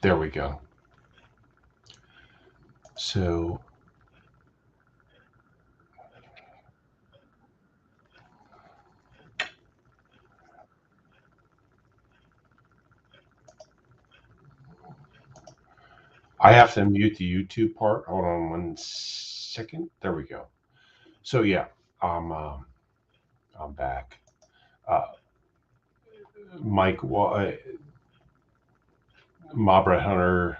There we go. So I have to mute the YouTube part. Hold on 1 second. There we go. So yeah, I'm I'm back. Uh, Mike Mabra Hunter,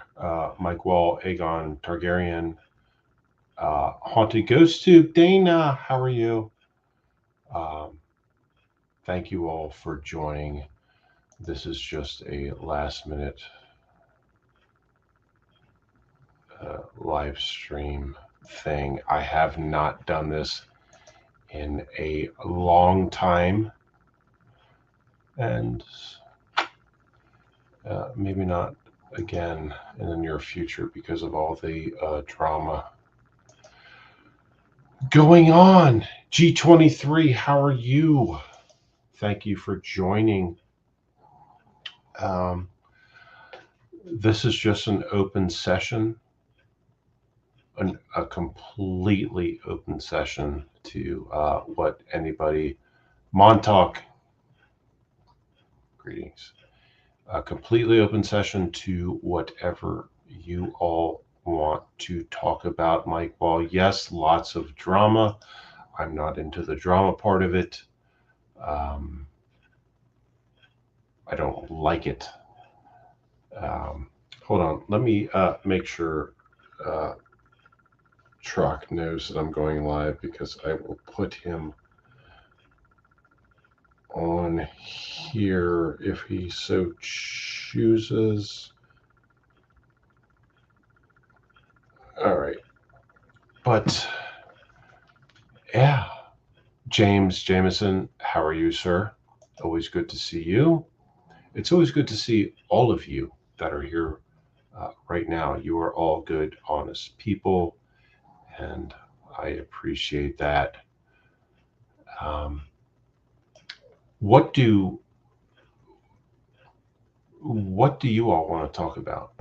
Mike Wall, Aegon Targaryen, Haunted Ghost Tube, Dana, how are you? Um, Thank you all for joining. This is just a last minute live stream thing. I have not done this in a long time, and maybe not again in the near future because of all the drama going on. G23, how are you? Thank you for joining. Um, this is just an open session, a completely open session to what anybody. Montauk, greetings. A completely open session to whatever you all want to talk about. Mike Wall, yes, lots of drama. I'm not into the drama part of it. I don't like it. Hold on, let me make sure Trocc knows that I'm going live, because I will put him on here if he so chooses. All right. But yeah, James Jameson, how are you, sir? Always good to see you. It's always good to see all of you that are here right now. You are all good, honest people, and I appreciate that. Um, what do you all want to talk about?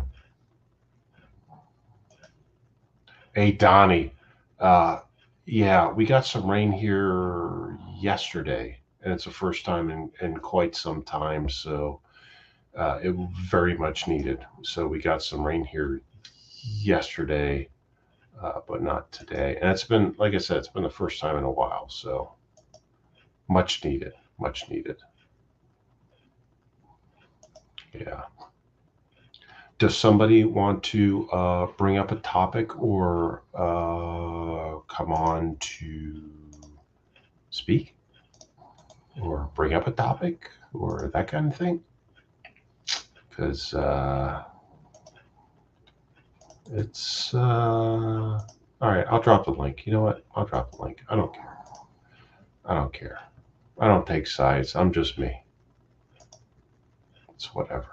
Hey, Donnie. Yeah, we got some rain here yesterday, and it's the first time in quite some time. So it very much needed. So we got some rain here yesterday, but not today. And it's been, like I said, it's been the first time in a while. So much needed, much needed. Yeah. Does somebody want to bring up a topic or come on to speak or bring up a topic or that kind of thing? Because it's all right. I'll drop the link. You know what? I'll drop the link. I don't care. I don't care. I don't take sides. I'm just me. It's whatever.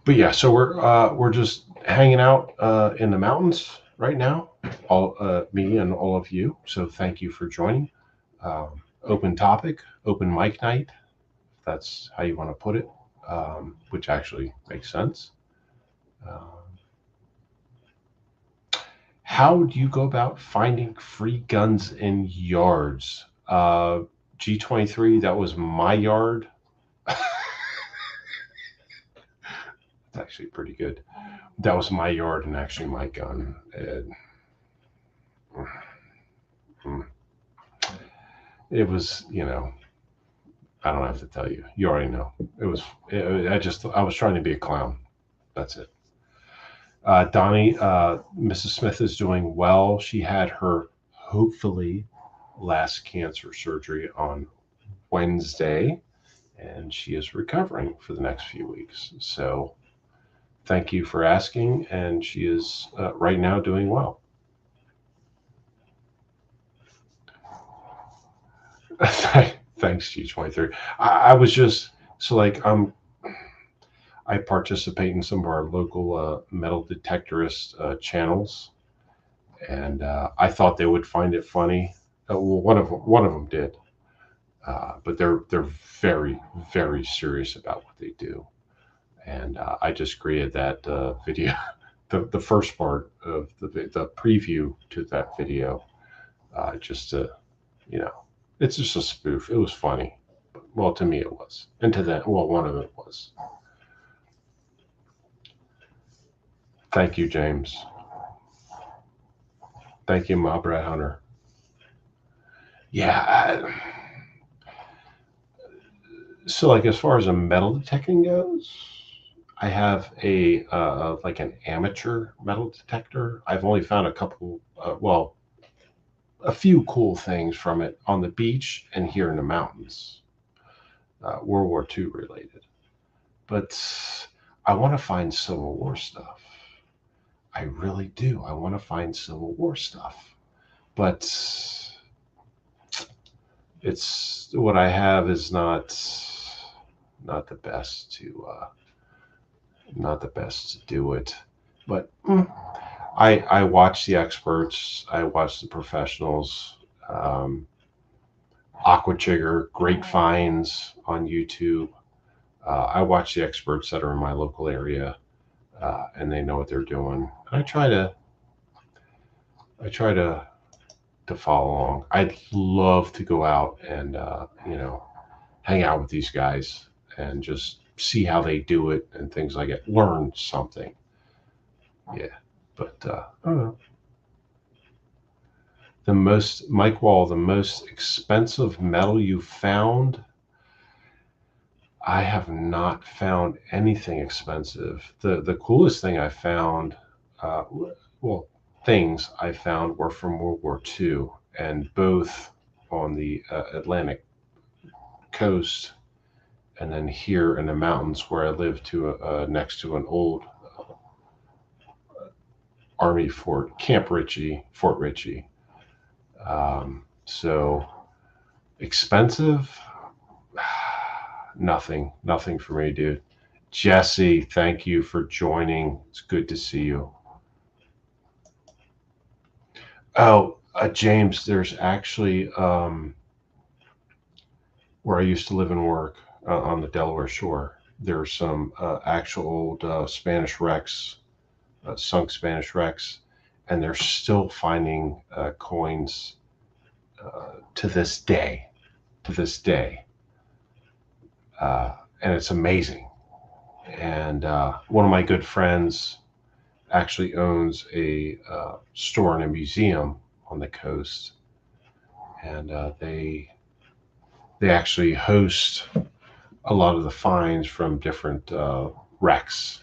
But yeah, so we're just hanging out in the mountains right now, all me and all of you. So thank you for joining. Open topic, open mic night, if that's how you want to put it, which actually makes sense. How do you go about finding free guns in yards? G23, that was my yard. It's actually pretty good. That was my yard and actually my gun. It was, I don't have to tell you. You already know. It was. I was trying to be a clown. That's it. Donnie, Mrs. Smith is doing well. She had her hopefully last cancer surgery on Wednesday, and she is recovering for the next few weeks. So thank you for asking, and she is right now doing well. Thanks, G23. I was just so like I participate in some of our local metal detectorist channels, and I thought they would find it funny. Well, one of them did. But they're very, very serious about what they do. And I just created that video, the first part of the preview to that video, just to, you know, it's just a spoof. It was funny. Well, to me it was, and to them, well, one of it was. Thank you, James. Thank you, my Brad Hunter. Yeah. So, like, as far as a metal detecting goes, I have a like an amateur metal detector. I've only found a couple, well, a few cool things from it on the beach and here in the mountains, World War II related. But I want to find Civil War stuff. I really do. I want to find Civil War stuff. But it's what I have is not the best to do it. But I watch the experts. I watch the professionals. Aqua Chigger, great finds on YouTube. I watch the experts that are in my local area, and they know what they're doing. I try to follow along. I'd love to go out and hang out with these guys and just see how they do it and things like that. Learn something. Yeah, but I don't know. Mike Wall, the most expensive metal you found? I have not found anything expensive. The coolest thing I found, well, things I found were from World War II, and both on the Atlantic coast, and then here in the mountains where I live next to an old Army fort, Fort Ritchie. So expensive. Nothing for me, dude. Jesse, thank you for joining. It's good to see you. Oh, James, there's actually where I used to live and work on the Delaware Shore. There's some actual old Spanish wrecks, sunk Spanish wrecks, and they're still finding coins to this day. And it's amazing. And one of my good friends actually owns a store and a museum on the coast, and they actually host a lot of the finds from different wrecks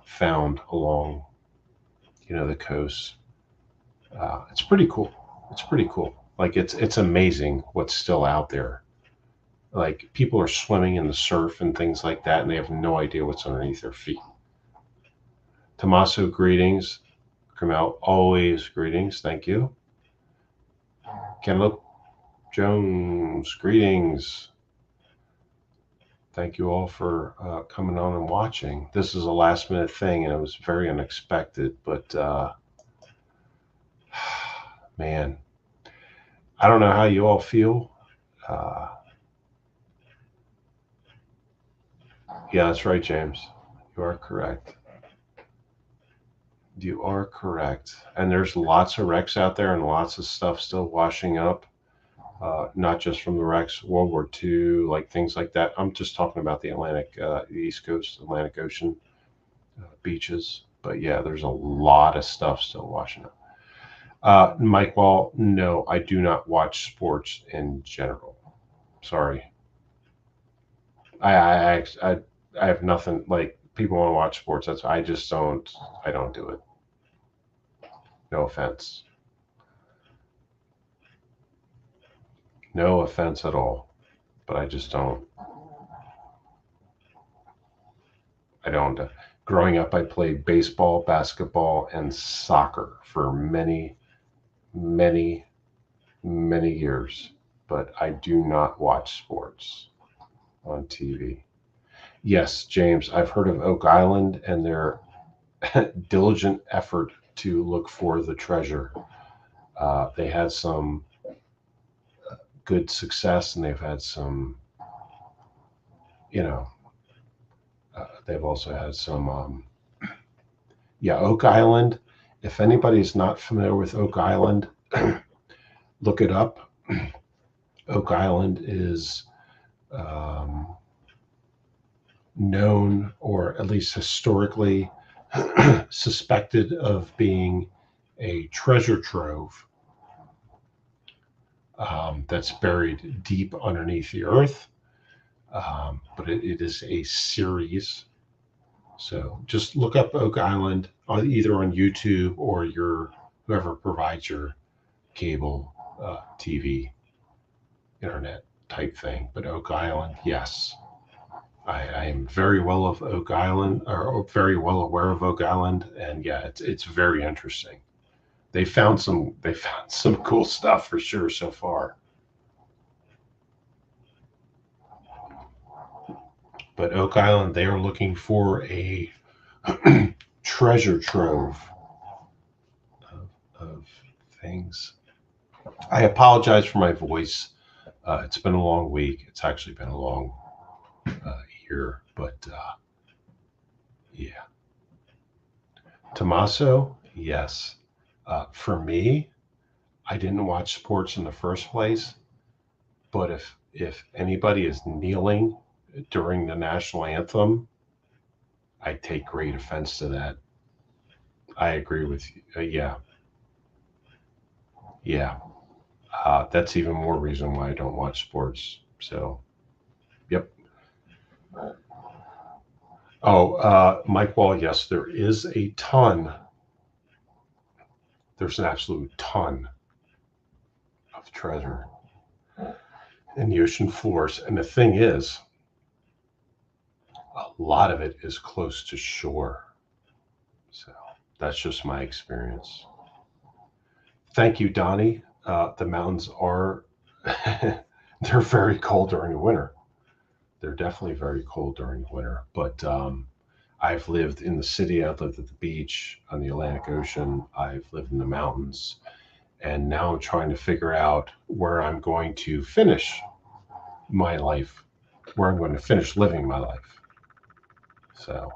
found along, the coast. It's pretty cool. Like it's amazing what's still out there. Like people are swimming in the surf and things like that, and they have no idea what's underneath their feet. Tommaso, greetings. Kamel, always greetings. Thank you. Cantaloupe Jones, greetings. Thank you all for coming on and watching. This is a last minute thing, and it was very unexpected, but man, I don't know how you all feel. Yeah, that's right, James. You are correct. And there's lots of wrecks out there and lots of stuff still washing up. Not just from the wrecks, World War II, like things like that. I'm just talking about the Atlantic, the East Coast, Atlantic Ocean beaches. But yeah, there's a lot of stuff still washing up. Mike Wall, no, I do not watch sports in general. Sorry. I have nothing, like, people want to watch sports. I don't do it. No offense. No offense at all, but I just don't. Growing up, I played baseball, basketball, and soccer for many, many, many years, but I do not watch sports on TV. Yes, James, I've heard of Oak Island and their diligent effort to look for the treasure. They had some good success, and they've had some, you know, they've also had some, yeah, Oak Island. If anybody's not familiar with Oak Island, look it up. Oak Island is known, or at least historically suspected of being a treasure trove that's buried deep underneath the earth. But it is a series. So just look up Oak Island either on YouTube or your whoever provides your cable TV, internet type thing. But Oak Island, yes. I am very well of Oak Island, or very well aware of Oak Island, and yeah, it's very interesting. They found some cool stuff for sure so far. But Oak Island, they are looking for a treasure trove of things. I apologize for my voice. It's been a long week. It's actually been a long year, but yeah. Tommaso, yes. For me, I didn't watch sports in the first place, but if anybody is kneeling during the national anthem, I take great offense to that. I agree with you. Yeah, yeah. That's even more reason why I don't watch sports. So, yep. Oh, Mike Wall, yes, there is a ton. There's an absolute ton of treasure in the ocean floors. And the thing is, a lot of it is close to shore. So that's just my experience. Thank you, Donnie. The mountains are, they're very cold during the winter. They're definitely very cold during the winter. But I've lived in the city, I've lived at the beach, on the Atlantic Ocean, I've lived in the mountains, and now I'm trying to figure out where I'm going to finish my life, where I'm going to finish living my life. So,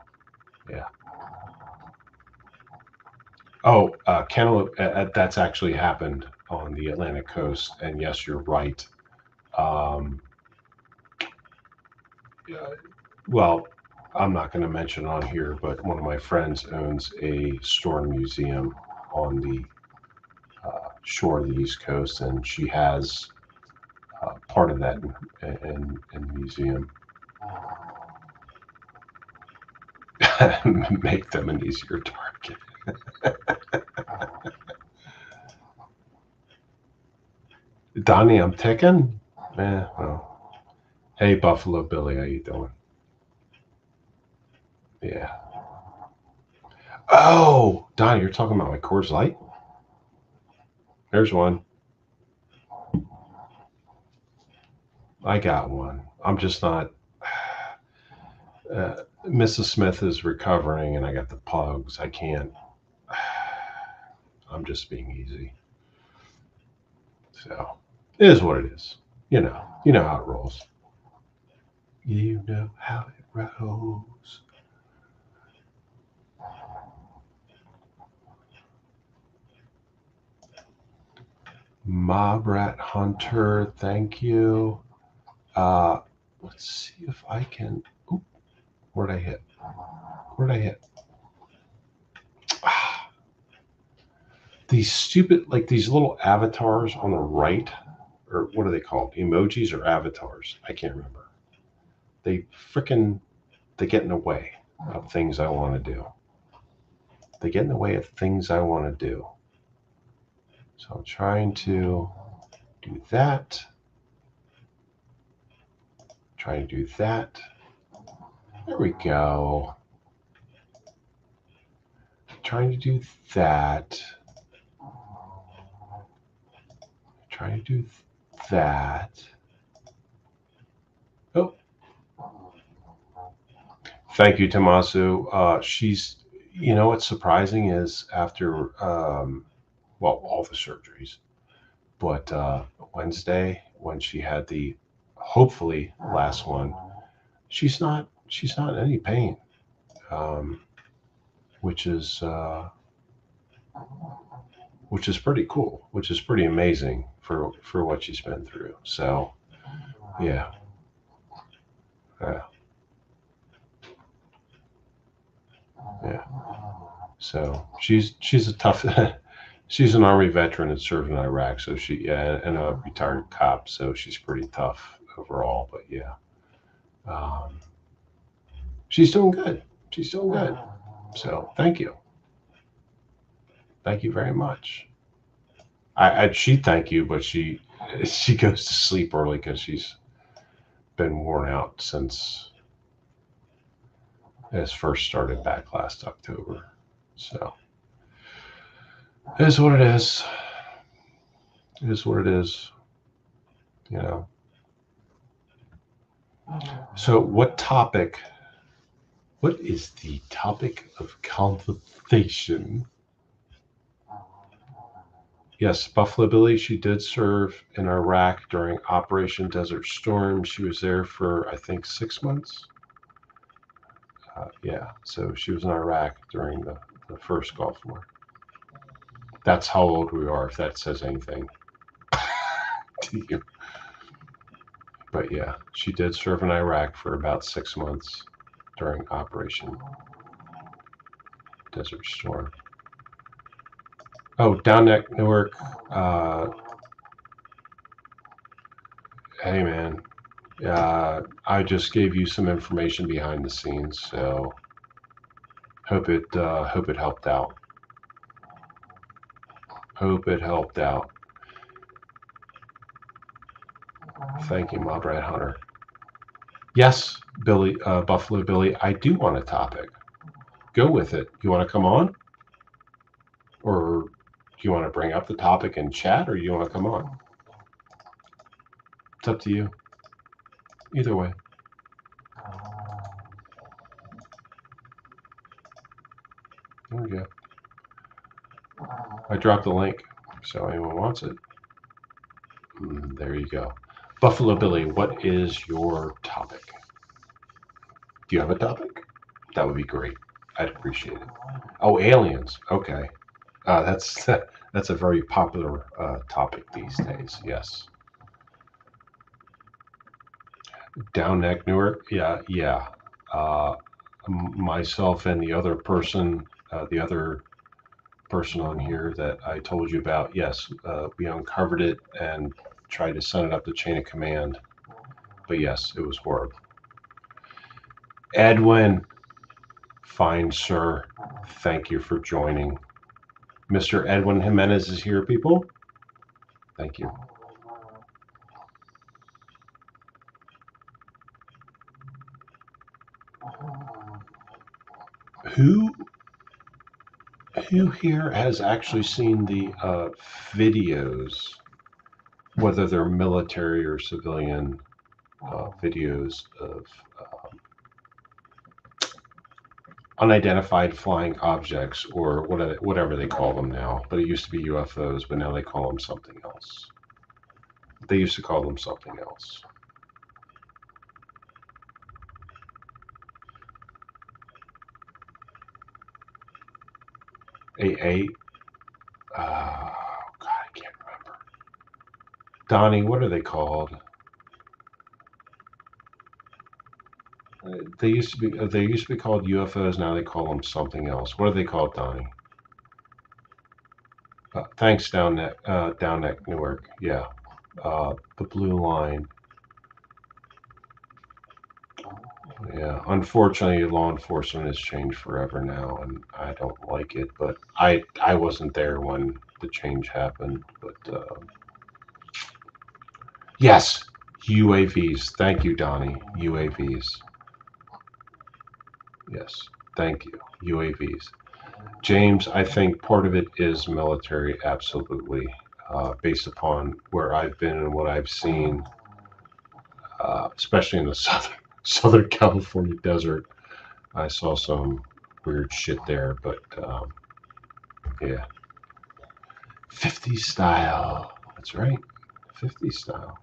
yeah. Oh, cantaloupe, that's actually happened on the Atlantic coast. And yes, you're right. Um, well, I'm not going to mention on here, but one of my friends owns a storm museum on the shore of the East Coast, and she has part of that in the museum. Make them an easier target. Donnie, I'm ticking. Well. Hey, Buffalo Billy, how you doing? Yeah. Oh, Donnie, you're talking about my Coors Light? There's one. I got one. I'm just not. Mrs. Smith is recovering, and I got the pugs. I can't. I'm just being easy. So it is what it is. You know how it rolls. You know how it rolls. Mob Rat Hunter, thank you. Let's see if I can. Oop, where'd I hit? Where'd I hit? These stupid, like these little avatars on the right, or what are they called? Emojis or avatars? I can't remember. They get in the way of things I want to do. They get in the way of things I want to do. So I'm trying to do that. Trying to do that. There we go. Trying to do that. Trying to do that. Oh. Thank you, Tommaso. What's surprising is after, all the surgeries, but Wednesday when she had the hopefully last one, she's not in any pain, which is pretty cool, which is pretty amazing for what she's been through. So yeah. Yeah. So she's a tough. She's an Army veteran that served in Iraq, so and a retired cop, so she's pretty tough overall. But yeah, um, she's doing good. She's doing good. So thank you very much. She'd thank you, but she goes to sleep early because she's been worn out since it first started back last October. So it is what it is. It is what it is. You know. So what is the topic of conversation? Yes, Buffalo Billy, she did serve in Iraq during Operation Desert Storm. She was there for, I think, 6 months. Yeah, so she was in Iraq during the first Gulf War. That's how old we are, if that says anything to you. But yeah, she did serve in Iraq for about 6 months during Operation Desert Storm. Oh, Down Neck, Newark. Hey, man. I just gave you some information behind the scenes, so hope it helped out. Hope it helped out. Thank you, Mob Rat Hunter. Yes, Billy, Buffalo Billy, I do want a topic. Go with it. You want to come on? Or do you want to bring up the topic in chat, or do you want to come on? It's up to you. Either way. There we go. I dropped the link, so anyone wants it. There you go. Buffalo Billy, what is your topic? Do you have a topic? That would be great. I'd appreciate it. Oh, aliens. Okay. That's a very popular topic these days. Yes. Down Neck, Newark. Yeah. Myself and the other person on here that I told you about. Yes, we uncovered it and tried to send it up the chain of command. But yes, it was horrible. Edwin, fine sir, thank you for joining. Mr. Edwin Jimenez is here, people. Thank you. Who here has actually seen the videos, whether they're military or civilian videos of unidentified flying objects, or whatever they call them now? But it used to be UFOs, but now they call them something else. They used to call them something else. AA. God, I can't remember. Donnie, what are they called? They used to be called UFOs. Now they call them something else. What are they called, Donnie? Thanks, Down Neck, Newark. Yeah, the blue line. Yeah, unfortunately, law enforcement has changed forever now, and I don't like it. But I wasn't there when the change happened. But yes, UAVs. Thank you, Donnie. UAVs. Yes, thank you. UAVs. James, I think part of it is military, absolutely, based upon where I've been and what I've seen, especially in the Southern California desert. I saw some weird shit there, but yeah. 50 style. That's right. 50 style.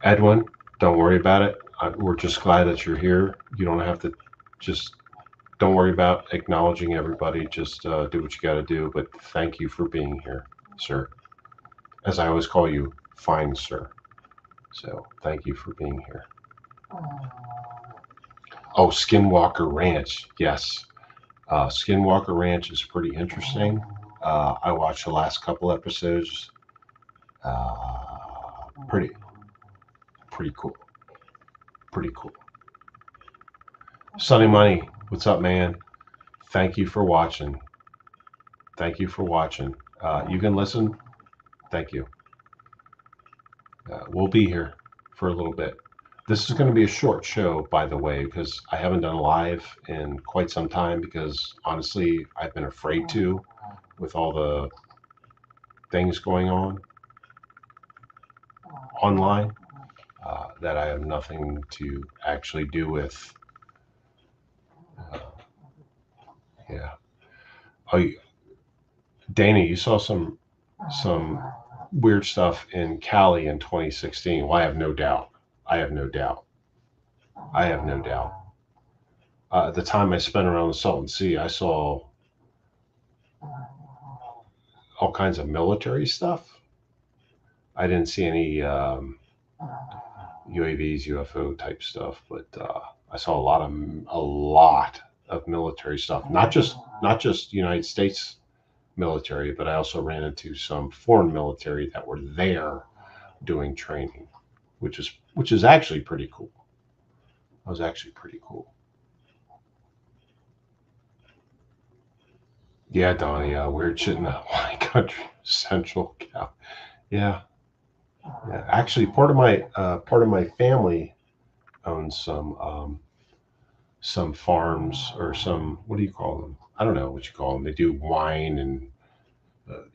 Edwin, don't worry about it. We're just glad that you're here. You don't have to just don't worry about acknowledging everybody. Just do what you got to do. But thank you for being here, sir. As I always call you, fine, sir. So thank you for being here. Oh, Skinwalker Ranch. Yes. Skinwalker Ranch is pretty interesting. I watched the last couple episodes. Pretty, pretty cool. Pretty cool. Sunny Money, what's up, man? Thank you for watching. Thank you for watching. You can listen. Thank you. We'll be here for a little bit. This is going to be a short show, by the way, because I haven't done live in quite some time because honestly, I've been afraid to with all the things going on online that I have nothing to actually do with. Yeah. Oh, Dana, you saw some weird stuff in Cali in 2016. Well, I have no doubt. I have no doubt. I have no doubt. The time I spent around the Salton Sea, I saw all kinds of military stuff. I didn't see any UAVs, UFO type stuff, but I saw a lot of military stuff. Not just United States military, but I also ran into some foreign military that were there doing training, which is actually pretty cool. That was actually pretty cool. Yeah, Donnie, weird shit in the wine country, Central Cal. Yeah, yeah. Actually, part of my family owns some farms or some, what do you call them? I don't know what you call them. They do wine and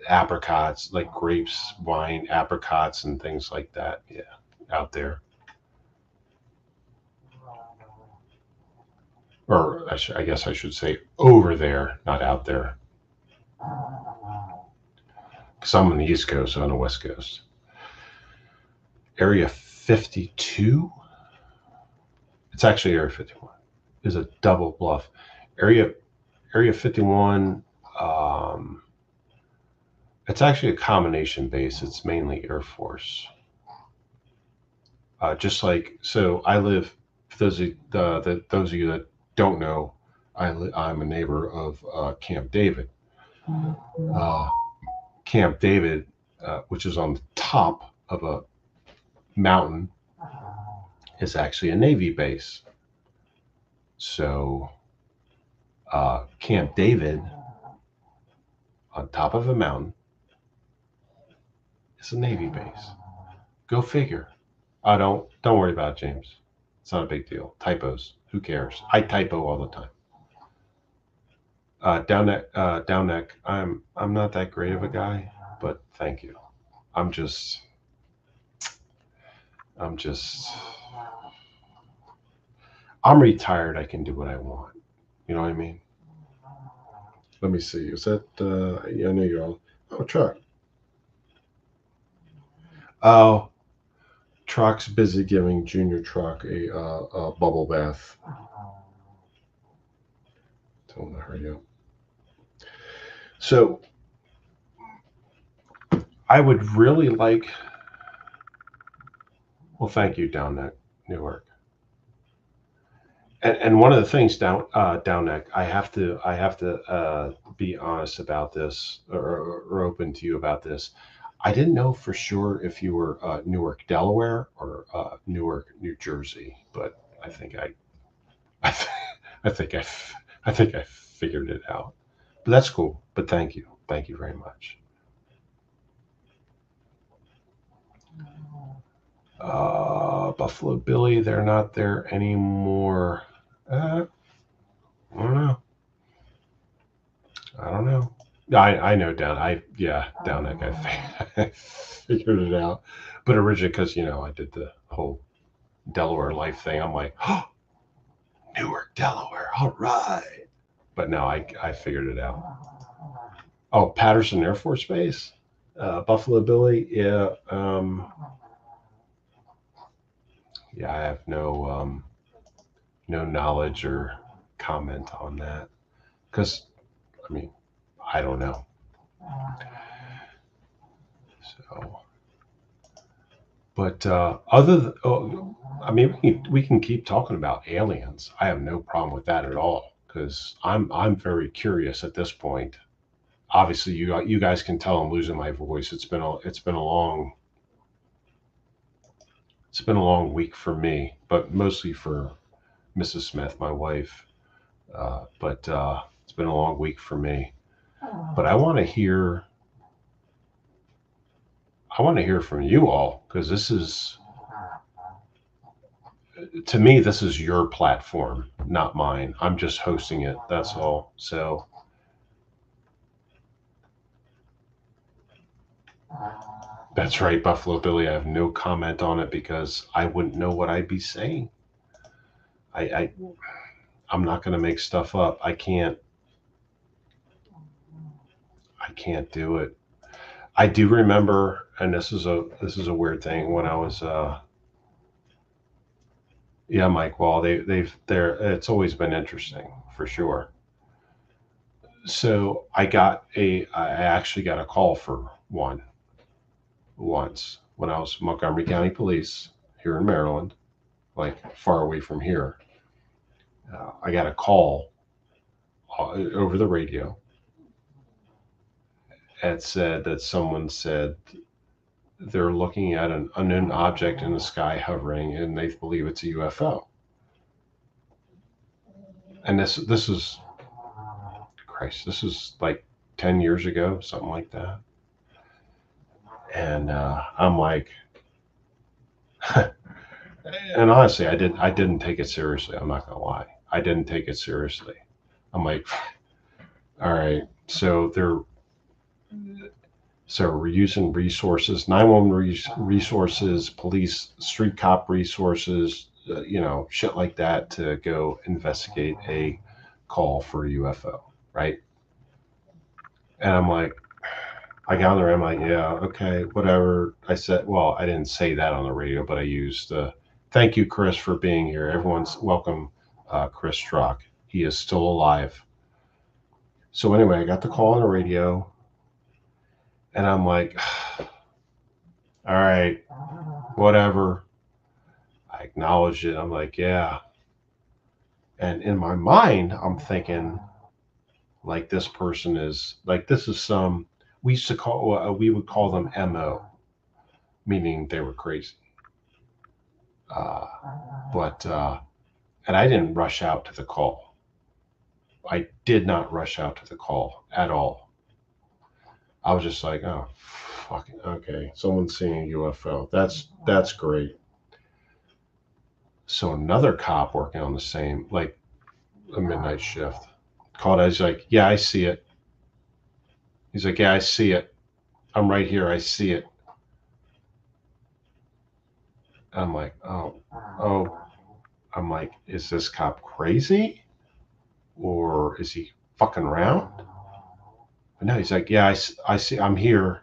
apricots, like grapes, wine, apricots, and things like that. Yeah, out there. Or I guess I should say over there, not out there. Because I'm on the East Coast, I'm on the West Coast. Area 52? It's actually Area 51. Is a double bluff. Area 51, it's actually a combination base. It's mainly Air Force. Just like, so I live, for those of you that don't know, I'm a neighbor of Camp David. Camp David, which is on the top of a mountain, is actually a Navy base. So Camp David on top of a mountain is a Navy base. Go figure. Don't worry about it, James. It's not a big deal. Typos. Who cares? I typo all the time. Down neck. I'm not that great of a guy, but thank you. I'm retired. I can do what I want. You know what I mean? Let me see. Is that yeah, I know you're all. Oh, Truck. Oh, Truck's busy giving Junior Truck a bubble bath. Tell him to hurry up. So I would really like. Well, thank you, Down Neck, Newark. And one of the things down neck, I have to be honest about this or open to you about this. I didn't know for sure if you were Newark, Delaware, or Newark, New Jersey, but I think I, I think I think I figured it out. But that's cool. But thank you very much. Buffalo Billy, they're not there anymore. I don't know. I don't know. I know down. Down neck. I figured it out. But originally, because I did the whole Delaware life thing. I'm like, oh, Newark, Delaware. All right. But no, I figured it out. Oh, Patterson Air Force Base, Buffalo Billy. Yeah. Yeah, I have no knowledge or comment on that because I mean I don't know. So, but I mean, we can keep talking about aliens. I have no problem with that at all because I'm very curious at this point. Obviously, you guys can tell I'm losing my voice. It's been a long week for me, but mostly for Mrs. Smith, my wife. But it's been a long week for me. But I want to hear from you all because to me, this is your platform, not mine. I'm just hosting it. That's all. So that's right, Buffalo Billy. I have no comment on it because I wouldn't know what I'd be saying. I I'm not going to make stuff up. I can't do it. I do remember, and this is a weird thing when I was yeah, Mike. Well, they're it's always been interesting for sure. So I actually got a call for one once when I was Montgomery County Police here in Maryland, like far away from here. I got a call over the radio that said that someone said they're looking at an unknown object in the sky hovering, and they believe it's a UFO. And this is Christ. This is like 10 years ago, something like that. And I'm like, and honestly, I didn't take it seriously. I'm not gonna lie. I didn't take it seriously. I'm like, all right. So we're using resources, 911 resources, police, street cop resources, shit like that to go investigate a call for a UFO, right? And I'm like, I got on there. I'm like, yeah, okay, whatever. I said, well, I didn't say that on the radio, but I used, thank you, Chris, for being here. Everyone's welcome, Chris Trocc. He is still alive. So anyway, I got the call on the radio, and I'm like, all right, whatever. I acknowledged it. I'm like, yeah. And in my mind, I'm thinking, like, this person is like, this is some, we would call them MO, meaning they were crazy. Uh, but and I didn't rush out to the call. I did not rush out to the call at all. I was just like, oh, fucking okay, someone's seeing a UFO. That's great. So another cop working on the same, like a midnight shift, called. I was like, yeah, I see it. He's like, yeah, I see it. I'm right here. I see it. I'm like, oh. I'm like, is this cop crazy or is he fucking around? But no, he's like, yeah, I see. I'm here.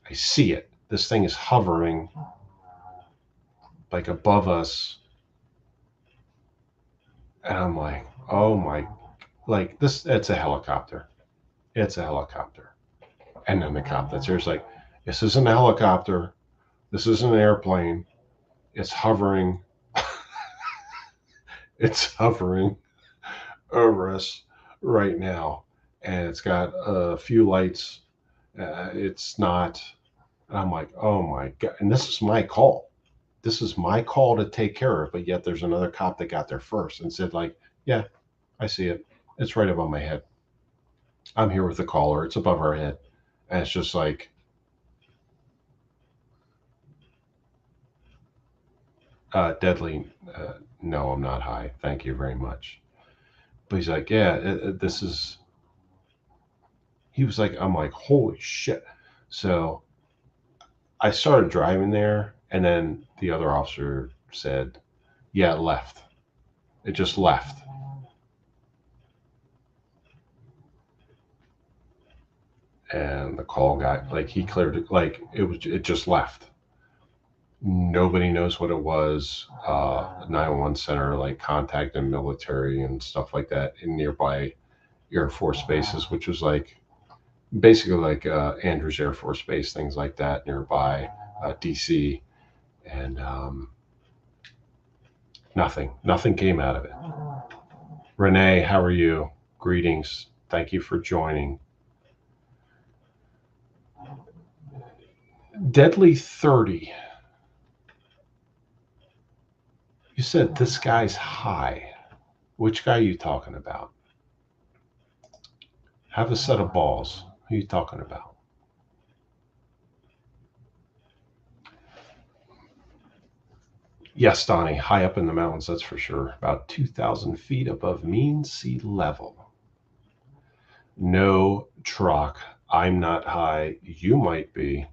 I see it. This thing is hovering like above us, and I'm like, oh my, like this. It's a helicopter. It's a helicopter. And then the cop that's here is like, this isn't a helicopter. This isn't an airplane. It's hovering. It's hovering over us right now, and it's got a few lights. It's not. And I'm like, oh my god! And this is my call. This is my call to take care of. But yet there's another cop that got there first and said, like, yeah, I see it. It's right above my head. I'm here with the caller. It's above our head, and it's just like, deadly. No, I'm not high. Thank you very much. But he's like, yeah, this is. He was like, I'm like, holy shit. So I started driving there, and then the other officer said, yeah, it left. It just left. And the call got, like, he cleared it, like, it just left. Nobody knows what it was. 911 center, like contacted military and stuff like that in nearby Air Force bases, which was like basically like Andrews Air Force Base, things like that nearby DC, and nothing came out of it. Renee, how are you? Greetings. Thank you for joining. Deadly 30. You said this guy's high. Which guy are you talking about? Have a set of balls. Who are you talking about? Yes, Donnie, high up in the mountains, that's for sure. About 2,000 feet above mean sea level. No, Trocc, I'm not high. You might be,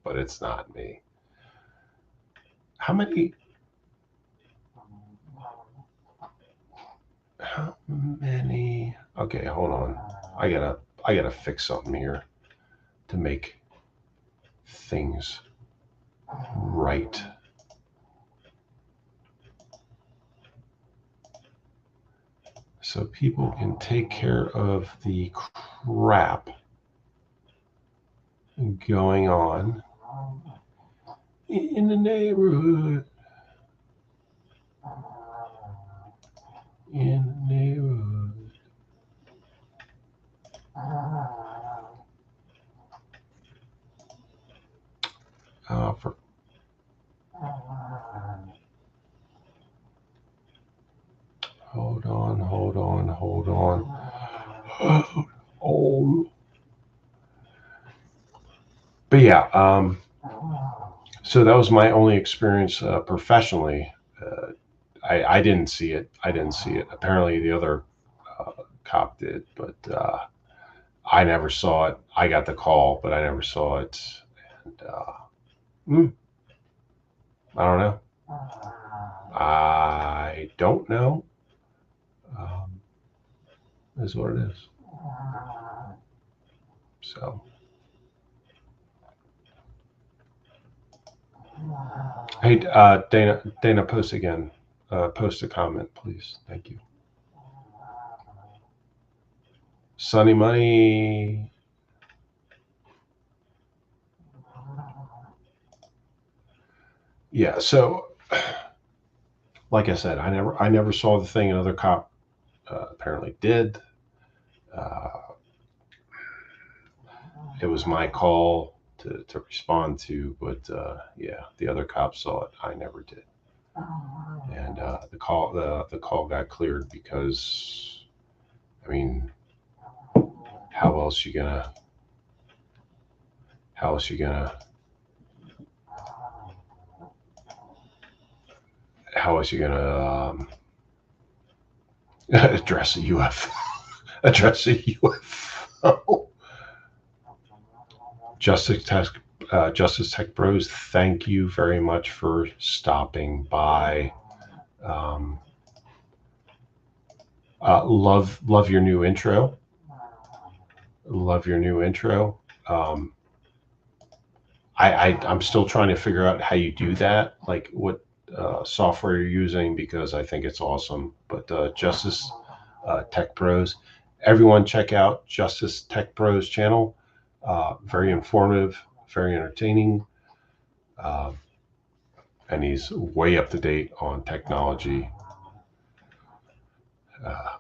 but it's not me. How many? Okay, hold on. I gotta fix something here to make things right. So people can take care of the crap going on in the neighborhood. In the neighborhood. For hold on. Oh, but yeah. So that was my only experience professionally. I didn't see it. Apparently, the other cop did, but I never saw it. I got the call, but I never saw it. And I don't know. I don't know. Is what it is. So, hey, Dana, post again. Post a comment, please. Thank you. Sunny Money. Yeah. So, like I said, I never saw the thing. Another cop apparently did. It was my call to respond to, but yeah, the other cop saw it. I never did. And the call got cleared because, I mean, how else you gonna address a UFO? Address a UFO. Justice Tech Bros, thank you very much for stopping by. Love your new intro. I'm still trying to figure out how you do that, like what software you're using, because I think it's awesome. But Justice Tech Bros, everyone check out Justice Tech Bros channel. Very informative, very entertaining, and he's way up to date on technology.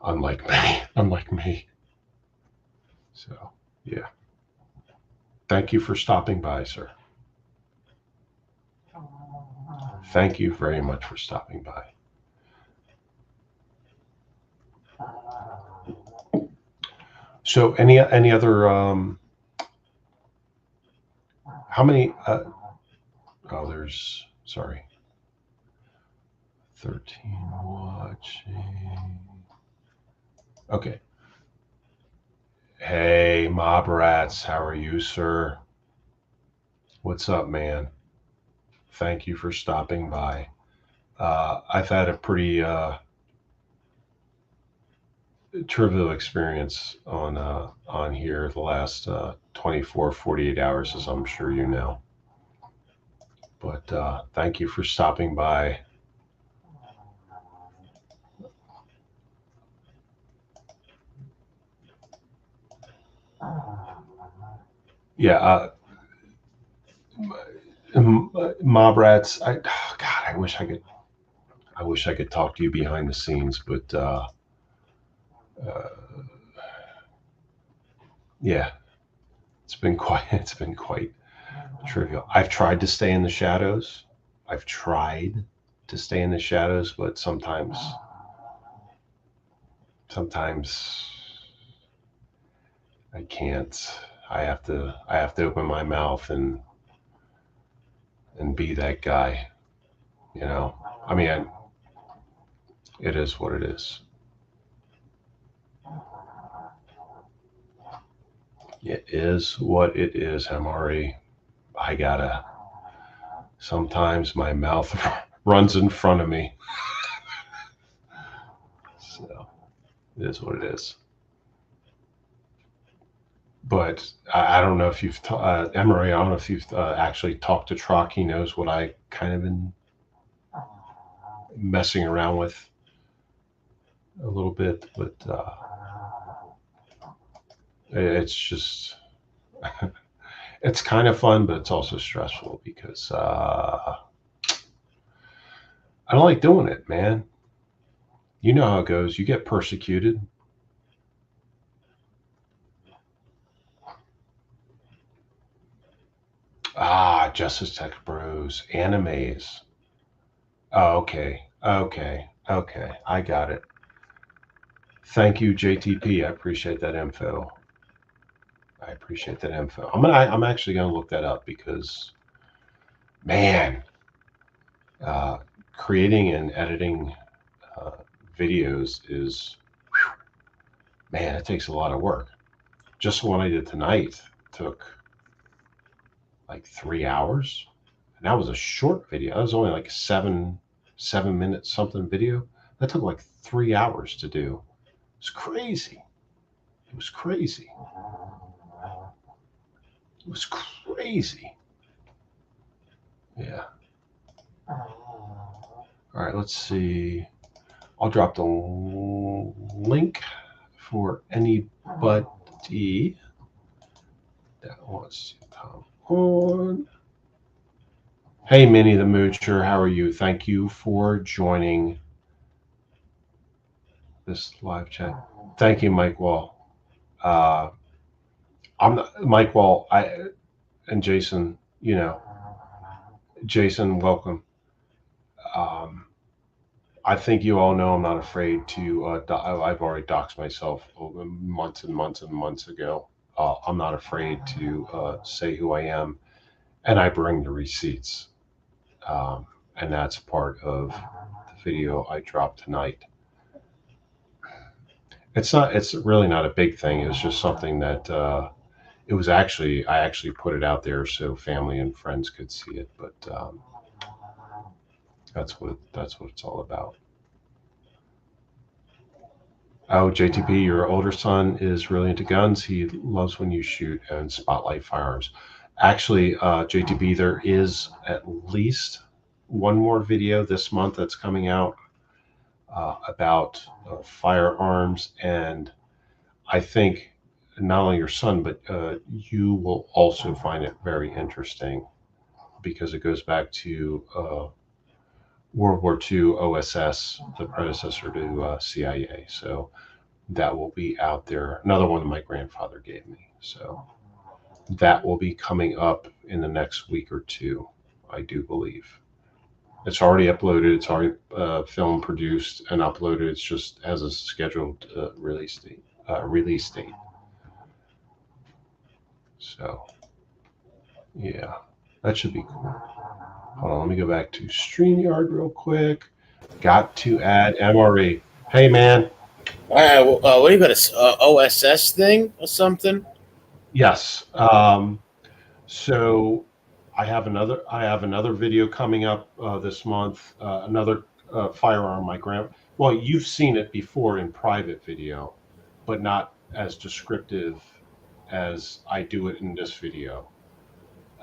Unlike me. So yeah, thank you for stopping by, sir. Thank you very much for stopping by. So any other how many there's 13 watching. Okay. Hey, Mob Rats, how are you, sir? What's up, man? Thank you for stopping by. I've had a pretty trivial experience on here the last 24, 48 hours, as I'm sure you know. But thank you for stopping by. Yeah, mob rats. God, I wish I could talk to you behind the scenes, but uh, yeah, it's been quite trivial. I've tried to stay in the shadows. I've tried to stay in the shadows, but sometimes I can't. I have to open my mouth and be that guy. You know, I mean, it is what it is. It is what it is, MRE. I gotta. Sometimes my mouth runs in front of me, so it is what it is. But I don't know if Emery. I don't know if you've actually talked to Trocc. He knows what I kind of been messing around with a little bit, but it's just it's kind of fun, but it's also stressful because I don't like doing it, man. You know how it goes. You get persecuted. Ah, Justice Tech Bros, animes. Oh, okay, okay, okay. I got it. Thank you, JTP. I appreciate that info. I appreciate that info. I'm actually gonna look that up because, man, uh, creating and editing uh, videos is, man, it takes a lot of work. Just the one I did tonight took like 3 hours, and that was a short video. That was only like a 7 minute something video. That took like 3 hours to do. It was crazy. It was crazy. It was crazy. Yeah. All right, let's see. I'll drop the link for anybody that wants to come on. Hey, Minnie the Moocher, how are you? Thank you for joining this live chat. Thank you, Mike Wall. Uh, I'm not, Mike Wall. I and Jason. You know, Jason, welcome. Um, I think you all know I'm not afraid to. I've already doxed myself months and months and months ago. I'm not afraid to say who I am, and I bring the receipts. Um, and that's part of the video I dropped tonight. It's not. It's really not a big thing. It was just something that it was actually. I actually put it out there so family and friends could see it. But that's what it's all about. Oh, JTP, your older son is really into guns. He loves when you shoot and spotlight firearms. Actually, JTP, there is at least one more video this month that's coming out about firearms. And I think not only your son, but you will also find it very interesting because it goes back to World War II OSS, the predecessor to CIA. So that will be out there. Another one that my grandfather gave me. So that will be coming up in the next week or two, I do believe. It's already uploaded. It's already film produced and uploaded. It's just has a scheduled release date. Release date. So yeah, that should be cool. Hold on, let me go back to StreamYard real quick. Got to add MRE. Hey man. What do you got? A OSS thing or something? Yes. So I have another video coming up this month. Another firearm. Well, you've seen it before in private video, but not as descriptive as I do it in this video.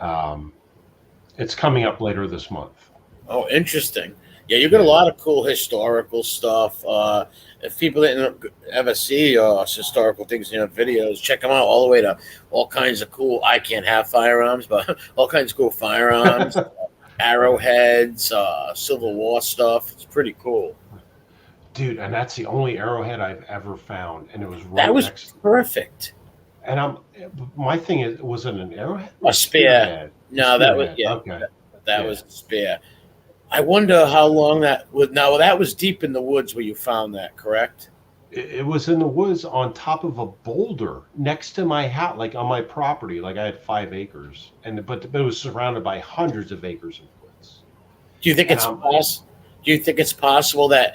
Um, It's coming up later this month. Oh, interesting. Yeah, you got a Yeah. lot of cool historical stuff. If people didn't ever see historical things in your videos, check them out all the way to all kinds of cool. I can't have firearms, but all kinds of cool firearms, arrowheads, Civil War stuff. It's pretty cool. Dude, and that's the only arrowhead I've ever found, and it was That right was next. perfect. And my thing is, was it an arrowhead or A a spear. spearhead? A No, that was spearhead. yeah. Okay. That Yeah. was a spear. I wonder how long that was. Now that was deep in the woods where you found that, correct? It was in the woods on top of a boulder next to my house, like on my property. Like I had 5 acres, but it was surrounded by hundreds of acres of woods. Do you think And it's Do you think it's possible that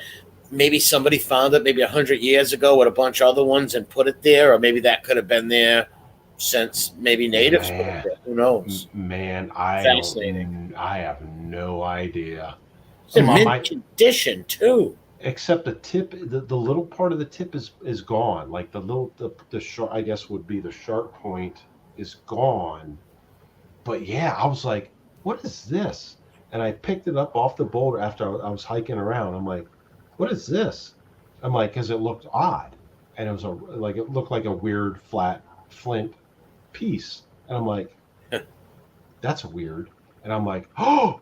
maybe somebody found it maybe 100 years ago with a bunch of other ones and put it there, or maybe that could have been there since maybe natives put it man, there. Who knows? man, Fascinating. I have no idea. It's in mint My condition too. except the tip, the little part of the tip is gone. Like the sharp, I guess would be the sharp point is gone. But yeah, I was like, what is this? And I picked it up off the boulder after I was hiking around. I'm like, what is this? I'm like, because it looked odd, and it was like it looked like a weird flat flint piece, and I'm like, that's weird. And I'm like, oh,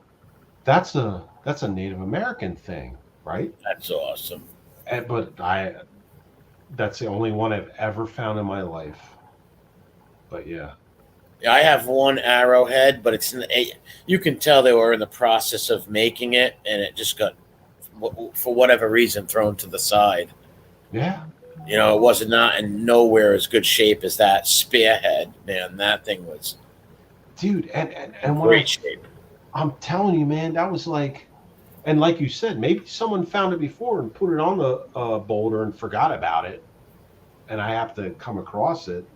that's a Native American thing, right? That's awesome. But that's the only one I've ever found in my life. But yeah, Yeah, I have one arrowhead, but you can tell they were in the process of making it, and it just got, for whatever reason, thrown to the side. yeah, It was not in nowhere as good shape as that spearhead. Man, that thing was dude, in and when great shape. I'm telling you, man, that was like, and like you said, maybe someone found it before and put it on the boulder and forgot about it, and I have to come across it.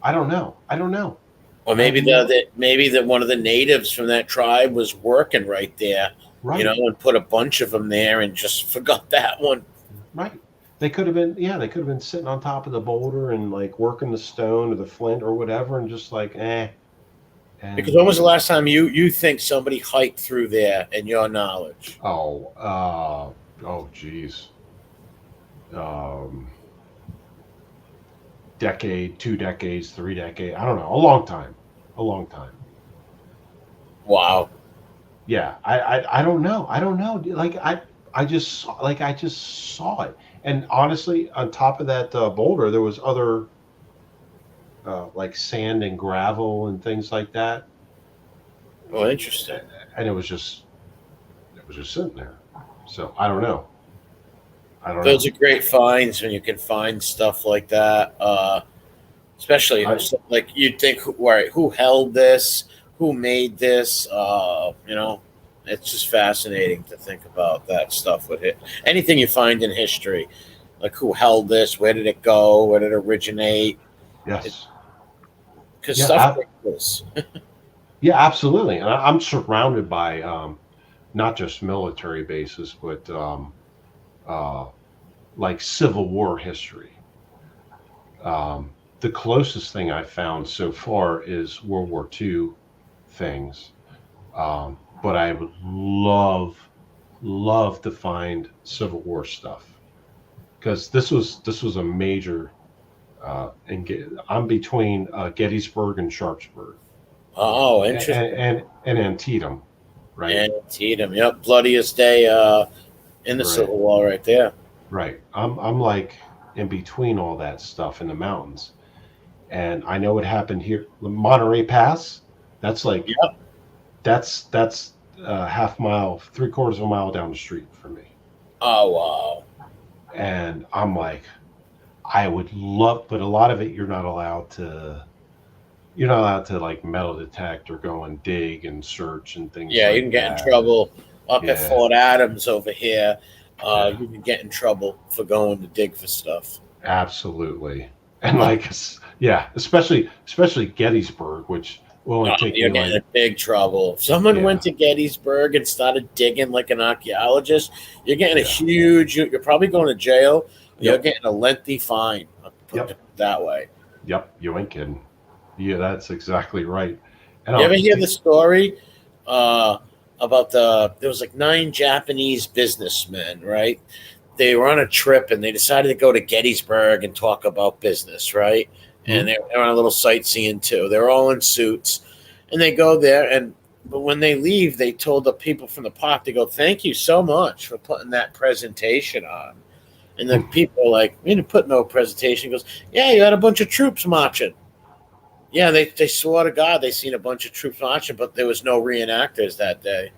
I don't know. I don't know. Or I have maybe no maybe one of the natives from that tribe was working right there, right, and put a bunch of them there and just forgot that one. right. They could have been, yeah, they could have been sitting on top of the boulder and like working the stone or the flint or whatever, and just like, Because and when was the last time you think somebody hiked through there in your knowledge? geez, um, decade, 2 decades, 3 decades. I don't know, a long time. Wow. Yeah, I don't know. I don't know. Like I just saw it, and honestly, on top of that boulder, there was other like sand and gravel and things like that, Well, interesting. and it was just sitting there. So I don't know. I don't Those know. are great finds when you can find stuff like that. Especially I like you'd think, who held this, who made this. It's just fascinating to think about that stuff with it. Anything you find in history, like who held this, where did it go, where did it originate? yes, Because yeah, stuff like this. yeah, absolutely. And I'm surrounded by not just military bases, but uh, like Civil War history. The closest thing I've found so far is World War II things, but I would love to find Civil War stuff because this was a major. I'm between Gettysburg and Sharpsburg Oh, interesting. and Antietam, right? And Tatum, yep, bloodiest day in the Right, Civil War, right there. right. I'm like in between all that stuff in the mountains, and I know what happened here. The Monterey Pass. That's like Yep. that's half mile, 3/4 of a mile down the street from me, Oh wow. and I'm like, I would love, but a lot of it you're not allowed to. You're not allowed to like metal detect or go and dig and search and things Yeah, you like can get in that. trouble up at Yeah, Fort Adams over here. yeah, You can get in trouble for going to dig for stuff. absolutely. And like, yeah, especially Gettysburg, which will only take You're me getting like, in big trouble. If someone went yeah, to Gettysburg and started digging like an archaeologist, you're getting a yeah, huge. You're probably going to jail. You're yep, getting a lengthy fine. I'll put yep, it that way. yep. You ain't kidding. Yeah, that's exactly right. And You ever I'll hear the story? about there was like 9 Japanese businessmen, right? They were on a trip and they decided to go to Gettysburg and talk about business, right? And Mhm. they're on a little sightseeing too. They're all in suits, and they go there. And but when they leave, they told the people from the park, they go, "Thank you so much for putting that presentation on." And the people are like, "We didn't put no presentation." He goes, "Yeah, you had a bunch of troops marching." Yeah, they swore to God they seen a bunch of troops marching, but there was no reenactors that day.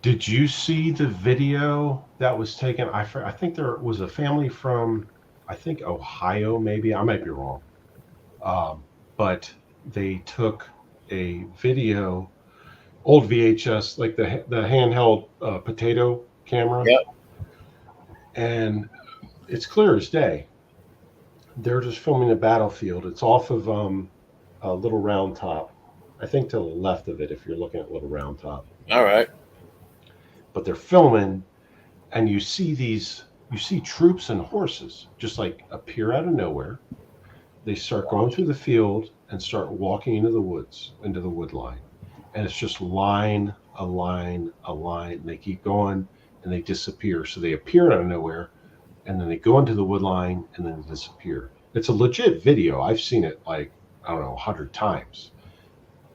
Did you see the video that was taken? I think there was a family from, I think Ohio, maybe. I might be wrong. Um, but they took a video, old VHS, like the handheld potato camera, Yep. and it's clear as day. They're just filming a battlefield. It's off of a Little Round Top. I think to the left of it, if you're looking at Little Round Top. All right. But they're filming, and you see troops and horses just like appear out of nowhere. They start going through the field and start walking into the woods, into the wood line. And it's just line, a line, a line. And they keep going and they disappear. So they appear out of nowhere and then they go into the wood line and then disappear. It's a legit video. I've seen it like, I don't know, 100 times.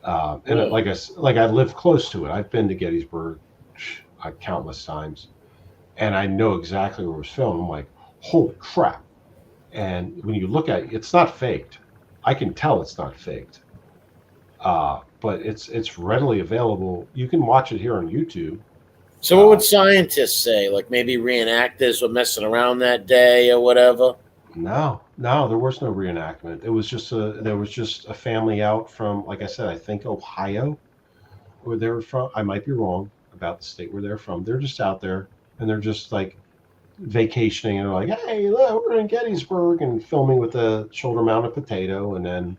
And it, Really? like I live close to it. I've been to Gettysburg countless times, and I know exactly where it was filmed. I'm like, holy crap! And when you look at it, it's not faked. I can tell it's not faked. But it's readily available. You can watch it here on YouTube. So what would Uh, scientists say? Like maybe reenactors were messing around that day or whatever? no, no, there was no reenactment. There was just a family out from, like I said, I think Ohio, where they were from. I might be wrong about the state where they're from. They're just out there and they're just like vacationing and they're like, hey, look, we're in Gettysburg and filming with a shoulder mounted potato. And then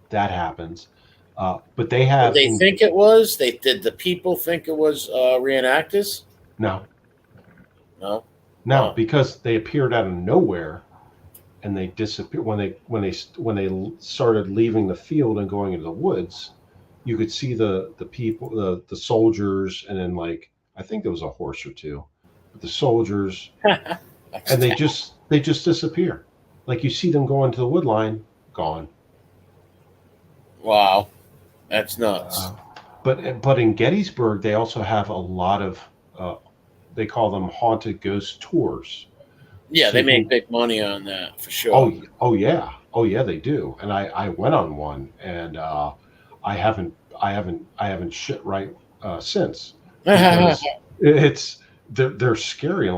that happens. But they Did have they in think it was? They did the people think it was reenactors? no, No. no, Oh. because they appeared out of nowhere and they disappeared when they started leaving the field and going into the woods. You could see the people, the soldiers, and then like I think there was a horse or two, but the soldiers, and they just disappear. Like you see them go into the wood line, gone. Wow, that's nuts. Uh, but in Gettysburg, they also have a lot of they call them haunted ghost tours. Yeah, So they you make can big money on that for sure. oh yeah they do. And I went on one and I haven't shit right since because it's they're scary and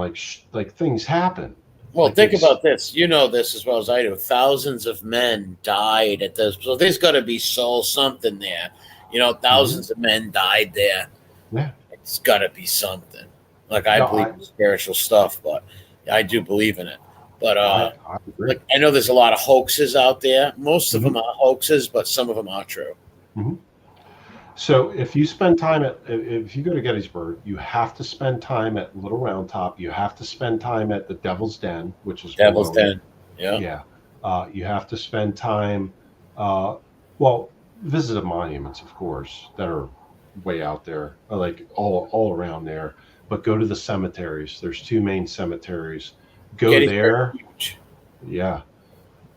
like things happen Well, like they think about this. You know this as well as I do. Thousands of men died at this. So there's got to be soul something there. You know, Mhm. thousands of men died there. Yeah, It's got to be something. Like I no believe in spiritual stuff, but I do believe in it. But I agree. like I know there's a lot of hoaxes out there. Most of Hmm. them are hoaxes, but some of them are true. Hmm. So if you spend time if you go to Gettysburg, you have to spend time at Little Round Top. You have to spend time at the Devil's Den, which is Devil's below it. Den. Yeah. Yeah, you have to spend time. Well, visit the monuments, of course, that are way out there, like all around there. But go to the cemeteries. There's two main cemeteries. Go Gettysburg there. huge. Yeah,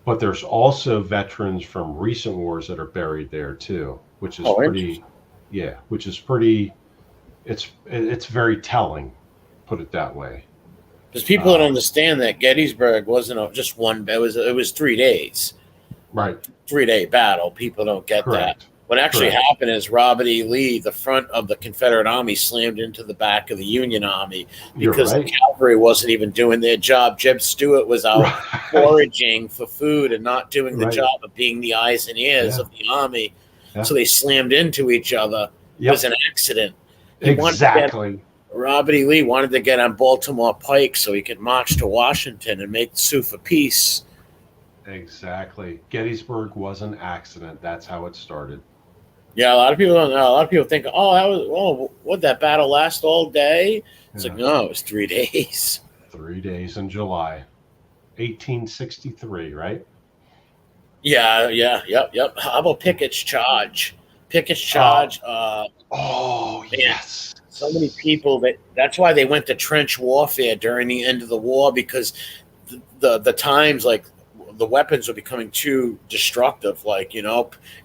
but there's also veterans from recent wars that are buried there too, which is Oh, interesting. pretty. Yeah, which is pretty. It's very telling. Put it that way. Because people don't Uh, understand that Gettysburg wasn't just one. It was 3 days. right. 3 day battle. People don't get that. Correct. What actually Correct. happened is Robert E. Lee, the front of the Confederate Army, slammed into the back of the Union Army You're because the right. cavalry wasn't even doing their job. Jeb Stuart was out Right. foraging for food and not doing the Right. job of being the eyes and ears Yeah. of the army. Yeah. So they slammed into each other. It was Yep. an accident. He wanted to get Exactly. Robert E. Lee wanted to get on Baltimore Pike so he could march to Washington and make sue for peace. Exactly. Gettysburg was an accident. That's how it started. Yeah, a lot of people don't know. A lot of people think, "Oh, that was would that battle last all day?" It's like, Yeah. no, it was 3 days. 3 days in July, 1863. Right. Yeah, yeah, yep, yep. How about Pickett's charge? Pickett's Uh, charge. Oh Man, yes. so many people that's why they went to trench warfare during the end of the war, because the times, like, the weapons were becoming too destructive. Like,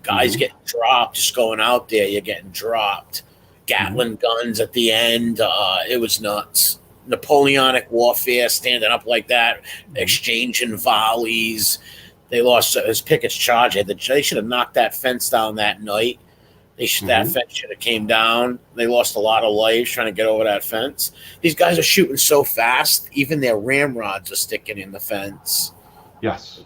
guys Hmm. getting dropped, just going out there, you're getting dropped. Hmm. Gatling guns at the end. It was nuts. Napoleonic warfare, standing up like that, Hmm. exchanging volleys. They lost as Pickett's charge. They should have knocked that fence down that night. That Hmm. fence should have came down. They lost a lot of lives trying to get over that fence. These guys are shooting so fast, even their ramrods are sticking in the fence. Yes.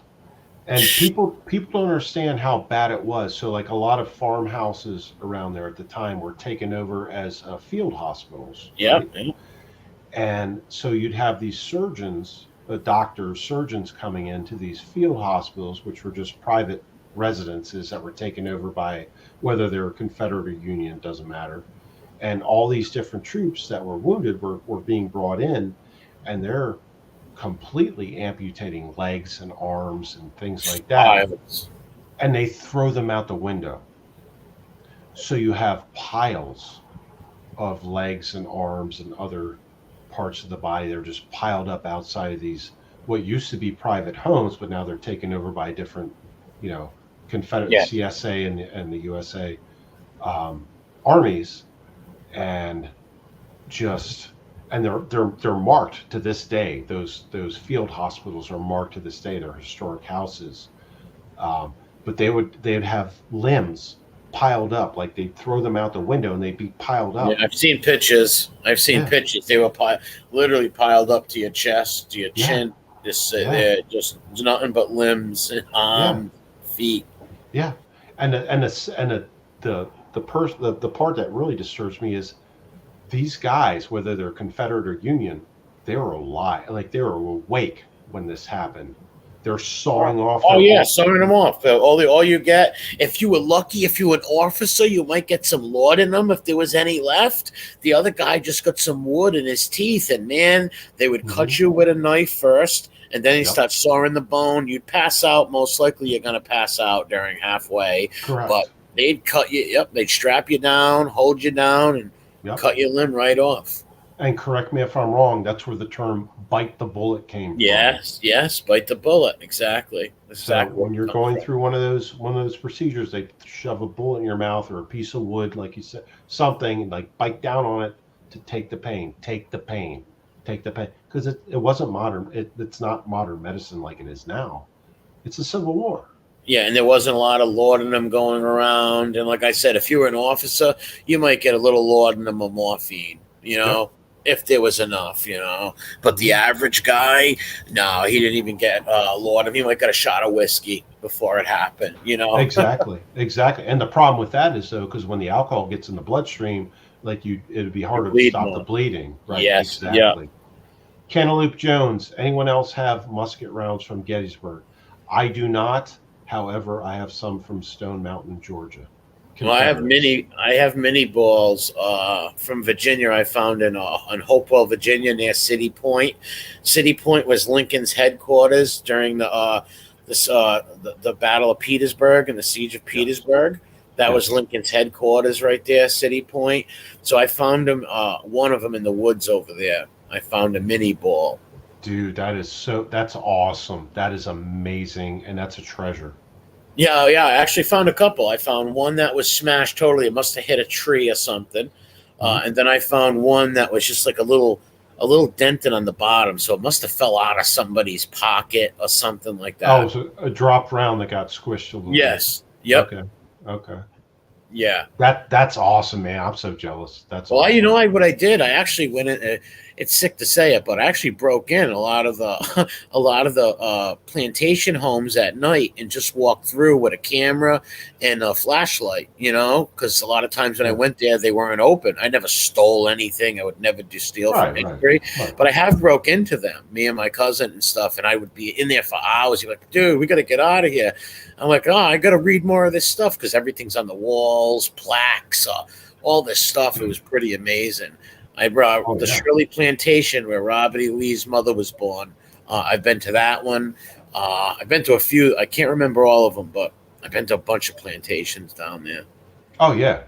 And people don't understand how bad it was. So like a lot of farmhouses around there at the time were taken over as field hospitals, Yep. right? And so you'd have these surgeons, doctors, surgeons coming into these field hospitals, which were just private residences that were taken over by, whether they were Confederate or Union, doesn't matter. And all these different troops that were wounded were being brought in, and they're completely amputating legs and arms and things like that. Piles. And they throw them out the window. So you have piles of legs and arms and other parts of the body. They're just piled up outside of these what used to be private homes, but now they're taken over by different, you know, Confederate Yeah. CSA and the USA armies, and just and they're marked to this day. Those field hospitals are marked to this day. They're historic houses, but they'd have limbs piled up, like they'd throw them out the window and they'd be piled Yeah, up. I've seen pictures. I've seen Yeah, pictures. They were literally piled up to your chest, to your yeah, chin. Just yeah, they're just nothing but limbs, yeah, arms, feet. yeah. And the part that really disturbs me is these guys, whether they're Confederate or Union, they were alive, like they were awake when this happened. They're sawing off Oh their yeah, all. sawing them off. All you get, if you were lucky, if you were an officer, you might get some laudanum if there was any left. The other guy just got some wood in his teeth, and man, they would Hmm. cut you with a knife first, and then they Yep, start sawing the bone. You'd pass out. Most likely, you're gonna pass out during halfway, but correct. they'd cut you. Yep, they'd strap you down, hold you down, and Yep. cut your limb right off. And correct me if I'm wrong. That's where the term "bite the bullet" came from. Yes, yes, bite the bullet. Exactly. That's So exactly where when it you're comes going from. through one of those procedures, they shove a bullet in your mouth or a piece of wood, like you said, something like bite down on it to take the pain, take the pain, take the pain, because it wasn't modern. It's not modern medicine like it is now. It's the Civil War. Yeah, and there wasn't a lot of laudanum going around. And like I said, if you were an officer, you might get a little laudanum or morphine, Yep. if there was enough, But the Hmm. average guy, no, he didn't even get laudanum. He might get a shot of whiskey before it happened. Exactly, exactly. And the problem with that is though, because when the alcohol gets in the bloodstream, like it'd be You harder to bleed stop the more. bleeding. Right. Yes. Yeah. Exactly. Cantaloupe Jones. Anyone else have musket rounds from Gettysburg? I do not. However, I have some from Stone Mountain, Georgia. Well, I have Confederates. mini balls from Virginia. I found in Hopewell, Virginia, near City Point. City Point was Lincoln's headquarters during the Battle of Petersburg and the Siege of Yes. Petersburg. That was Yes. Lincoln's headquarters right there, City Point. So I found one of them in the woods over there. I found a mini ball. Dude, that's awesome. That is amazing. And that's a treasure. Yeah, yeah. I actually found a couple. I found one that was smashed totally. It must have hit a tree or something. Mhm. And then I found one that was just like a little dented on the bottom, so it must have fell out of somebody's pocket or something like Oh, that. so a dropped round that got squished a little bit. Yes. Yep. Okay. Okay. Yeah. That's awesome, man. I'm so jealous. That's Well, awesome. what I did, I actually went in. It's sick to say it, but I actually broke in a lot of the a lot of the plantation homes at night and just walked through with a camera and a flashlight. Because a lot of times when I Yeah. went there, they weren't open. I never stole anything. I would never do steal from Right, right, anybody, right. but I have broke into them, me and my cousin and stuff, and I would be in there for hours. You're like, dude, we got to get out of here. I'm like, oh, I got to read more of this stuff because everything's on the walls, plaques, all this stuff. It was pretty amazing. I brought Oh the yeah. Shirley Plantation where Robert E. Lee's mother was born. I've been to that one. I've been to a few. I can't remember all of them, but I've been to a bunch of plantations down there. Oh yeah.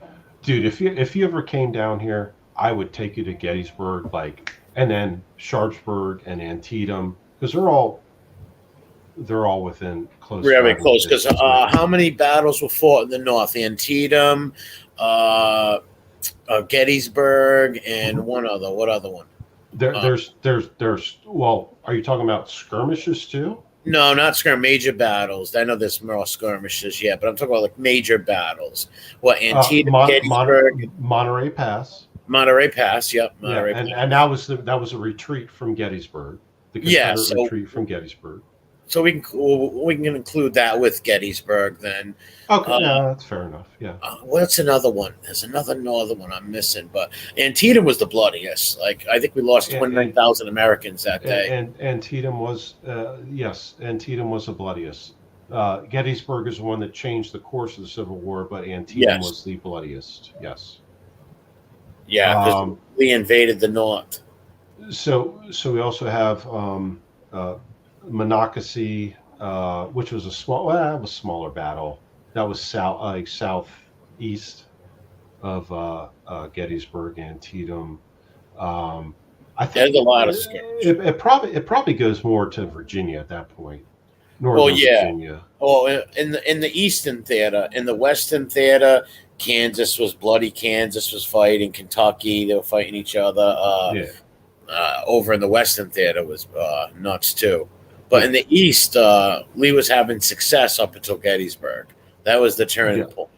dude, if you ever came down here, I would take you to Gettysburg, like, and then Sharpsburg and Antietam, because they're all within close Very driving close. Because distance here. how many battles were fought in the North? Antietam, uh, Gettysburg, and Mhm. one other. What other one? There, Uh, there's. Well, are you talking about skirmishes too? no, not major battles. I know there's more skirmishes, yeah, but I'm talking about like major battles. What Antietam, Gettysburg, Monterey Pass. Monterey Pass. Yep, Yeah, Monterey and Pass. that was a retreat from Gettysburg, the Yeah, Confederate so retreat from Gettysburg. we can include that with Gettysburg then. Okay, Uh, yeah, that's fair enough. Yeah, what's another one? There's another northern one I'm missing, but Antietam was the bloodiest. Like I think we lost and 29,000 Americans that day. and Antietam was yes, Antietam was the bloodiest. Gettysburg is the one that changed the course of the Civil War, but Antietam Yes, was the bloodiest. Yes. yeah, because Um, we invaded the north. so we also have uh, Monocacy, which was that was a smaller battle. That was southeast of Gettysburg, Antietam. Um, I think There's a lot of skirmish. it probably goes more to Virginia at that point, Well, Northern yeah. Virginia. Oh, in the Eastern Theater, in the Western Theater, Kansas was bloody. Kansas was fighting Kentucky. They were fighting each other. Yeah, Over in the Western Theater was nuts too. But in yeah, the East, Lee was having success up until Gettysburg. That was the turning yeah. point.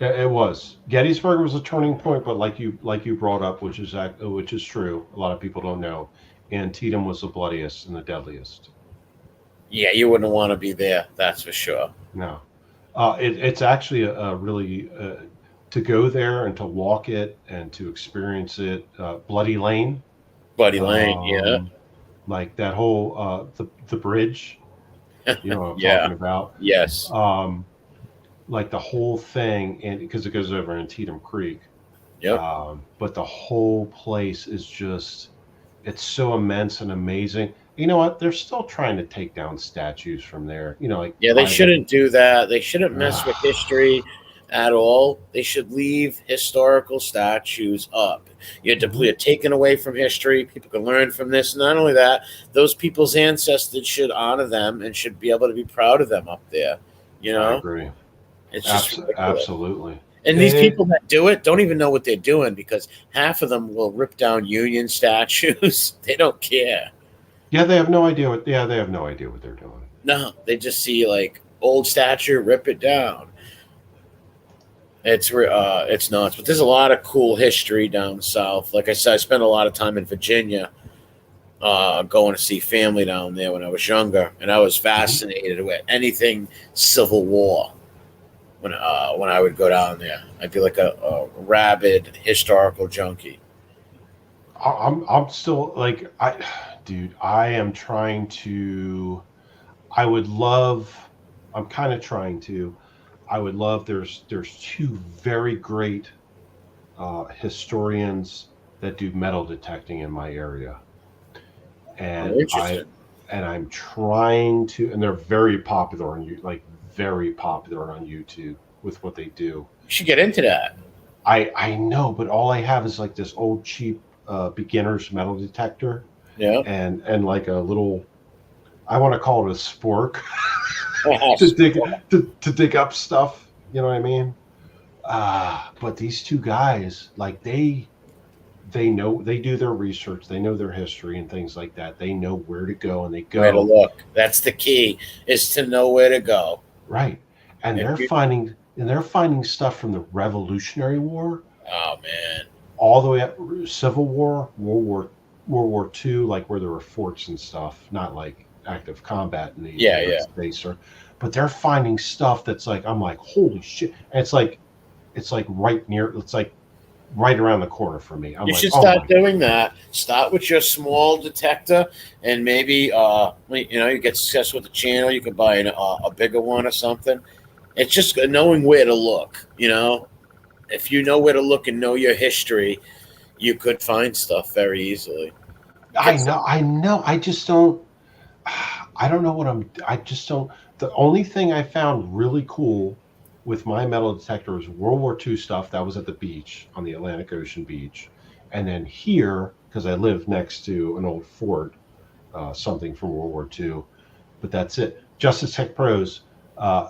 It was Gettysburg was a turning point, but like you brought up, which is true. A lot of people don't know. Antietam was the bloodiest and the deadliest. Yeah, you wouldn't want to be there. That's for sure. No, it's actually a really to go there and to walk it and to experience it. Bloody Lane, Buddy Lane, yeah, um, like that whole the bridge. You know what I'm yeah, talking about. yes, Um, like the whole thing, and because it goes over Antietam Creek. yep. But the whole place is just, it's so immense and amazing. You know what? They're still trying to take down statues from there. You know, like Yeah, they private. shouldn't do that. They shouldn't mess with history at all. They should leave historical statues up. Mhm. You're taken away from history. People can learn from this. Not only that, those people's ancestors should honor them and should be able to be proud of them up there. You I know, agree. it's just ridiculous. Absolutely. And these It, people that do it don't even know what they're doing because half of them will rip down Union statues. They don't care. yeah, they have no idea what. Yeah, they have no idea what they're doing. No, they just see like old statue, rip it down. It's nuts, but there's a lot of cool history down south. Like I said, I spent a lot of time in Virginia, going to see family down there when I was younger, and I was Mhm. fascinated with anything Civil War. When I would go down there, I'd be like a rabid historical junkie. I'm still like dude. I am trying to. I would love. I'm kind of trying to. I would love. There's two very great historians that do metal detecting in my area, Oh, and interesting. I'm trying to, and they're very popular on you, like very popular on YouTube with what they do. You should get into that. I know, but all I have is like this old cheap beginner's metal detector, Yeah. and like a little, I want to call it a spork to dig up stuff. You know what I mean? But these two guys, like they know, they do their research, they know their history and things like that. They know where to go, and they Where to go look. That's the key, is to know where to go. right, and If you, they're finding stuff from the Revolutionary War oh man, all the way up Civil War, World War II, like where there were forts and stuff, not like active combat in the yeah, United yeah. States, or but they're finding stuff that's like, I'm like, holy shit. And it's like right near, it's like right around the corner for me. I'm You like, should oh start my, doing that. Start with your small detector, and maybe you get success with the channel. You could buy a bigger one or something. It's just knowing where to look. If you know where to look and know your history, you could find stuff very easily. Get some. I know. I just don't, I don't know I just don't, the only thing I found really cool with my metal detector was World War II stuff that was at the beach on the Atlantic Ocean beach, and then here because I live next to an old fort, something from World War II, but that's it. Justice Tech Pros. Uh,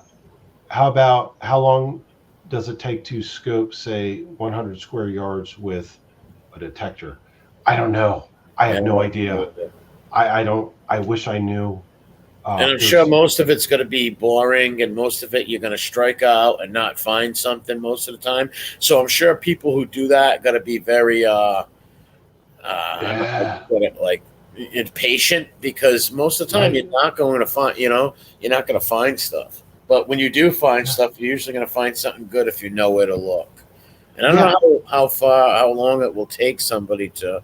how long does it take to scope, say, 100 square yards with a detector? I don't know. I have no idea. I don't. I wish I knew. And I'm sure There's most of it's going to be boring, and most of it you're going to strike out and not find something most of the time. So I'm sure people who do that got to be very, I don't know how to yeah, put it, like impatient, because most of the time right. you're not going to find, you're not going to find stuff. But when you do find Yeah, stuff, you're usually going to find something good if you know where to look. And I don't yeah, know how long it will take somebody to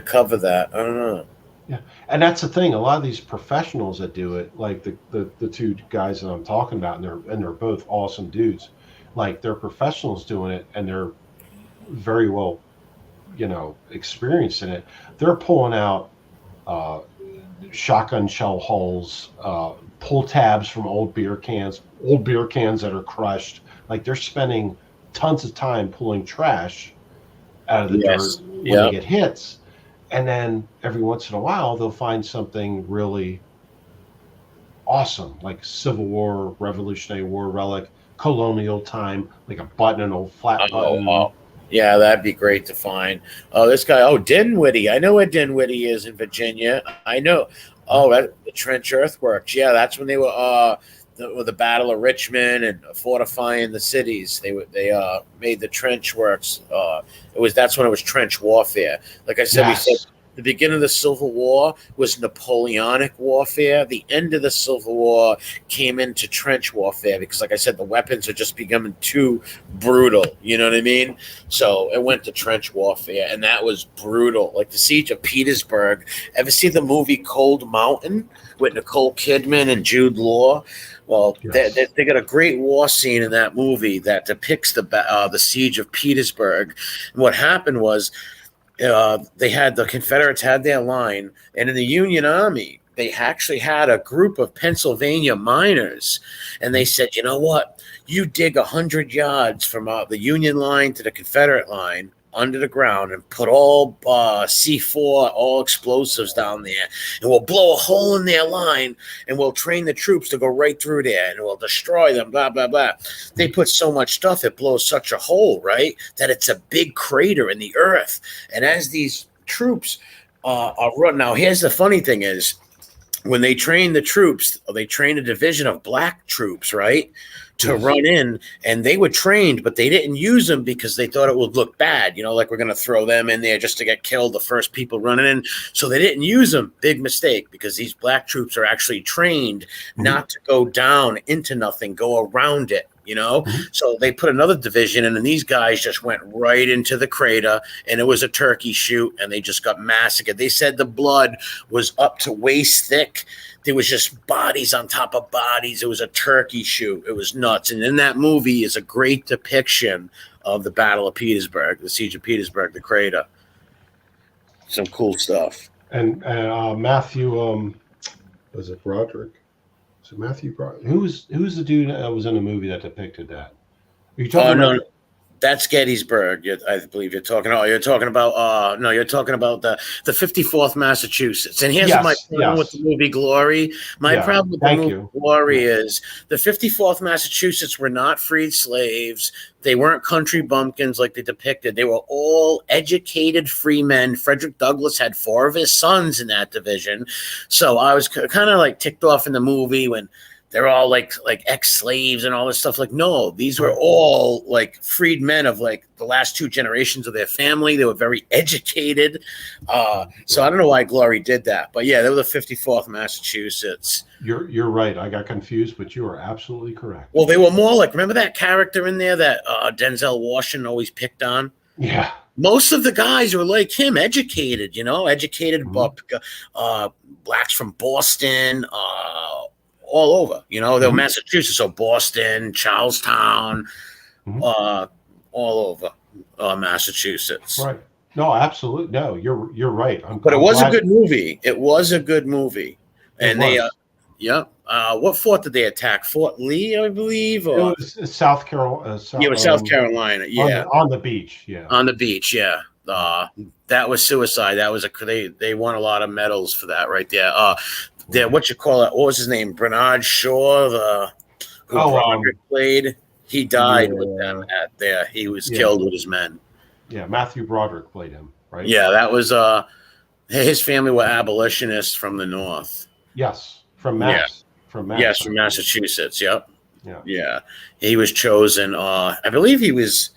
cover that. I don't know. yeah. And that's the thing. A lot of these professionals that do it, like the two guys that I'm talking about, and they're both awesome dudes. Like they're professionals doing it, and they're very well, experienced in it. They're pulling out uh, shotgun shell hulls, pull tabs from old beer cans that are crushed. Like they're spending tons of time pulling trash out of the dirt Yes. when they Yeah. get hits. And then every once in a while, they'll find something really awesome, like Civil War, Revolutionary War relic, colonial time, like a button, an old flat Oh, button. oh, yeah, that'd be great to find. Oh, this guy. Oh, Dinwiddie. I know where Dinwiddie is in Virginia. I know. Yeah. Oh, that the trench earthworks. Yeah, that's when they were the Battle of Richmond and fortifying the cities. They made the trench works. That's when it was trench warfare. Like I said, we said Yes. the beginning of the Civil War was Napoleonic warfare. The end of the Civil War came into trench warfare because, like I said, the weapons are just becoming too brutal. You know what I mean? So it went to trench warfare, and that was brutal. Like the siege of Petersburg. Ever see the movie Cold Mountain with Nicole Kidman and Jude Law? Well, Yes. they got a great war scene in that movie that depicts the siege of Petersburg. And what happened was they had the Confederates had their line, and in the Union Army, they actually had a group of Pennsylvania miners, and they said, you know what, you dig 100 yards from the Union line to the Confederate line under the ground and put all C4, all explosives down there, and we'll blow a hole in their line, and we'll train the troops to go right through there, and we'll destroy them, blah, blah, blah. They put so much stuff, it blows such a hole, right, that it's a big crater in the earth. And as these troops are run, now here's the funny thing is when they train the troops, they train a division of black troops, right, to Yes. run in, and they were trained, but they didn't use them because they thought it would look bad, like we're going to throw them in there just to get killed, the first people running in. So they didn't use them. Big mistake, because these black troops are actually trained Mm-hmm. not to go down into nothing, go around it. Mm-hmm. So they put another division in, and these guys just went right into the crater, and it was a turkey shoot, and they just got massacred. They said the blood was up to waist thick. There was just bodies on top of bodies. It was a turkey shoot. It was nuts. And in that movie is a great depiction of the Battle of Petersburg, the Siege of Petersburg, the crater. Some cool stuff. And Matthew, was it Broderick? So Matthew Broderick. Who's the dude that was in the movie that depicted that? Are you talking Oh, about no, that's Gettysburg. I believe you're talking. Oh, you're talking about. No, you're talking about the 54th Massachusetts. And here's my Yes, problem with the yes. movie Glory. My Yeah. problem with the Thank movie you. Glory Yeah. is the 54th Massachusetts were not freed slaves. They weren't country bumpkins like they depicted. They were all educated free men. Frederick Douglass had 4 of his sons in that division. So I was kind of like ticked off in the movie when they're all like ex-slaves and all this stuff. Like, no, these were Right. all like freed men of like the last 2 generations of their family. They were very educated. So I Right. don't know why Glory did that, but yeah, they were the 54th Massachusetts. You're right. I got confused, but you are absolutely correct. Well, they were more like, remember that character in there that Denzel Washington always picked on? Yeah. Most of the guys were like him, educated, educated, Mm-hmm. blacks from Boston, all over. They were Mm-hmm. Massachusetts, so Boston, Charlestown, Mm-hmm. uh, all over Massachusetts. Right. No, absolutely. No, you're right. I'm But it I'm was a glad good movie. It was a good movie, it and they, was. yeah, What fort did they attack? Fort Lee, I believe, It or was South Carolina, yeah, it was South Carolina. on Yeah, on the beach. Yeah. on the beach. Yeah, that was suicide. That was they won a lot of medals for that right there. What you call it? What was his name? Bernard Shaw, who Oh, Broderick played. He died with them yeah, at there. He was yeah, killed with his men. yeah. Matthew Broderick played him, right? Yeah, that was his family were abolitionists from the north. Yes, from Yeah. Mass, from Yes, Mass, I from believe. Massachusetts. Yep. Yeah. Yeah. He was chosen. I believe he was.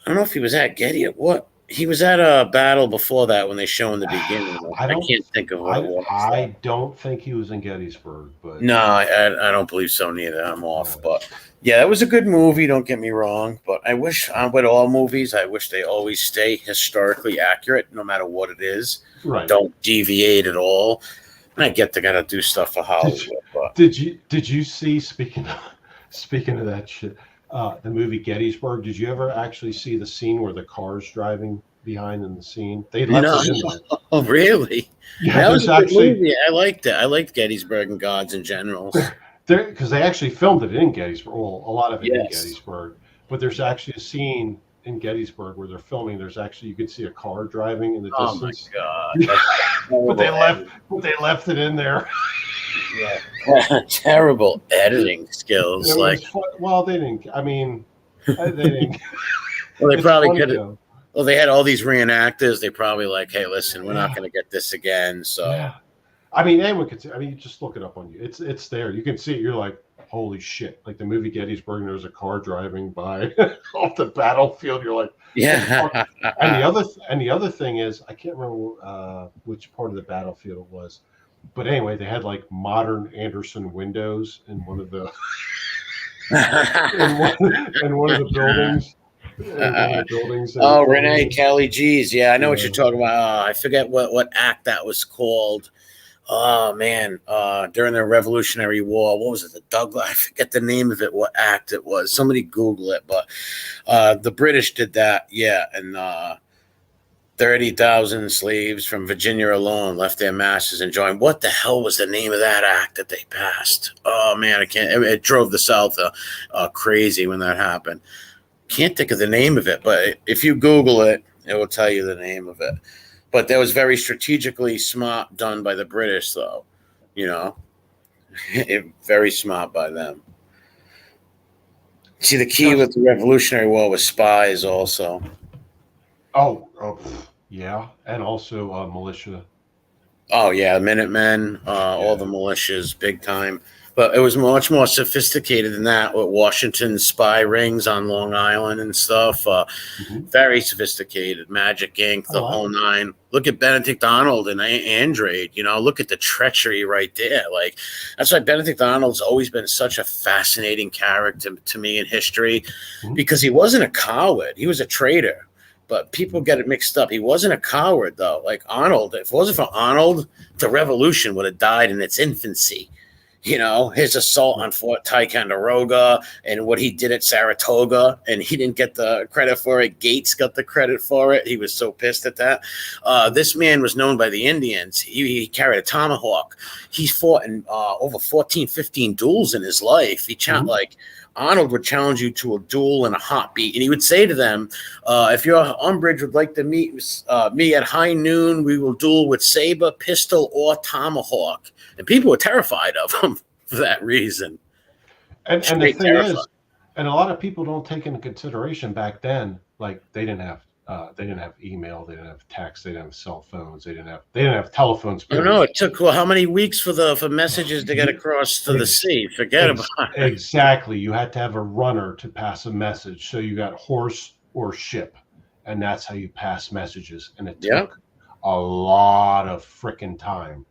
I don't know if he was at Getty or what. He was at a battle before that when they show in the beginning. I I don't, can't think of what it was. I don't think he was in Gettysburg, but No, I don't believe so neither. I'm off. But yeah, that was a good movie. Don't get me wrong. But I wish, with all movies, I wish they always stay historically accurate, no matter what it is. right. Don't deviate at all. And I get they got to do stuff for Hollywood. But Did you see speaking of that shit, the movie Gettysburg? Did you ever actually see the scene where the car's driving behind in the scene? They left no, it in there. oh really? Yeah, That was there's a good actually movie. I liked it. I liked Gettysburg and Gods and Generals. there because they actually filmed it in Gettysburg. Well, a lot of it in Yes. Gettysburg, but there's actually a scene in Gettysburg where they're filming. There's actually you can see a car driving in the Oh my distance. god! But they left it in there. Yeah, terrible editing skills. It Like, was well, they didn't. I mean, they didn't. well, they It's probably funny, could. though. Well, they had all these reenactors. They probably like, hey, listen, we're not Yeah. going to get this again. So Yeah. I mean, anyone could see. I mean, you just look it up on you. It's there. You can see it. You're like, holy shit! Like the movie Gettysburg, and there's a car driving by off the battlefield. You're like, yeah, and the other thing is, I can't remember which part of the battlefield it was, but anyway, they had like modern Anderson windows in one of the in one of the buildings. Oh, Renee Kelly, geez, yeah, I know what Yeah. you're talking about. I forget what act that was called. Oh man, during the Revolutionary War, what was it? The Douglas? I forget the name of it. What act it was? Somebody Google it. But the British did that, yeah, and 30,000 slaves from Virginia alone left their masters and joined. What the hell was the name of that act that they passed? Oh man, I can't. It drove the South crazy when that happened. Can't think of the name of it, but if you Google it, it will tell you the name of it. But that was very strategically smart done by the British, though. You know, very smart by them. See, the key with the Revolutionary War was spies, also. Oh, yeah, and also militia. Oh yeah, Minutemen, all the militias, big time. But it was much more sophisticated than that with Washington's spy rings on Long Island and stuff. Very sophisticated, Magic Ink, the whole nine. Look at Benedict Arnold and Andrade. You know, look at the treachery right there. Like that's why Benedict Arnold's always been such a fascinating character to me in history, because he wasn't a coward. He was a traitor. But people get it mixed up. He wasn't a coward, though. Like Arnold, if it wasn't for Arnold, the revolution would have died in its infancy. You know, his assault on Fort Ticonderoga and what he did at Saratoga, and he didn't get the credit for it. Gates got the credit for it. He was so pissed at that. This man was known by the Indians. He carried a tomahawk. He fought in over 14, 15 duels in his life. He like Arnold would challenge you to a duel in a heartbeat, and he would say to them, if your Umbridge would like to meet me at high noon, we will duel with saber, pistol, or tomahawk. And people were terrified of him for that reason. And the thing is, and a lot of people don't take into consideration back then, like they didn't have email, they didn't have text, they didn't have cell phones, they didn't have telephones. I don't know. It took how many weeks for messages to get across to the sea? Forget about it. Exactly. You had to have a runner to pass a message. So you got horse or ship, and that's how you pass messages. And it took a lot of freaking time.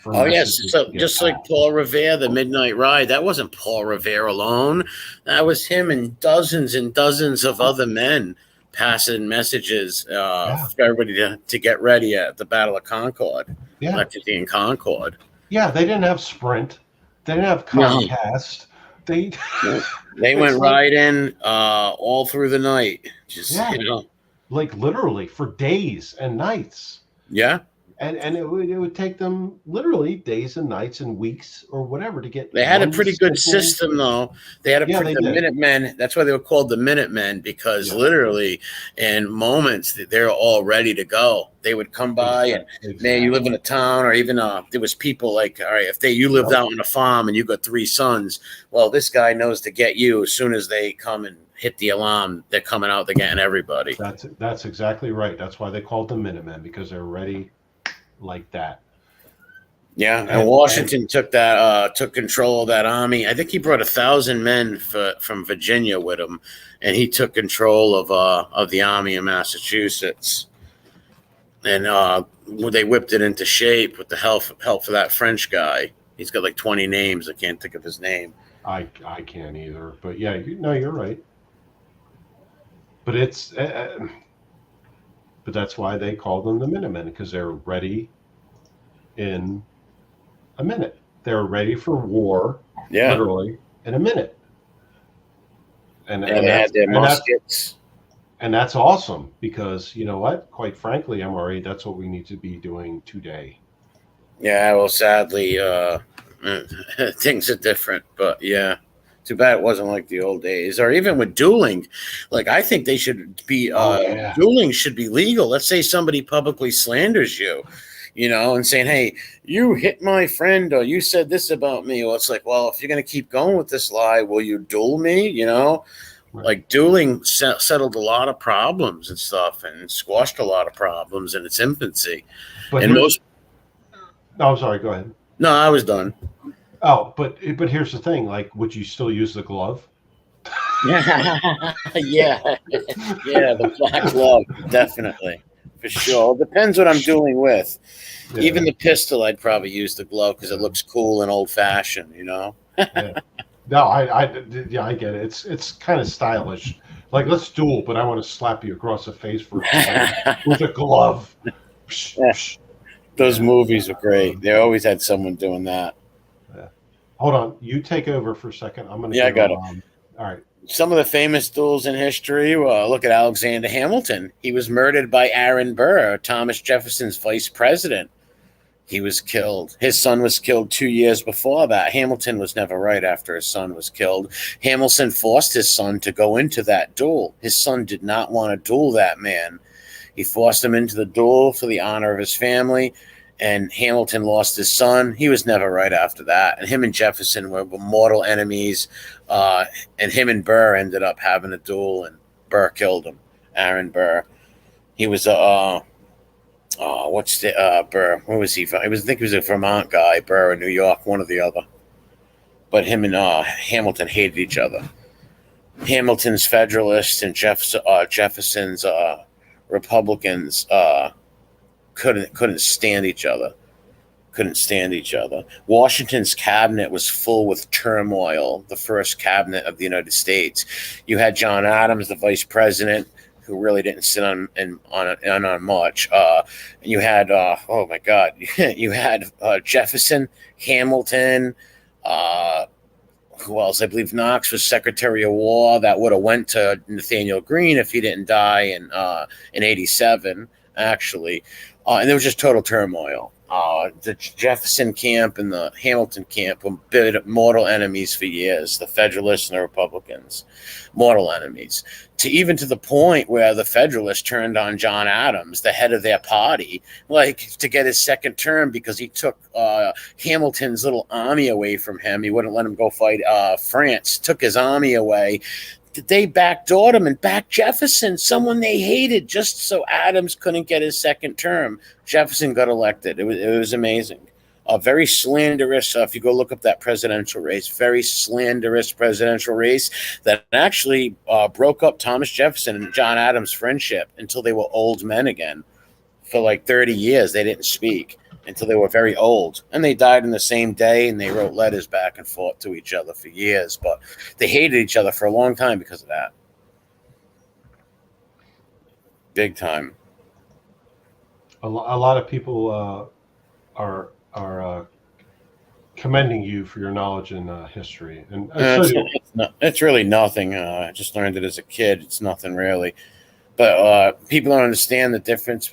Oh yes, so just like Paul Revere, the Midnight Ride, that wasn't Paul Revere alone. That was him and dozens of other men passing messages for everybody to get ready at the Battle of Concord. Yeah, in Concord. Yeah, they didn't have Sprint. They didn't have Comcast. They went right in all through the night. Just you know, like literally for days and nights. Yeah. and it would take them literally days and nights and weeks or whatever to get They had a one pretty good simple. system, though. They had Yeah, they the did. Minutemen. That's why they were called the Minutemen, because Yeah, literally, in moments, they're all ready to go. They would come by and, man, you live in exactly. a town, or even there was people like, all right, if you lived Yep. out on a farm and you got 3 sons, well, this guy knows to get you as soon as they come and hit the alarm. They're coming out. They're getting everybody. That's exactly right. That's why they called them Minutemen, because they're ready like that. Yeah, and And Washington took control of that army. I think he brought 1,000 men from Virginia with him, and he took control of the army in Massachusetts. And they whipped it into shape with the help of that French guy. He's got like 20 names. I can't think of his name. I can't either. But yeah, no, you're right. But but that's why they called them the Minutemen, because they're ready in a minute. They're ready for war, Yeah, literally in a minute. And yeah, and they had that's their and that's muskets. and that's awesome, because you know what? Quite frankly, MRE, that's what we need to be doing today. Yeah, well, sadly, things are different, but yeah. Too bad it wasn't like the old days, or even with dueling. Like, I think they should be Oh yeah. dueling should be legal. Let's say somebody publicly slanders you, and saying, "Hey, you hit my friend, or you said this about me." Well, it's like, well, if you're going to keep going with this lie, will you duel me? Right. Like dueling settled a lot of problems and stuff, and squashed a lot of problems in its infancy. But And here's most, no, I'm sorry, go ahead. no, I was done. Oh, but here's the thing, like, would you still use the glove? Yeah, yeah, the black glove, definitely, for sure. It depends what I'm doing with. Even Yeah, the pistol, I'd probably use the glove because it looks cool and old fashioned. yeah. No, yeah, I get it. It's kind of stylish. Like, let's duel, but I want to slap you across the face for with a glove. Psh, Yeah, psh. those Yeah, movies were great. They always had someone doing that. yeah. Hold on, you take over for a second. I'm gonna Yeah, I got go. it. All right. Some of the famous duels in history. Look at Alexander Hamilton. He was murdered by Aaron Burr, Thomas Jefferson's vice president. He was killed. His son was killed 2 years before that. Hamilton was never right after his son was killed. Hamilton forced his son to go into that duel. His son did not want to duel that man. He forced him into the duel for the honor of his family, and Hamilton lost his son. He was never right after that. And him and Jefferson were mortal enemies. And him and Burr ended up having a duel, and Burr killed him. Aaron Burr. He was a what's the Burr? Where was he from? I think he was a Vermont guy. Burr in New York, one or the other. But him and Hamilton hated each other. Hamilton's Federalists and Jefferson's Republicans couldn't stand each other. Couldn't stand each other. Washington's cabinet was full with turmoil. The first cabinet of the United States. You had John Adams, the vice president, who really didn't sit on much. You had oh my God, you had Jefferson, Hamilton. Who else? I believe Knox was Secretary of War. That would have went to Nathaniel Greene if he didn't die in '87. Actually, and there was just total turmoil. The Jefferson camp and the Hamilton camp were mortal enemies for years. The Federalists and the Republicans, mortal enemies. To the point where the Federalists turned on John Adams, the head of their party, like to get his second term because he took Hamilton's little army away from him. He wouldn't let him go fight France. Took his army away. They backdoored him and backed Jefferson, someone they hated, just so Adams couldn't get his second term. Jefferson got elected. It was amazing. Very slanderous. If you go look up that presidential race, very slanderous presidential race that actually broke up Thomas Jefferson and John Adams' friendship until they were old men again. For like 30 years, they didn't speak until they were very old. And they died in the same day, and they wrote letters back and forth to each other for years. But they hated each other for a long time because of that. Big time. A lot of people are commending you for your knowledge in history, and so do It's really nothing. I just learned it as a kid. It's nothing really. But people don't understand the difference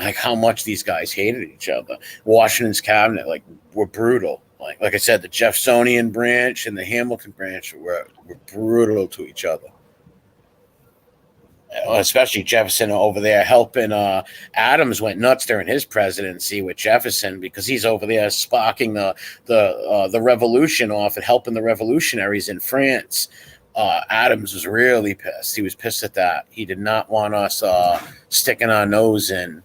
like how much these guys hated each other. Washington's cabinet were brutal. Like I said, the Jeffersonian branch and the Hamilton branch were brutal to each other. Especially Jefferson over there helping. Adams went nuts during his presidency with Jefferson because he's over there sparking the revolution off and helping the revolutionaries in France. Adams was really pissed. He was pissed at that. He did not want us sticking our nose in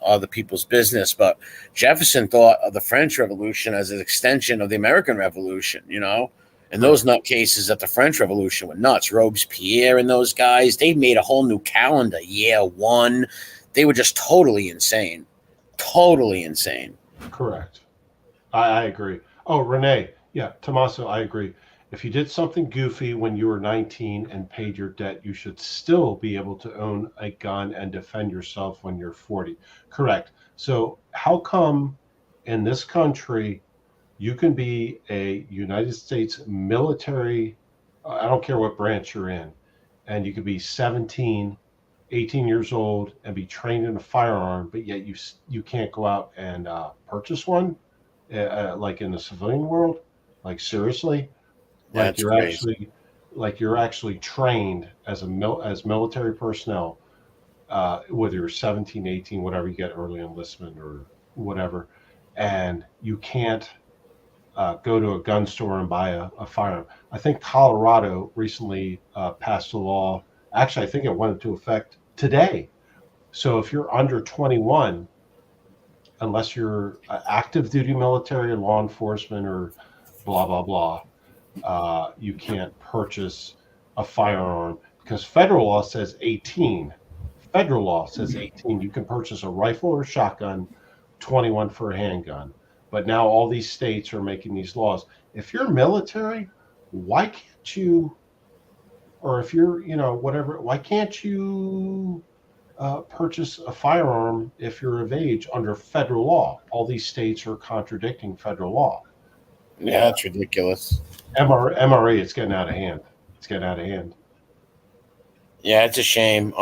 other people's business. But Jefferson thought of the French Revolution as an extension of the American Revolution, you know? And those nutcases at the French Revolution were nuts. Robespierre and those guys, they made a whole new calendar. Year one. They were just totally insane. Totally insane. Correct. I agree. Oh, Renee. Yeah, Tommaso, I agree. If you did something goofy when you were 19 and paid your debt, you should still be able to own a gun and defend yourself when you're 40. Correct. So how come in this country you can be a United States military, I don't care what branch you're in, and you could be 17, 18 years old and be trained in a firearm, but yet you can't go out and purchase one, like in the civilian world? Like seriously? Like That's crazy. you're actually trained as as military personnel, whether you're 17, 18, whatever, you get early enlistment or whatever, and you can't go to a gun store and buy a firearm. I think Colorado recently passed a law. Actually, I think it went into effect today. So if you're under 21, unless you're active duty military or law enforcement or blah, blah, blah, you can't purchase a firearm because federal law says 18. Federal law says 18. You can purchase a rifle or a shotgun, 21 for a handgun. But now all these states are making these laws. If you're military, why can't you, or if you're, whatever, why can't you purchase a firearm if you're of age under federal law? All these states are contradicting federal law. Yeah, that's ridiculous. MRA, it's getting out of hand. It's getting out of hand. Yeah, it's a shame.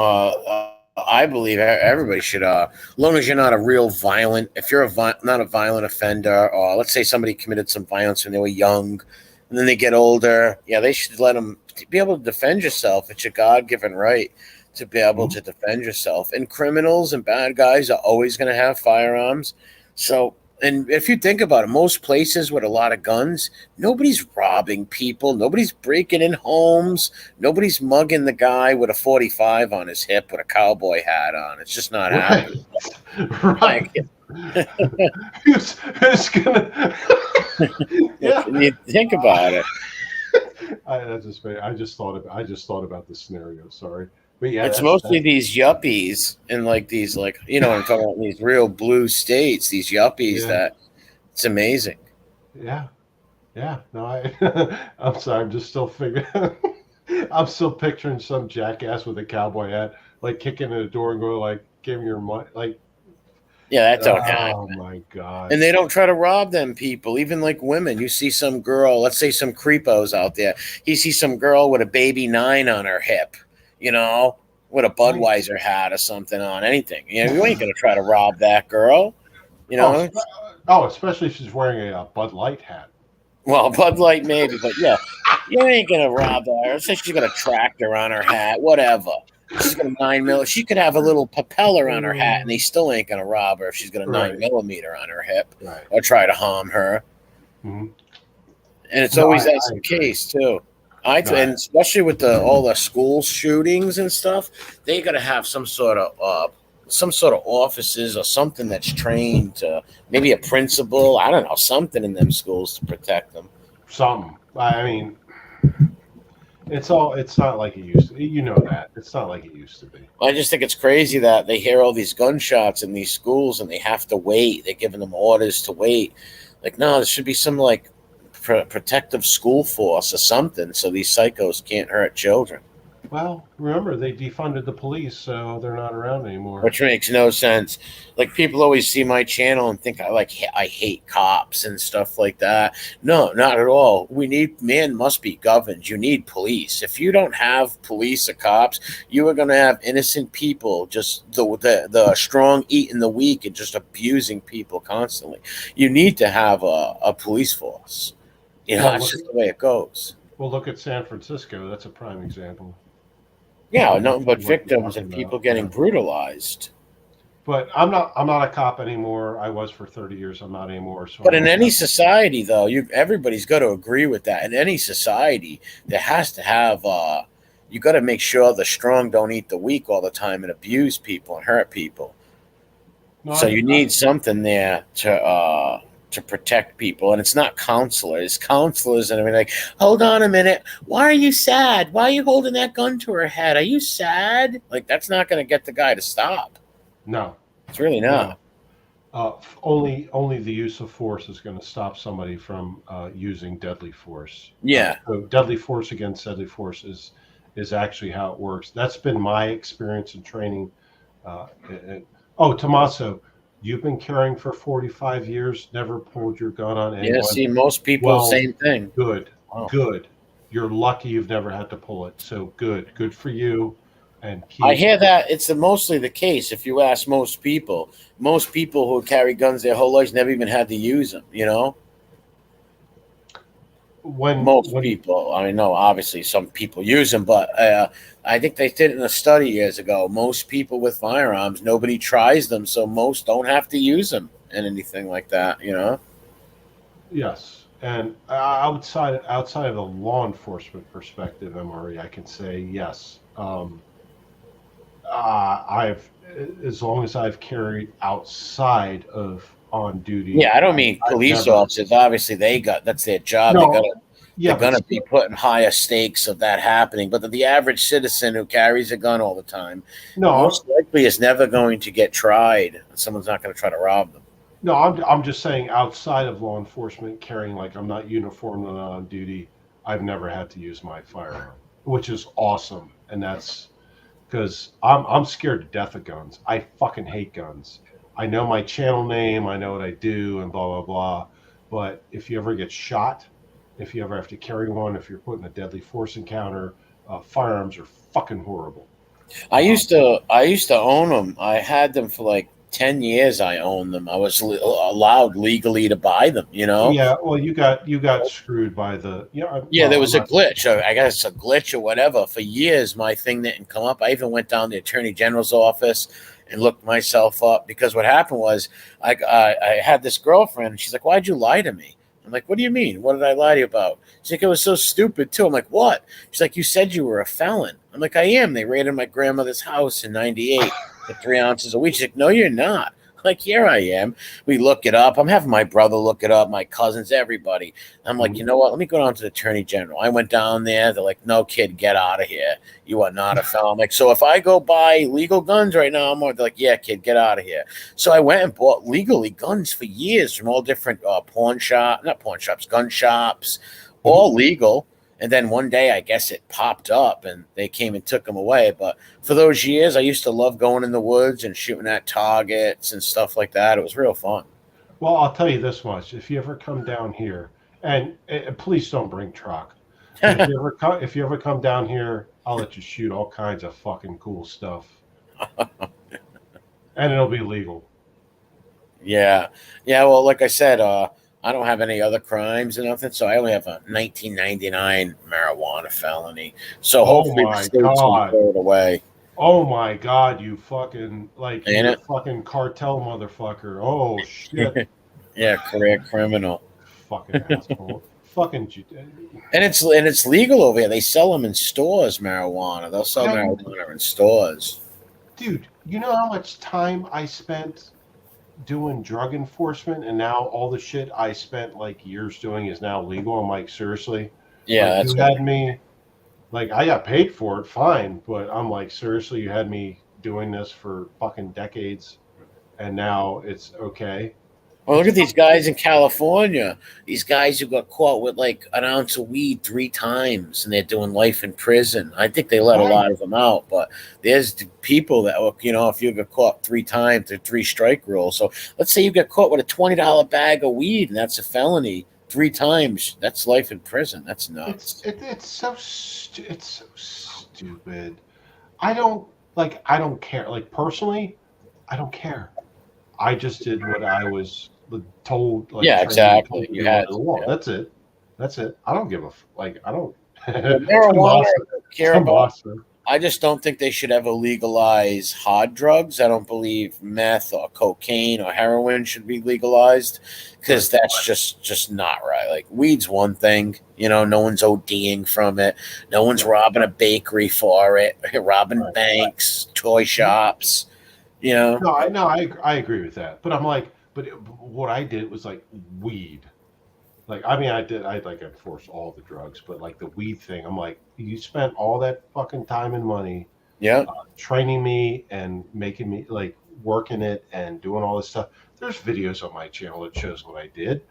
I believe everybody should, as long as you're not a real violent, if you're not a violent offender, or let's say somebody committed some violence when they were young, and then they get older, yeah, they should let them be able to defend yourself. It's your God-given right to be able to defend yourself. And criminals and bad guys are always going to have firearms. So, and if you think about it, most places with a lot of guns, nobody's robbing people. Nobody's breaking in homes. Nobody's mugging the guy with a 45 on his hip with a cowboy hat on. It's just not happening. Right. Who's gonna? Yeah. You think about it. I just thought about the scenario. Sorry. But yeah, it's mostly these yuppies and these what I'm talking about, these real blue states, these yuppies that it's amazing. Yeah. No, I'm sorry. I'm just still figuring. I'm still picturing some jackass with a cowboy hat, kicking in the door and going "Give me your money." Yeah, that don't happen. Oh my God. And they don't try to rob them people, even women. You see some girl, let's say some creepos out there. You see some girl with a baby 9 on her hip. With a Budweiser hat or something on, anything. You ain't going to try to rob that girl. Oh, especially if she's wearing a Bud Light hat. Well, Bud Light maybe, but yeah, you ain't going to rob her. Say she's got a tractor on her hat, whatever. She's got a 9mm. She could have a little propeller on her hat, and they still ain't going to rob her if she's got a 9mm on her hip or try to harm her. Mm-hmm. And it's always that's the case, too. And especially with all the school shootings and stuff, they got to have some sort of offices or something that's trained to, maybe a principal, I don't know, something in them schools to protect them. Something. I mean, it's not like it used to. That it's not like it used to be. I just think it's crazy that they hear all these gunshots in these schools and they have to wait. They're giving them orders to wait. No, there should be some protective school force or something so these psychos can't hurt children. Well, remember they defunded the police, so they're not around anymore. Which makes no sense. Like people always see my channel and think I hate cops and stuff like that. No, not at all. We need man must be governed. You need police. If you don't have police or cops, you are going to have innocent people just the strong eating the weak and just abusing people constantly. You need to have a police force. You know, Well, that's look, just the way it goes. well, look at San Francisco. That's a prime example Yeah, of nothing but what you're victims talking and about. people getting Yeah. brutalized. But I'm not a cop anymore. I was for 30 years. I'm not anymore. So I But in don't any have. society, though, you everybody's got to agree with that. In any society, there has to have you got to make sure the strong don't eat the weak all the time and abuse people and hurt people. No, So you need something there to protect people, and it's not counselors. Counselors and everything. Like, hold on a minute. Why are you sad? Why are you holding that gun to her head? Are you sad? Like that's not going to get the guy to stop. no, It's really not. no. Only the use of force is going to stop somebody from using deadly force. Yeah. So deadly force against deadly force is actually how it works. That's been my experience in training. Oh, Tommaso, you've been carrying for 45 years, never pulled your gun on Yeah. anyone. See, most people, Well, same thing. good, Wow. good. You're lucky you've never had to pull it. So good for you. And I keep. hear that it's mostly the case. If you ask most people who carry guns their whole lives never even had to use them. You know, most When people. I mean, no, obviously some people use them, but I think they did it in a study years ago. Most people with firearms, nobody tries them, so most don't have to use them and anything like that. You know. Yes, and outside of the law enforcement perspective, MRE, I can say yes. I've as long as I've carried outside of on duty, Yeah, I don't mean I've police never. officers. Obviously, they got that's their job. No, They're yeah, but gonna be still, putting higher stakes of that happening. But the average citizen who carries a gun all the time, no, most likely is never going to get tried. Someone's not going to try to rob them. no. I'm just saying outside of law enforcement, carrying like I'm not uniformed and on duty. I've never had to use my firearm, which is awesome, and that's because I'm scared to death of guns. I fucking hate guns. I know my channel name, I know what I do, and blah blah blah. But if you ever get shot, if you ever have to carry one, if you're put in a deadly force encounter, firearms are fucking horrible. Um, I used to own them. I had them for like 10 years. I owned them. I was allowed legally to buy them. You know. yeah, well, you got screwed by the yeah. Yeah, there Well, I'm was a not. glitch. I guess a glitch or whatever. For years, my thing didn't come up. I even went down to the attorney general's office and looked myself up because what happened was I had this girlfriend. She's like, "Why'd you lie to me?" I'm like, "What do you mean? What did I lie to you about?" She's like, "It was so stupid too." I'm like, "What?" She's like, "You said you were a felon." I'm like, "I am." They raided my grandmother's house in '98 for 3 ounces a week. She's like, "No, you're not." I'm like, "Here I am." We look it up. I'm having my brother look it up, my cousins, everybody. I'm like, you know what? Let me go down to the attorney general. I went down there. They're like, no, kid, get out of here. You are not a felon. I'm like, so if I go buy legal guns right now, they're like, yeah, kid, get out of here. So I went and bought legally guns for years from all different not pawn shops, gun shops, Mhm. all legal. And then one day, I guess it popped up and they came and took them away. But for those years, I used to love going in the woods and shooting at targets and stuff like that. It was real fun. Well, I'll tell you this much: if you ever come down here, and please don't bring truck, but if you ever come down here, I'll let you shoot all kinds of fucking cool stuff, and it'll be legal. Yeah. Yeah. Well, like I said, I don't have any other crimes or nothing. So I only have a 1999 marijuana felony. So Oh hopefully the my state's going to god! throw it away. Oh my god! You fucking like Ain't you it? a fucking cartel motherfucker! Oh shit! Yeah. Career criminal. Fucking asshole! Fucking And it's legal over here. They sell them in stores, marijuana. They'll sell I, marijuana in stores. dude. You know how much time I spent doing drug enforcement, and now all the shit I spent like years doing is now legal. I'm like, seriously? Yeah. Like you That's what. had me like I got paid for it, fine, but I'm like, seriously, you had me doing this for fucking decades and now it's okay. Well, look at these guys in California. These guys who got caught with like an ounce of weed 3 times, and they're doing life in prison. I think they let a Right. lot of them out, but there's the people that, if you get caught 3 times, the 3 strike rule. So let's say you get caught with a $20 bag of weed, and that's a felony 3 times. That's life in prison. That's nuts. It's so it's so stupid. I don't I don't care. Like personally, I don't care. I just did what I was told, like Yeah, trained and told exactly. to You do under had the to. law. Yeah. That's it. That's it. I don't give a I don't. Well, marijuana, Tomasa, I care about. Tomasa. I just don't think they should ever legalize hard drugs. I don't believe meth or cocaine or heroin should be legalized Right. because that's just not right. Like weed's one thing, no one's ODing from it, no one's Right. robbing a bakery for it, robbing Right. banks, toy shops. No, I agree with that. But I'm like, what I did was like weed. Like I mean, I like enforce all the drugs, but like the weed thing, I'm like, you spent all that fucking time and money Yeah, training me and making me like working it and doing all this stuff. There's videos on my channel that shows what I did,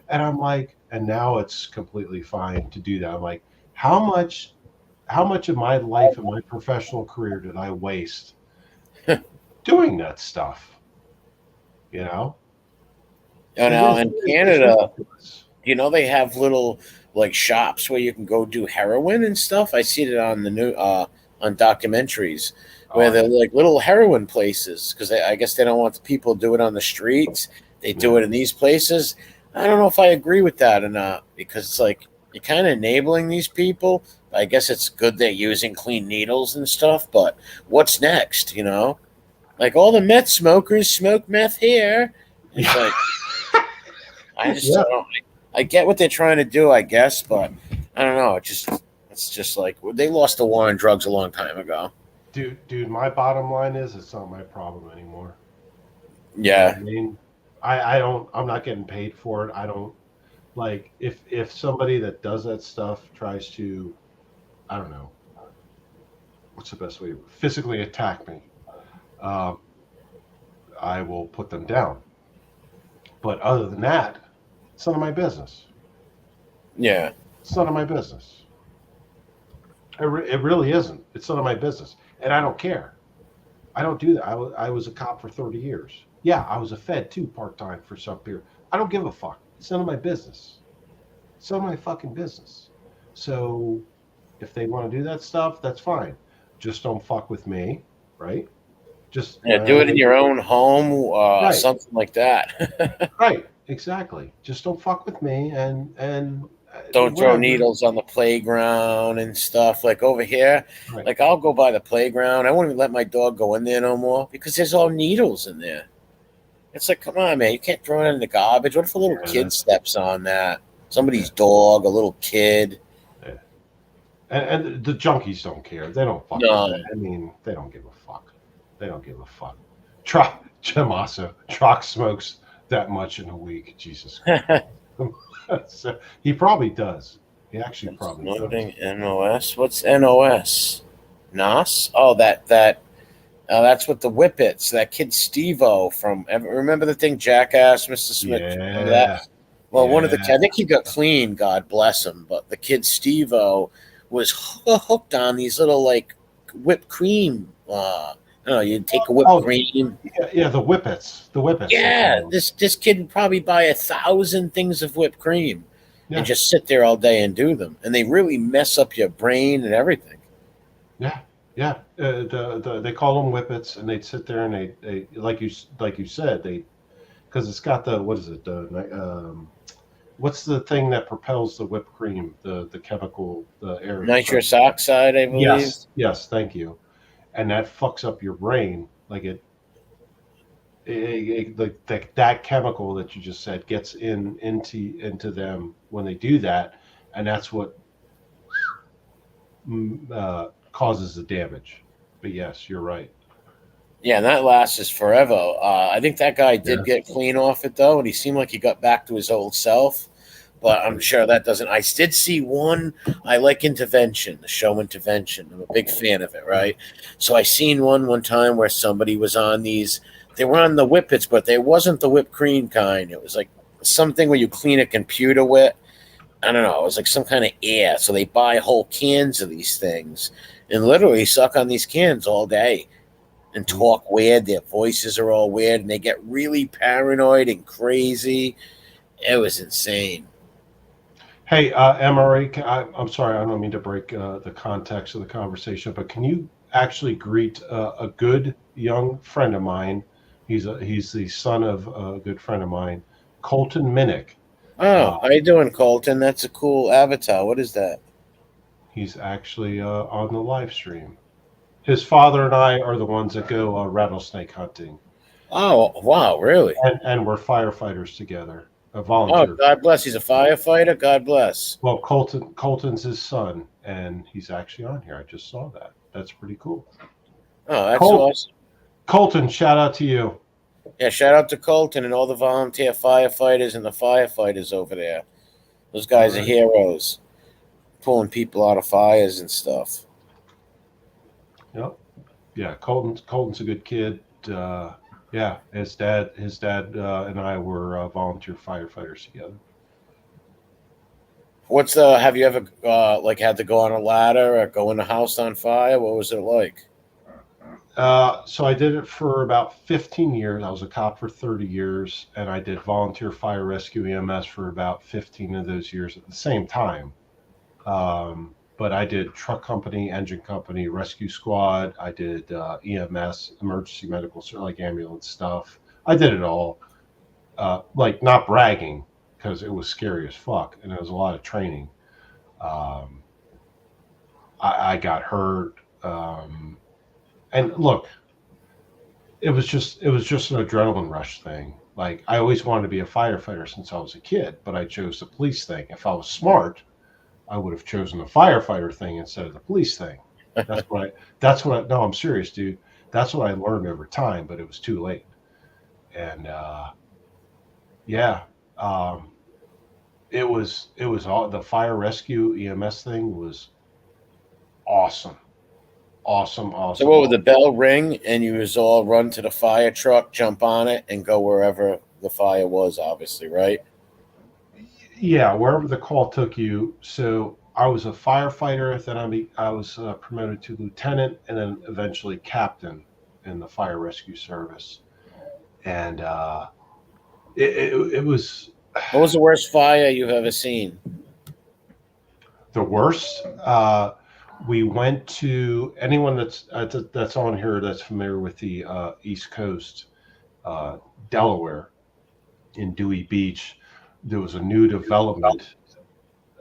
and I'm like, and now it's completely fine to do that. I'm like, how much, how much of my life and my professional career did I waste doing that stuff? You know, it now really in is. It's Canada, ridiculous. they have little like shops where you can go do heroin and stuff. I see it on the new on documentaries where Oh they're yeah, like little heroin places because I guess they don't want the people to do it on the streets. They do yeah. it in these places. I don't know if I agree with that or not because it's like you're kind of enabling these people. I guess it's good they're using clean needles and stuff, but what's next? Like all the meth smokers smoke meth here. It's Yeah, like I just yeah, don't. I get what they're trying to do, I guess, but I don't know. It's just like they lost the war on drugs a long time ago. dude. My bottom line is, it's not my problem anymore. You know what Yeah, I mean? I don't. I'm not getting paid for it. I don't like if somebody that does that stuff tries to, I don't know, what's the best way to physically attack me. Um, I will put them down. But other than that, it's none of my business. yeah, It's none of my business. It really isn't. It's none of my business, and I don't care. I don't do that. I was a cop for 30 years. Yeah, I was a Fed too, part time for some period. I don't give a fuck. It's none of my business. It's none of my fucking business. So if they want to do that stuff, that's fine. Just don't fuck with me, right? Just yeah. Do it in your own home, right, something like that. right, exactly. Just don't fuck with me, and Don't throw whatever. needles on the playground and stuff. Like over here, Right. like I'll go by the playground. I won't even let my dog go in there no more because there's all needles in there. It's like, come on, man, you can't throw it in the garbage. What if a little Yeah, kid that's steps on that? yeah, Somebody's dog, a little kid. yeah. And the junkies don't care. They don't fuck with that. No. I mean, they don't give a fuck. They don't give a fuck. Troc, Jim also, Troc smokes that much in a week. Jesus Christ. So, he probably does. He actually probably does. Loading NOS. What's NOS? NOS? Oh, that. That's what the Whippets. That kid Steve-O from. Remember the thing, Jackass, Mr. Smith. Remember that? Yeah, Well, one of the. yeah. I think he got clean. God bless him. But the kid Steve-O was hooked on these little like whipped cream. I don't know. You take a whipped Oh, cream. yeah, yeah. The whippets. The whippets. They Yeah, call them. this kid would probably buy 1,000 things of whipped cream and Yeah, just sit there all day and do them. And they really mess up your brain and everything. yeah, yeah. They call them whippets, and they'd sit there and they like you said they because it's got the what is it what's the thing that propels the whipped cream, the chemical, the air. Nitrous oxide, I believe. Yes, yes, thank you. And that fucks up your brain. Like that chemical that you just said gets into them when they do that, and that's what causes the damage. But yes, you're right. Yeah, and that lasts forever. I think that guy did Yeah, get clean off it though, and he seemed like he got back to his old self. But I'm sure that doesn't. I did see one. I like Intervention, the show Intervention. I'm a big fan of it, right? So I seen one time where somebody was on these They were on the whippets, but they wasn't the whipped cream kind. It was like something where you clean a computer with. I don't know. It was like some kind of air. So they buy whole cans of these things and literally suck on these cans all day and talk weird. Their voices are all weird and they get really paranoid and crazy. It was insane. Hey, MRA, I'm sorry, I don't mean to break the context of the conversation, but can you actually greet a good young friend of mine? He's the son of a good friend of mine, Colton Minnick. Oh, Uh, how you doing, Colton? That's a cool avatar. What is that? he's actually on the live stream. His father and I are the ones that go rattlesnake hunting, Oh, wow, really? and we're firefighters together, a Oh, volunteer. God bless. He's a firefighter. God bless. Well, Colton's his son, and he's actually on here. I just saw that. That's pretty cool. Oh, that's Col- awesome. Colton, shout out to you. Yeah, shout out to Colton and all the volunteer firefighters and the firefighters over there. Those All guys are right. heroes, pulling people out of fires and stuff. Yep. Yeah, Colton's a good kid. Yeah, his dad and I were volunteer firefighters together. What's the? Have you ever like had to go on a ladder or go in a house on fire? What was it like? So I did it for about 15 years. I was a cop for 30 years, and I did volunteer fire rescue EMS for about 15 of those years at the same time. But I did truck company, engine company, rescue squad. I did EMS, emergency medical, like ambulance stuff. I did it all. Like not bragging because it was scary as fuck, and it was a lot of training. Um, I got hurt, and look, it was just an adrenaline rush thing. Like I always wanted to be a firefighter since I was a kid, but I chose the police thing. If I was smart, I would have chosen the firefighter thing instead of the police thing. No, I'm serious, dude. That's what I learned over time, but it was too late. And yeah, um, it was all the fire rescue EMS thing was awesome, awesome, So awesome, what would the awesome. bell ring and you was all run to the fire truck, jump on it, and go wherever the fire was, obviously, right? Yeah, wherever the call took you. So I was a firefighter, then I was promoted to lieutenant, and then eventually captain in the fire rescue service. And it was What was the worst fire you've ever seen? the worst. We went to anyone that's on here that's familiar with the East Coast, uh, Delaware, in Dewey Beach. There was a new development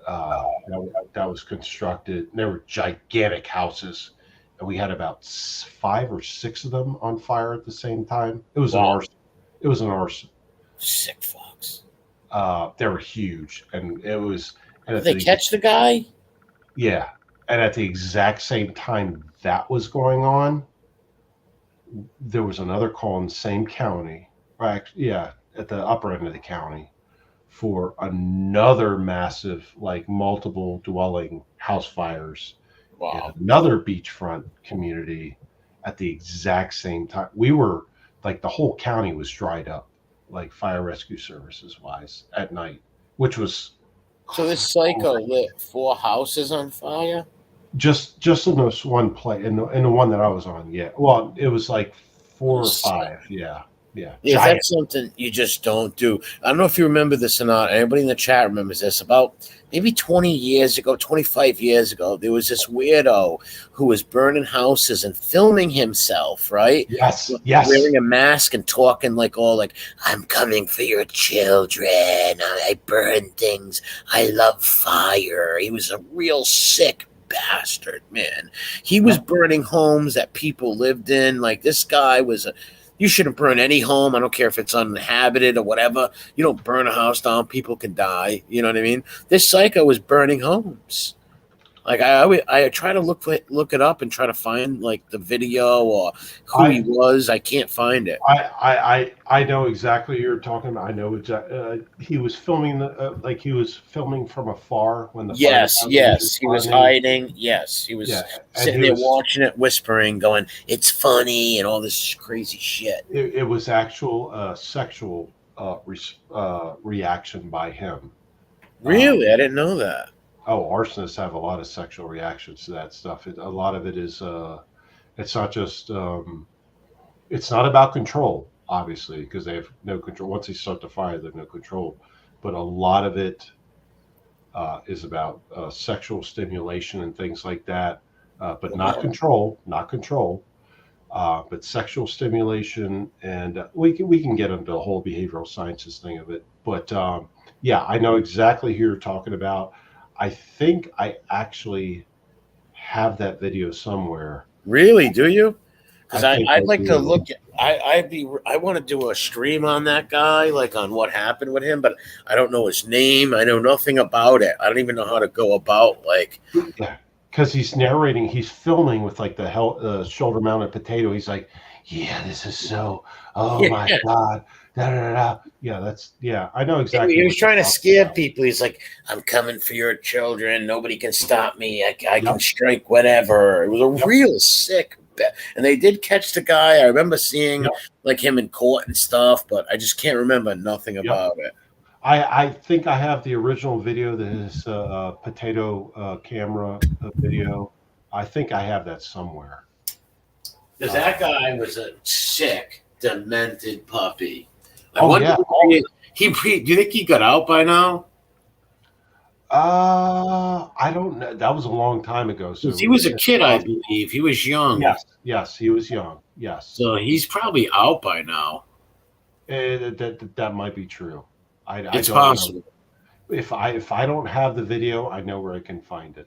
that was constructed. There were gigantic houses, and we had about 5 or 6 of them on fire at the same time. It was an Wow, arson. It was an arson. sick fucks. They were huge, and it was, and Did at they the catch the guy? yeah, and at the exact same time that was going on, there was another call in the same county, right? Yeah, at the upper end of the county for another massive, like multiple dwelling house fires in Wow. another beachfront community at the exact same time. We were like the whole county was dried up, like fire rescue services wise at night, which was So this psycho lit 4 houses on fire? just in this one play in the one that I was on. Yeah, well, it was like Oh, 4 or 5. Yeah, yeah, yeah, giant. that's something you just don't do. I don't know if you remember this or not. Anybody in the chat remembers this. About maybe 20 years ago, 25 years ago, there was this weirdo who was burning houses and filming himself, right? Yes, yes. Wearing a mask and talking like all like, I'm coming for your children. I burn things. I love fire. He was a real sick bastard, man. He was burning homes that people lived in. Like this guy was a you shouldn't burn any home. I don't care if it's uninhabited or whatever. You don't burn a house down, people can die. You know what I mean? This psycho was burning homes. Like I try to look it up and try to find like the video or who he I was. I can't find it. I know exactly who you're talking about. I know he was filming like he was filming from afar when the Yes, firefighter was yes, he was responding. hiding. Yes, he was Yeah, and sitting he there was. watching it, whispering, going, "It's funny," and all this crazy shit. It was actual sexual reaction by him. Really, I didn't know that. Oh, arsonists have a lot of sexual reactions to that stuff. A lot of it is. It's not just. It's not about control, obviously, because they have no control. Once they start to fire, they have no control. But a lot of it is about sexual stimulation and things like that. But not Wow. control, not control. But sexual stimulation, and we can get into the whole behavioral sciences thing of it. But yeah, I know exactly who you're talking about. I think I actually have that video somewhere. Really, do you? I Because think I'd I like to do. look. I want to do a stream on that guy, like on what happened with him, but I don't know his name. I know nothing about it. I don't even know how to go about like. Yeah, because he's narrating, he's filming with like the shoulder mounted potato. He's like, "Yeah, this is so. Oh my Yeah. god, da da da." Yeah, yeah. I know exactly He was what you're trying to talking scare about. people. He's like, "I'm coming for your children. Nobody can stop me. I can Yep, strike whatever." It was a yep, real sick. And they did catch the guy. I remember seeing yep, like him in court and stuff, but I just can't remember nothing yep. about it. I think I have the original video, that is potato camera video. I think I have that somewhere. Because that Uh, guy was a sick, demented puppy. I oh wonder yeah. if do you think he got out by now? I don't know. That was a long time ago, so 'Cause he was a it's kid, I possible. believe. He was young. Yes, yes, he was young. Yes. So he's probably out by now. That might be true. I It's don't know. possible. If I don't have the video, I know where I can find it.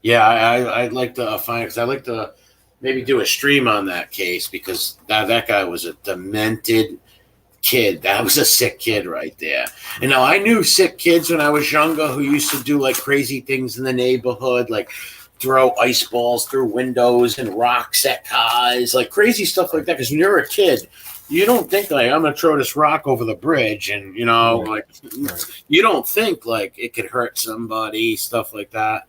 Yeah, I'd like to find because I'd like to maybe do a stream on that case because that guy was a demented kid. That was a sick kid right there. And now I knew sick kids when I was younger who used to do like crazy things in the neighborhood, like throw ice balls through windows and rocks at cars, like crazy stuff like Right, that. Because when you're a kid, you don't think like I'm gonna throw this rock over the bridge, and right, like right. you don't think like it could hurt somebody, stuff like that.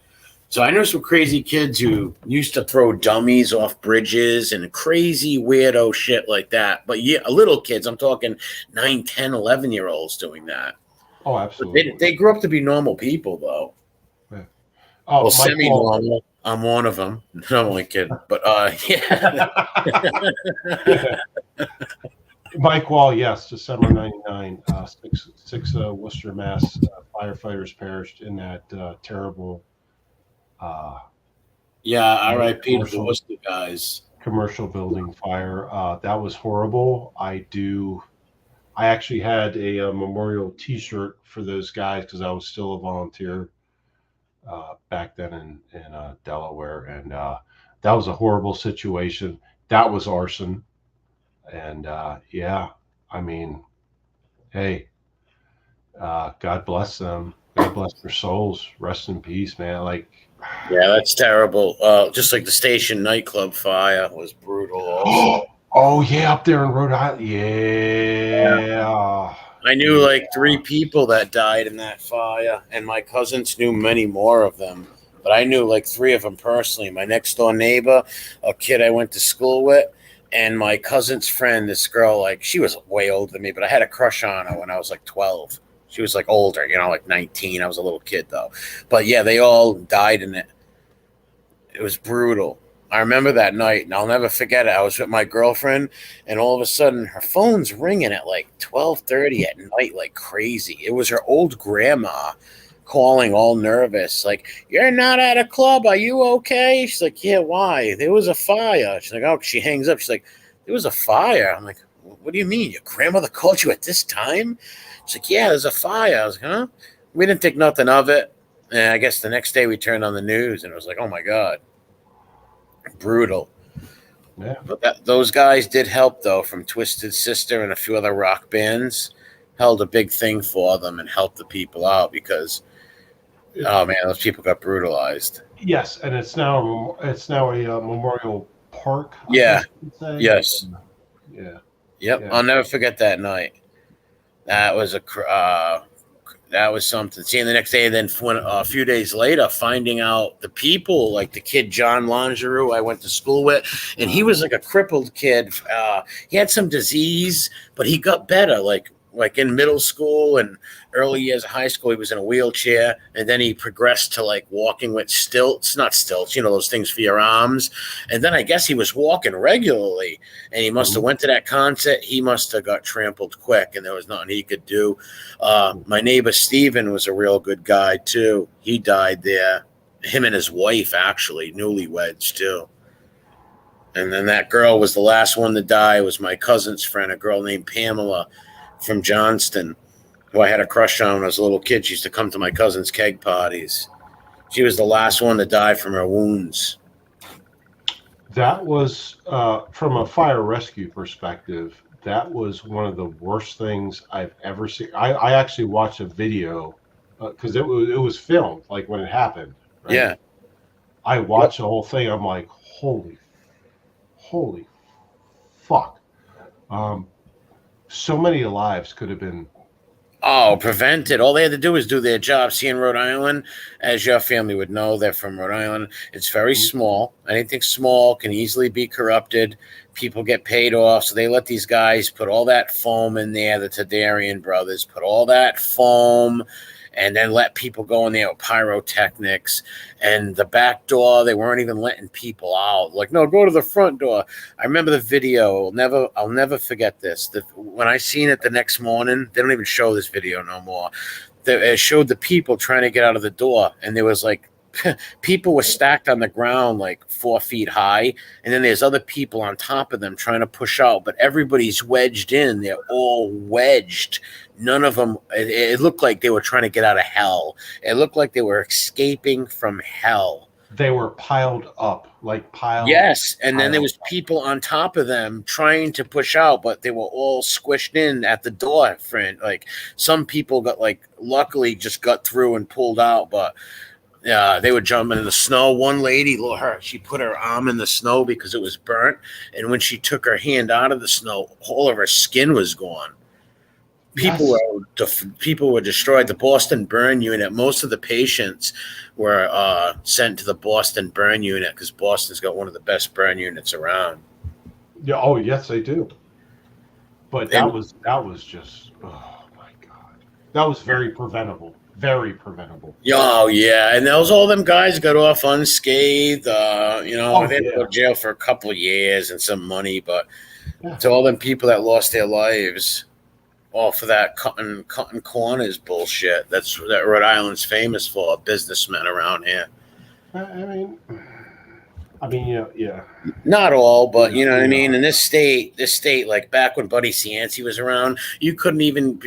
So I know some crazy kids who used to throw dummies off bridges and crazy weirdo shit like that. But yeah, little kids, I'm talking 9, 10, 11 year olds doing that. Oh, But absolutely. they grew up to be normal people, though. Yeah. Well, Oh, Mike semi Wall. normal. I'm one of them. No, I'm only kidding. But yeah. Mike Wall. Yes, December '99. Six Worcester, Mass. Firefighters perished in that terrible uh, Yeah, RIP to the commercial Worcester guys. commercial building fire. That was horrible. I actually had a memorial T-shirt for those guys because I was still a volunteer back then in Delaware, and that was a horrible situation. That was arson, and yeah, I mean, hey, God bless them. God bless their souls. Rest in peace, man. Like, Yeah, that's terrible. Just like the station nightclub fire was brutal, also. oh yeah, up there in Rhode Island. Yeah, I knew yeah. like 3 people that died in that fire, and my cousins knew many more of them. But I knew like 3 of them personally. My next door neighbor, a kid I went to school with, and my cousin's friend, this girl, like she was way older than me, but I had a crush on her when I was like 12. She was like older, like 19. I was a little kid though. But yeah, they all died in it. It was brutal. I remember that night, and I'll never forget it. I was with my girlfriend, and all of a sudden, her phone's ringing at like 12:30 at night, like crazy. It was her old grandma calling, all nervous, like, "You're not at a club. Are you okay?" She's like, "Yeah, why? There was a fire." She's like, "Oh," she hangs up. She's like, "There was a fire." I'm like, "What do you mean? Your grandmother called you at this time?" She's like, "Yeah, there's a fire." I was like, "Huh?" We didn't think nothing of it. And I guess the next day we turned on the news, and it was like, "Oh my God, brutal." Yeah. But those guys did help though, from Twisted Sister and a few other rock bands, held a big thing for them and helped the people out because Oh man, those people got brutalized. Yes, and it's now a memorial park, I Yeah. guess you could say. Yes. Yeah, Yep. yeah. I'll never forget that night. That was that was something. Seeing the next day, then when, a few days later, finding out the people, like the kid John Longeroux, I went to school with, and he was like a crippled kid. He had some disease, but he got better. Like in middle school and early years of high school, he was in a wheelchair, and then he progressed to like walking with stilts, not stilts, those things for your arms. And then I guess he was walking regularly, and he must have Mhm. went to that concert. He must have got trampled quick, and there was nothing he could do. My neighbor Steven was a real good guy too. He died there. Him and his wife, actually, newlyweds too. And then that girl was the last one to die. Was my cousin's friend, a girl named Pamela from Johnston, who I had a crush on when I was a little kid. She used to come to my cousin's keg parties. She was the last one to die from her wounds. That was from a fire rescue perspective. That was one of the worst things I've ever seen. I actually watched a video because it was filmed like when it happened, right? Yeah. I Yep. watched the whole thing. I'm like, holy fuck! Um, so many lives could have been. Oh, prevented. All they had to do was do their job. See, in Rhode Island, as your family would know, they're from Rhode Island. It's very small. Anything small can easily be corrupted. People get paid off. So they let these guys put all that foam in there, the Tadarian brothers put all that foam and then let people go in there with pyrotechnics. And the back door, they weren't even letting people out. Like, no, go to the front door. I remember the video. I'll never forget this. When I seen it the next morning, they don't even show this video no more. It showed the people trying to get out of the door, and there was like people were stacked on the ground like 4 feet high, and then there's other people on top of them trying to push out, but everybody's wedged in. They're all wedged. None of them. It looked like they were trying to get out of hell. It looked like they were escaping from hell. They were piled up, like Yes, and then there piled. was people on top of them trying to push out, but they were all squished in at the door. Friend, like some people got like luckily just got through and pulled out, but they were jumping in the snow. One lady, she put her arm in the snow because it was burnt, and when she took her hand out of the snow, all of her skin was gone. People Yes, were people were destroyed. The Boston burn unit. Most of the patients were sent to the Boston burn unit because Boston's got one of the best burn units around. yeah. Oh, yes, they do. But And that was just. Oh my god, that was very preventable. Very preventable. oh yeah, and those all them guys got off unscathed. Oh They had to go yeah, to jail for a couple of years and some money, but yeah. to all them people that lost their lives, all for that cutting corners bullshit. That's that Rhode Island's famous for. Businessmen around here. I mean, yeah, Not all, but yeah, you know what I yeah. mean. In this state, like back when Buddy Cianci was around, you couldn't even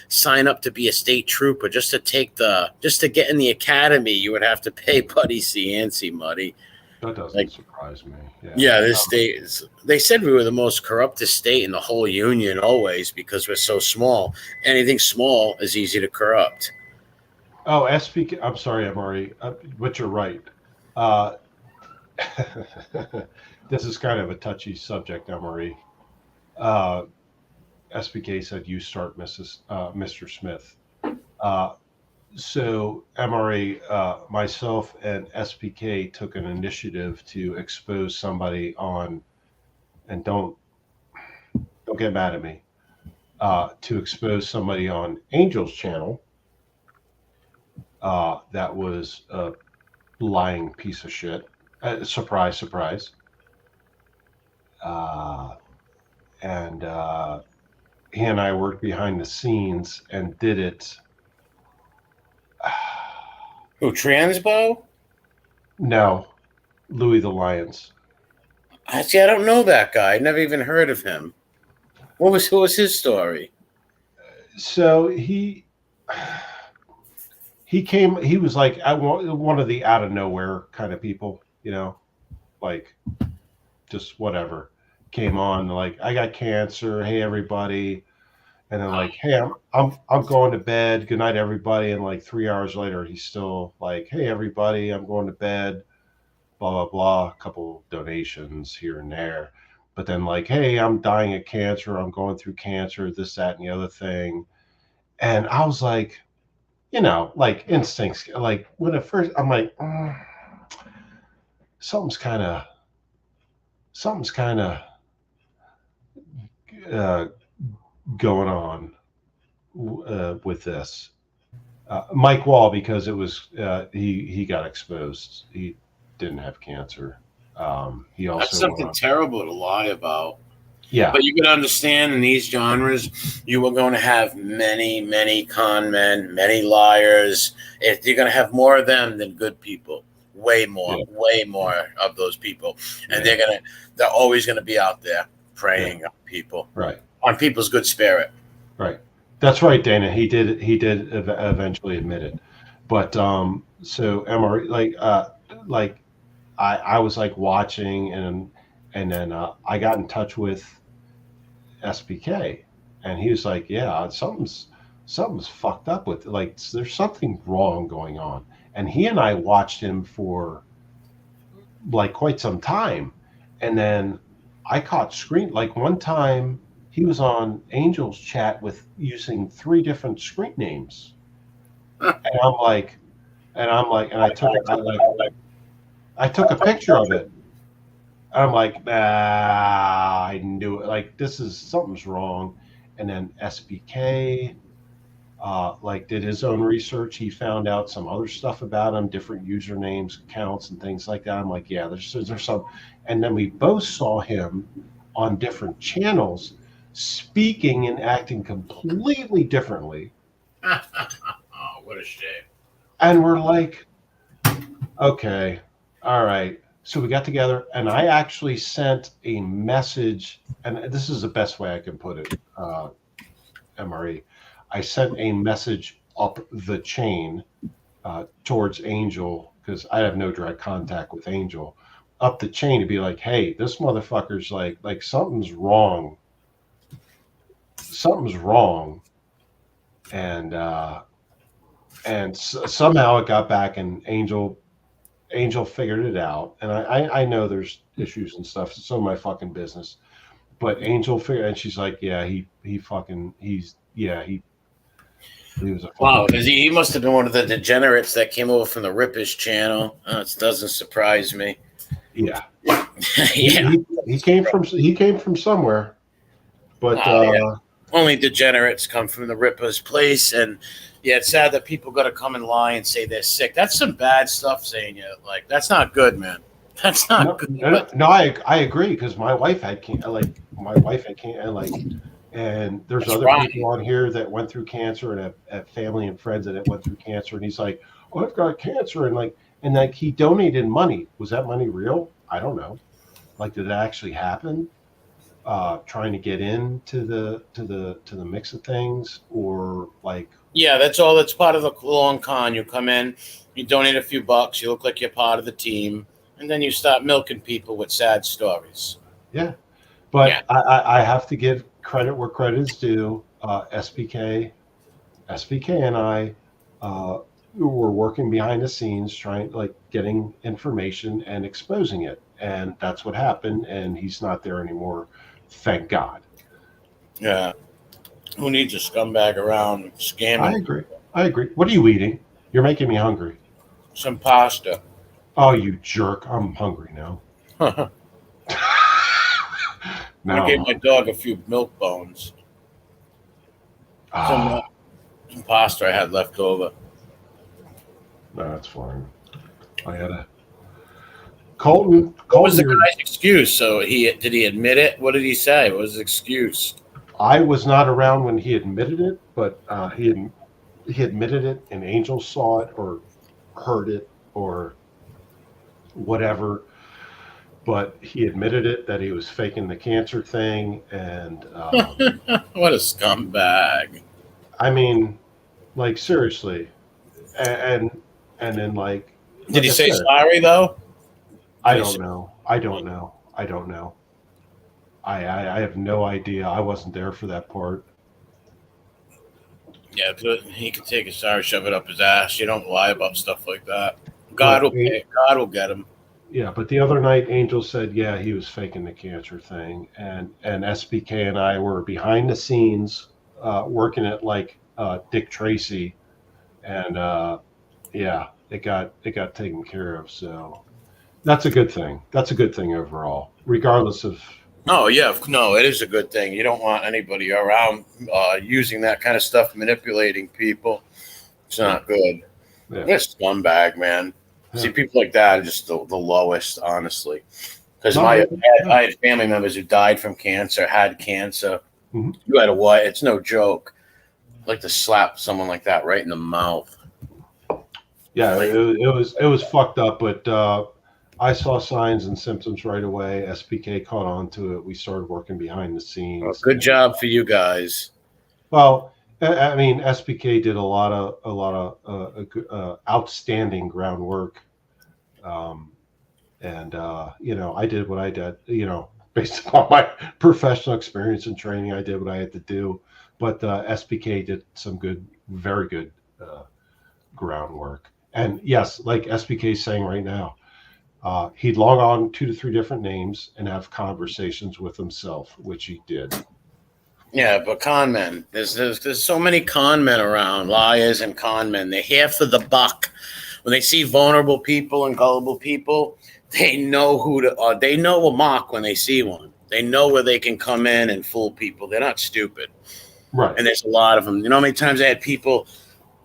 sign up to be a state trooper just to get in the academy. You would have to pay Buddy Cianci money. That doesn't Like, surprise me. Yeah. yeah, this state is. They said we were the most corrupted state in the whole union, always because we're so small. Anything small is easy to corrupt. Oh, SPK. I'm sorry, I'm already. But you're right. Uh, this is kind of a touchy subject, Emery. Uh, SPK said you start, Mr. Smith. Uh, so MRA, myself and SPK took an initiative to expose somebody on, and don't get mad at me, to expose somebody on Angel's channel that was a lying piece of shit. Surprise, surprise. Uh, and he and I worked behind the scenes and did it. Who Transbo? No, Louis the Lions. I see. I don't know that guy. I never even heard of him. What was his story? So he came. He was like one of the out of nowhere kind of people, like just whatever. Came on like, I got cancer. Hey everybody, And then like, hey, I'm going to bed. Good night, everybody. And like 3 hours later, he's still like, hey, everybody, I'm going to bed. Blah blah blah. A couple donations here and there, but then like, hey, I'm dying of cancer. I'm going through cancer. This, that, and the other thing. And I was like, like instincts. Like when at first, I'm like, something's kind of uh, going on with this. Mike Wall, because it was he got exposed. He didn't have cancer. He That's also went something on. terrible to lie about. Yeah, But you can understand in these genres, you are going to have many, many con men, many liars. You're going to have more of them than good people. yeah, Way more of those people, and yeah, they're always going to be out there yeah. preying on people, Right, on people's good spirit. right. That's right, Dana. He did eventually admit it. But so MRE, like I was like watching, and then I got in touch with SBK, and he was like, "Yeah, something's fucked up with it. Like there's something wrong going on." And he and I watched him for like quite some time, and then I caught screen like one time he was on Angel's chat with using three different screen names, and and I took a picture of it. I'm like, I knew it. Like this is something's wrong. And then SBK like did his own research. He found out some other stuff about him, different usernames, accounts, and things like that. I'm like, yeah, there's some. And then we both saw him on different channels, speaking and acting completely differently. Oh, what a shame! And we're like, okay, all right. So we got together, and I actually sent a message, and this is the best way I can put it, MRE. I sent a message up the chain towards Angel because I have no direct contact with Angel. Up the chain to be like, hey, this motherfucker's like something's wrong. Something's wrong, and somehow it got back, and Angel figured it out, and I know there's issues and stuff. It's none of my fucking business. But Angel figured, and she's like, yeah, he fucking he's yeah he was a Wow, fucking he must have been one of the degenerates that came over from the Rippers channel. It doesn't surprise me. yeah. Yeah. He came from somewhere, but Oh, yeah. Only degenerates come from the Ripper's place, and yeah, it's sad that people got to come and lie and say they're sick. That's some bad stuff. Saying you like that's not good, man. That's not good. no, I agree because my wife had cancer, and there's That's other right. people on here that went through cancer and have family and friends that went through cancer, and he's like, oh, I've got cancer, and he donated money. Was that money real? I don't know. Like, did it actually happen? Trying to get into the mix of things, or like, Yeah, that's all. That's part of the long con. You come in, you donate a few bucks, you look like you're part of the team, and then you start milking people with sad stories. yeah. Yeah. But I have to give credit where credit is due. SBK and I were working behind the scenes, trying like getting information and exposing it, and that's what happened. And he's not there anymore, thank God. Yeah. Who needs a scumbag around I scamming agree. I agree. What are you eating? You're making me hungry. some pasta? Oh, you jerk! I'm hungry now. I Now gave I'm my dog a few milk bones. ah. Some pasta I had left over. No, that's fine. I had a Colton. What was Colton, the you're. guy's excuse? So he admit it? What did he say? What was his excuse? I was not around when he admitted it, but he admitted it, and Angel saw it or heard it or whatever. But he admitted it that he was faking the cancer thing, and What a scumbag! I mean, like seriously, and then Did like he I say said, sorry though? I Did he don't say, know. I don't know. I don't know. I have no idea. I wasn't there for that part. Yeah, he could take a sorry, shove it up his ass. You don't lie about stuff like that. God But will pay. God will get him. yeah, but the other night, Angel said, yeah, he was faking the cancer thing, and SBK and I were behind the scenes, working it like Dick Tracy, and yeah, it got taken care of. So that's a good thing. That's a good thing overall, regardless of. Oh yeah, no, it is a good thing. You don't want anybody around using that kind of stuff, manipulating people. It's Yeah, not good. yeah, You're a scumbag, man. See, yeah. people like that are just the lowest, honestly. Because No, I yeah. had family members who died from cancer, had cancer. Mhm. You had a what? It's no joke. I'd like to slap someone like that right in the mouth. Yeah, Like, it was fucked up, but I saw signs and symptoms right away. SPK caught on to it. We started working behind the well, scenes, good and job for you guys. well, I mean, SPK did a lot of outstanding groundwork, um, and I did what I did. Based upon my professional experience and training, I did what I had to do. But SPK did some good, very good groundwork. And yes, like SPK is saying right now, he'd log on 2 to 3 different names and have conversations with himself, which he did. Yeah, but con men. There's so many con men around, liars and con men. They're here for the buck. When they see vulnerable people and gullible people, they know who to. They know a mock when they see one. They know where they can come in and fool people. They're not stupid. Right. And there's a lot of them. You know how many times I had people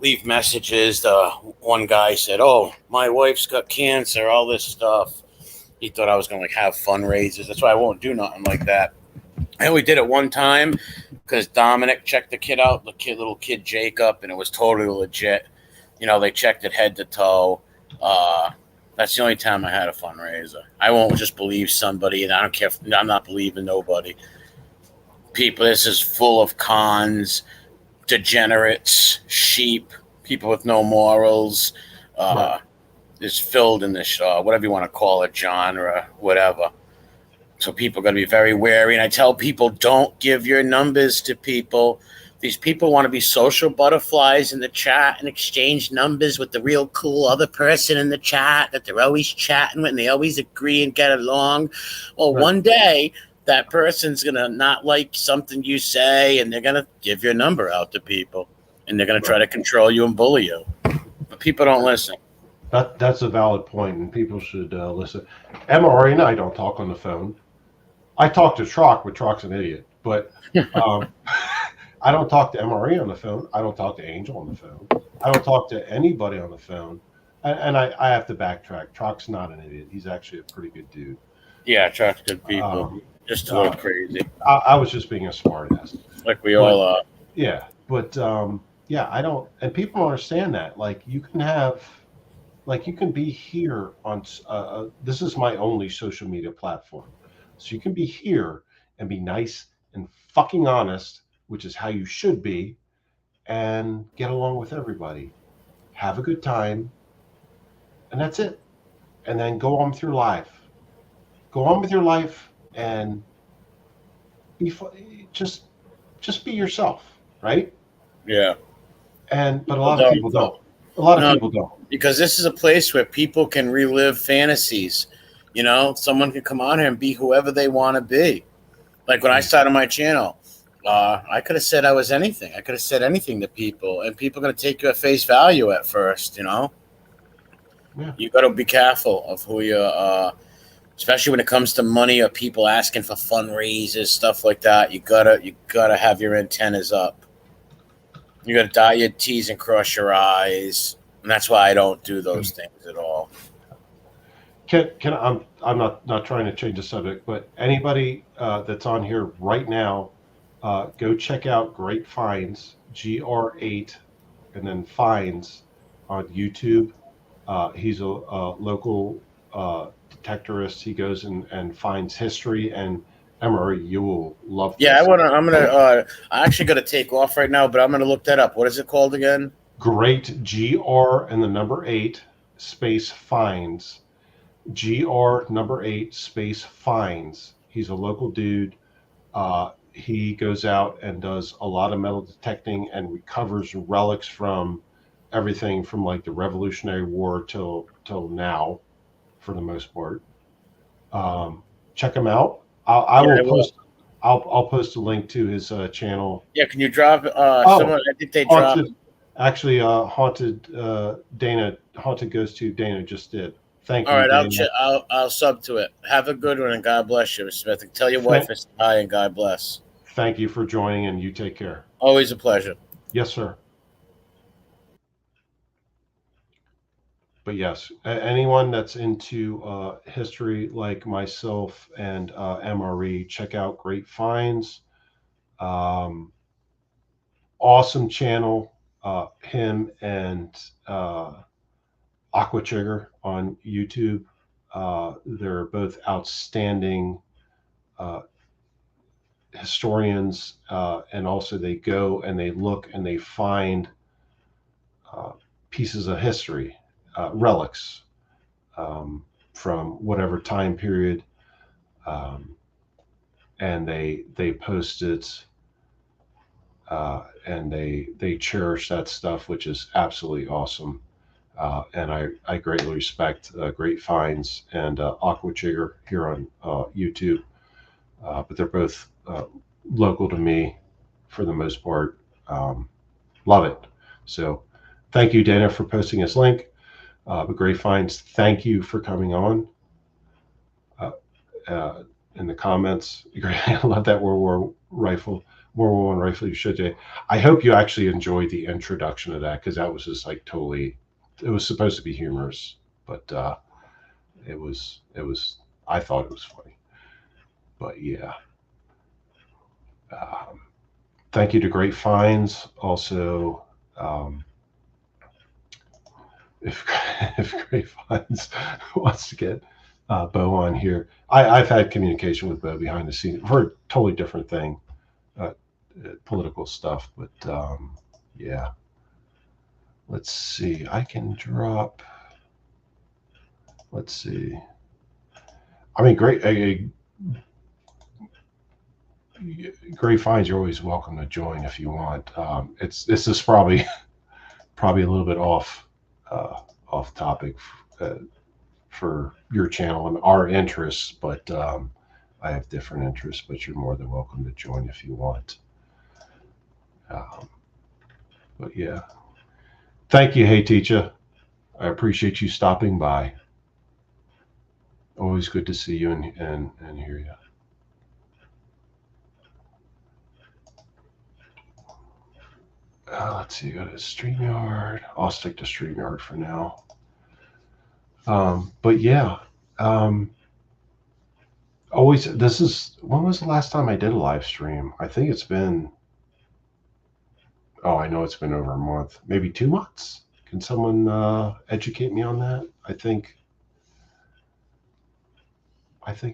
leave messages? One guy said, "Oh, my wife's got cancer. All this stuff." He thought I was going to like have fundraisers. That's why I won't do nothing like that. I only did it one time because Dominic checked the kid out, little kid Jacob, and it was totally legit. They checked it head to toe. That's the only time I had a fundraiser. I won't just believe somebody, and I don't care. I'm not believing nobody. People, this is full of cons, degenerates, sheep, people with no morals. Right. Uh, is filled in this, whatever you want to call it, genre, whatever. So people are going to be very wary. And I tell people, don't give your numbers to people. These people want to be social butterflies in the chat and exchange numbers with the real cool other person in the chat that they're always chatting with and they always agree and get along. Well, Right. one day that person's going to not like something you say and they're going to give your number out to people and they're going to try Right. to control you and bully you. But people don't listen. That's a valid point, and people should listen. MRE and I don't talk on the phone. I talk to Trocc, but Trocc's an idiot. But um, I don't talk to MRE on the phone. I don't talk to Angel on the phone. I don't talk to anybody on the phone. And I have to backtrack. Trocc's not an idiot. He's actually a pretty good dude. Yeah, attract good people. Um, Just a little crazy. I was just being a smartass. Like we But all are. yeah, but yeah, I don't, and people don't understand that. Like you can be here on. This is my only social media platform, so you can be here and be nice and fucking honest, which is how you should be, and get along with everybody. Have a good time, and that's it. And then go on with your life. Go on with your life and be just be yourself, right? Yeah. And but a People lot of people don't. don't. A lot of No, people don't. because this is a place where people can relive fantasies. Someone can come on here and be whoever they want to be. Like when I started my channel, I could have said I was anything. I could have said anything to people, and people are going to take you at face value at first. Yeah. You got to be careful of who you, especially when it comes to money or people asking for fundraisers, stuff like that. You gotta have your antennas up. You gotta dot your T's and cross your I's, and that's why I don't do those things at all. Can I'm not trying to change the subject, but anybody that's on here right now, go check out Great Finds GR8 and then Finds on YouTube. He's a local detectorist. He goes and finds history, and Emery, you will love Yeah, I this. wanna. I'm gonna. I actually got to take off right now, but I'm gonna look that up. What is it called again? Great GR and the number 8 space finds. GR number 8 space finds. He's a local dude. he goes out and does a lot of metal detecting and recovers relics from everything from like the Revolutionary War till now, for the most part. Check him out. I Yeah, will I will. post. I'll post a link to his channel. Yeah, can you drop Oh, someone? I think they dropped. haunted. Actually, haunted. Haunted goes to Dana. Just did. Thank All you, right, Dana. I'll sub to it. Have a good one and God bless you, Mr. Smith. And tell your wife Thank I said hi and God bless. thank you for joining, and you take care. Always a pleasure. Yes, sir. But yes, anyone that's into history like myself and MRE, check out Great Finds. Um, awesome channel. Him and Aqua Trigger on YouTube. They're both outstanding uh, historians, and also they go and they look and they find uh, pieces of history, relics, from whatever time period, um, and they post it, and they cherish that stuff, which is absolutely awesome. And I greatly respect Great Finds and Aqua Jigger here on YouTube, but they're both local to me for the most part. Um, love it. So thank you, Dana, for posting this link. But Great Finds, thank you for coming on. Uh, in the comments, I love that World War One rifle you showed today. I hope you actually enjoyed the introduction of that, because that was just like totally. It was supposed to be humorous, but it was. I thought it was funny, but yeah. Um, thank you to Great Finds. Also, um, if if Great Finds wants to get Bo on here, I've had communication with Bo behind the scenes for a totally different thing, uh, political stuff. But yeah, let's see. I can drop. Let's see. I mean, Great Finds. You're always welcome to join if you want. This is probably a little bit uh, off topic uh, for your channel and our interests, but I have different interests. But you're more than welcome to join if you want. Um, but yeah, thank you, Hey Teacher. I appreciate you stopping by. Always good to see you and hear you. Let's see, go to StreamYard. I'll stick to StreamYard for now. But yeah, um, always. This is when was the last time I did a live stream? I think it's been. Oh, I know it's been over a month, maybe 2 months. Can someone educate me on that? I think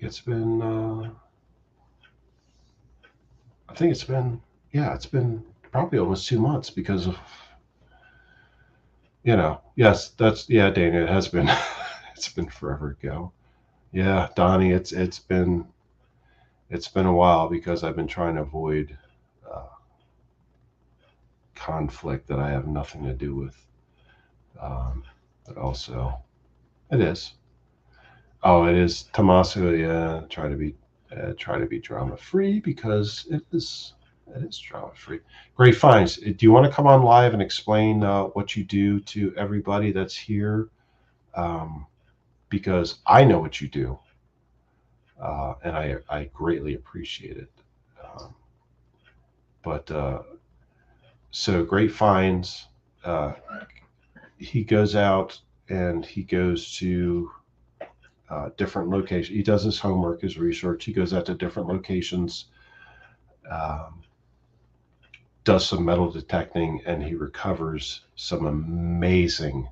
it's been. I think it's been. Yeah, it's been probably almost 2 months because of. Yes, that's yeah, Dana. It has been. It's been forever ago. Yeah, Donnie. It's been a while because I've been trying to avoid uh, conflict that I have nothing to do with. But also, it is. Oh, it is Tommaso. Yeah, try to be drama free because it is drama free. Great finds. Do you want to come on live and explain what you do to everybody that's here? Um, because I know what you do, and I greatly appreciate it. Um, but so Great Finds. He goes out and he goes to different locations. He does his homework, his research. He goes out to different locations, um, does some metal detecting, and he recovers some amazing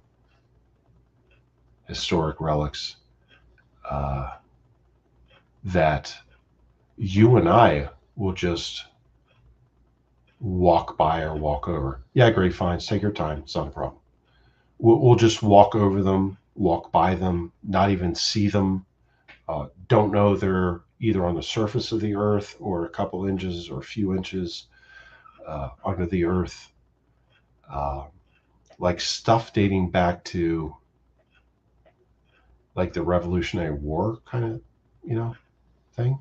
historic relics uh, that you and I will just walk by or walk over. Yeah, great finds. Take your time. It's not a problem. We'll just walk over them, walk by them, not even see them. Don't know they're either on the surface of the earth or a couple inches or a few inches under the earth. Uh, like stuff dating back to like the Revolutionary War kind of, thing.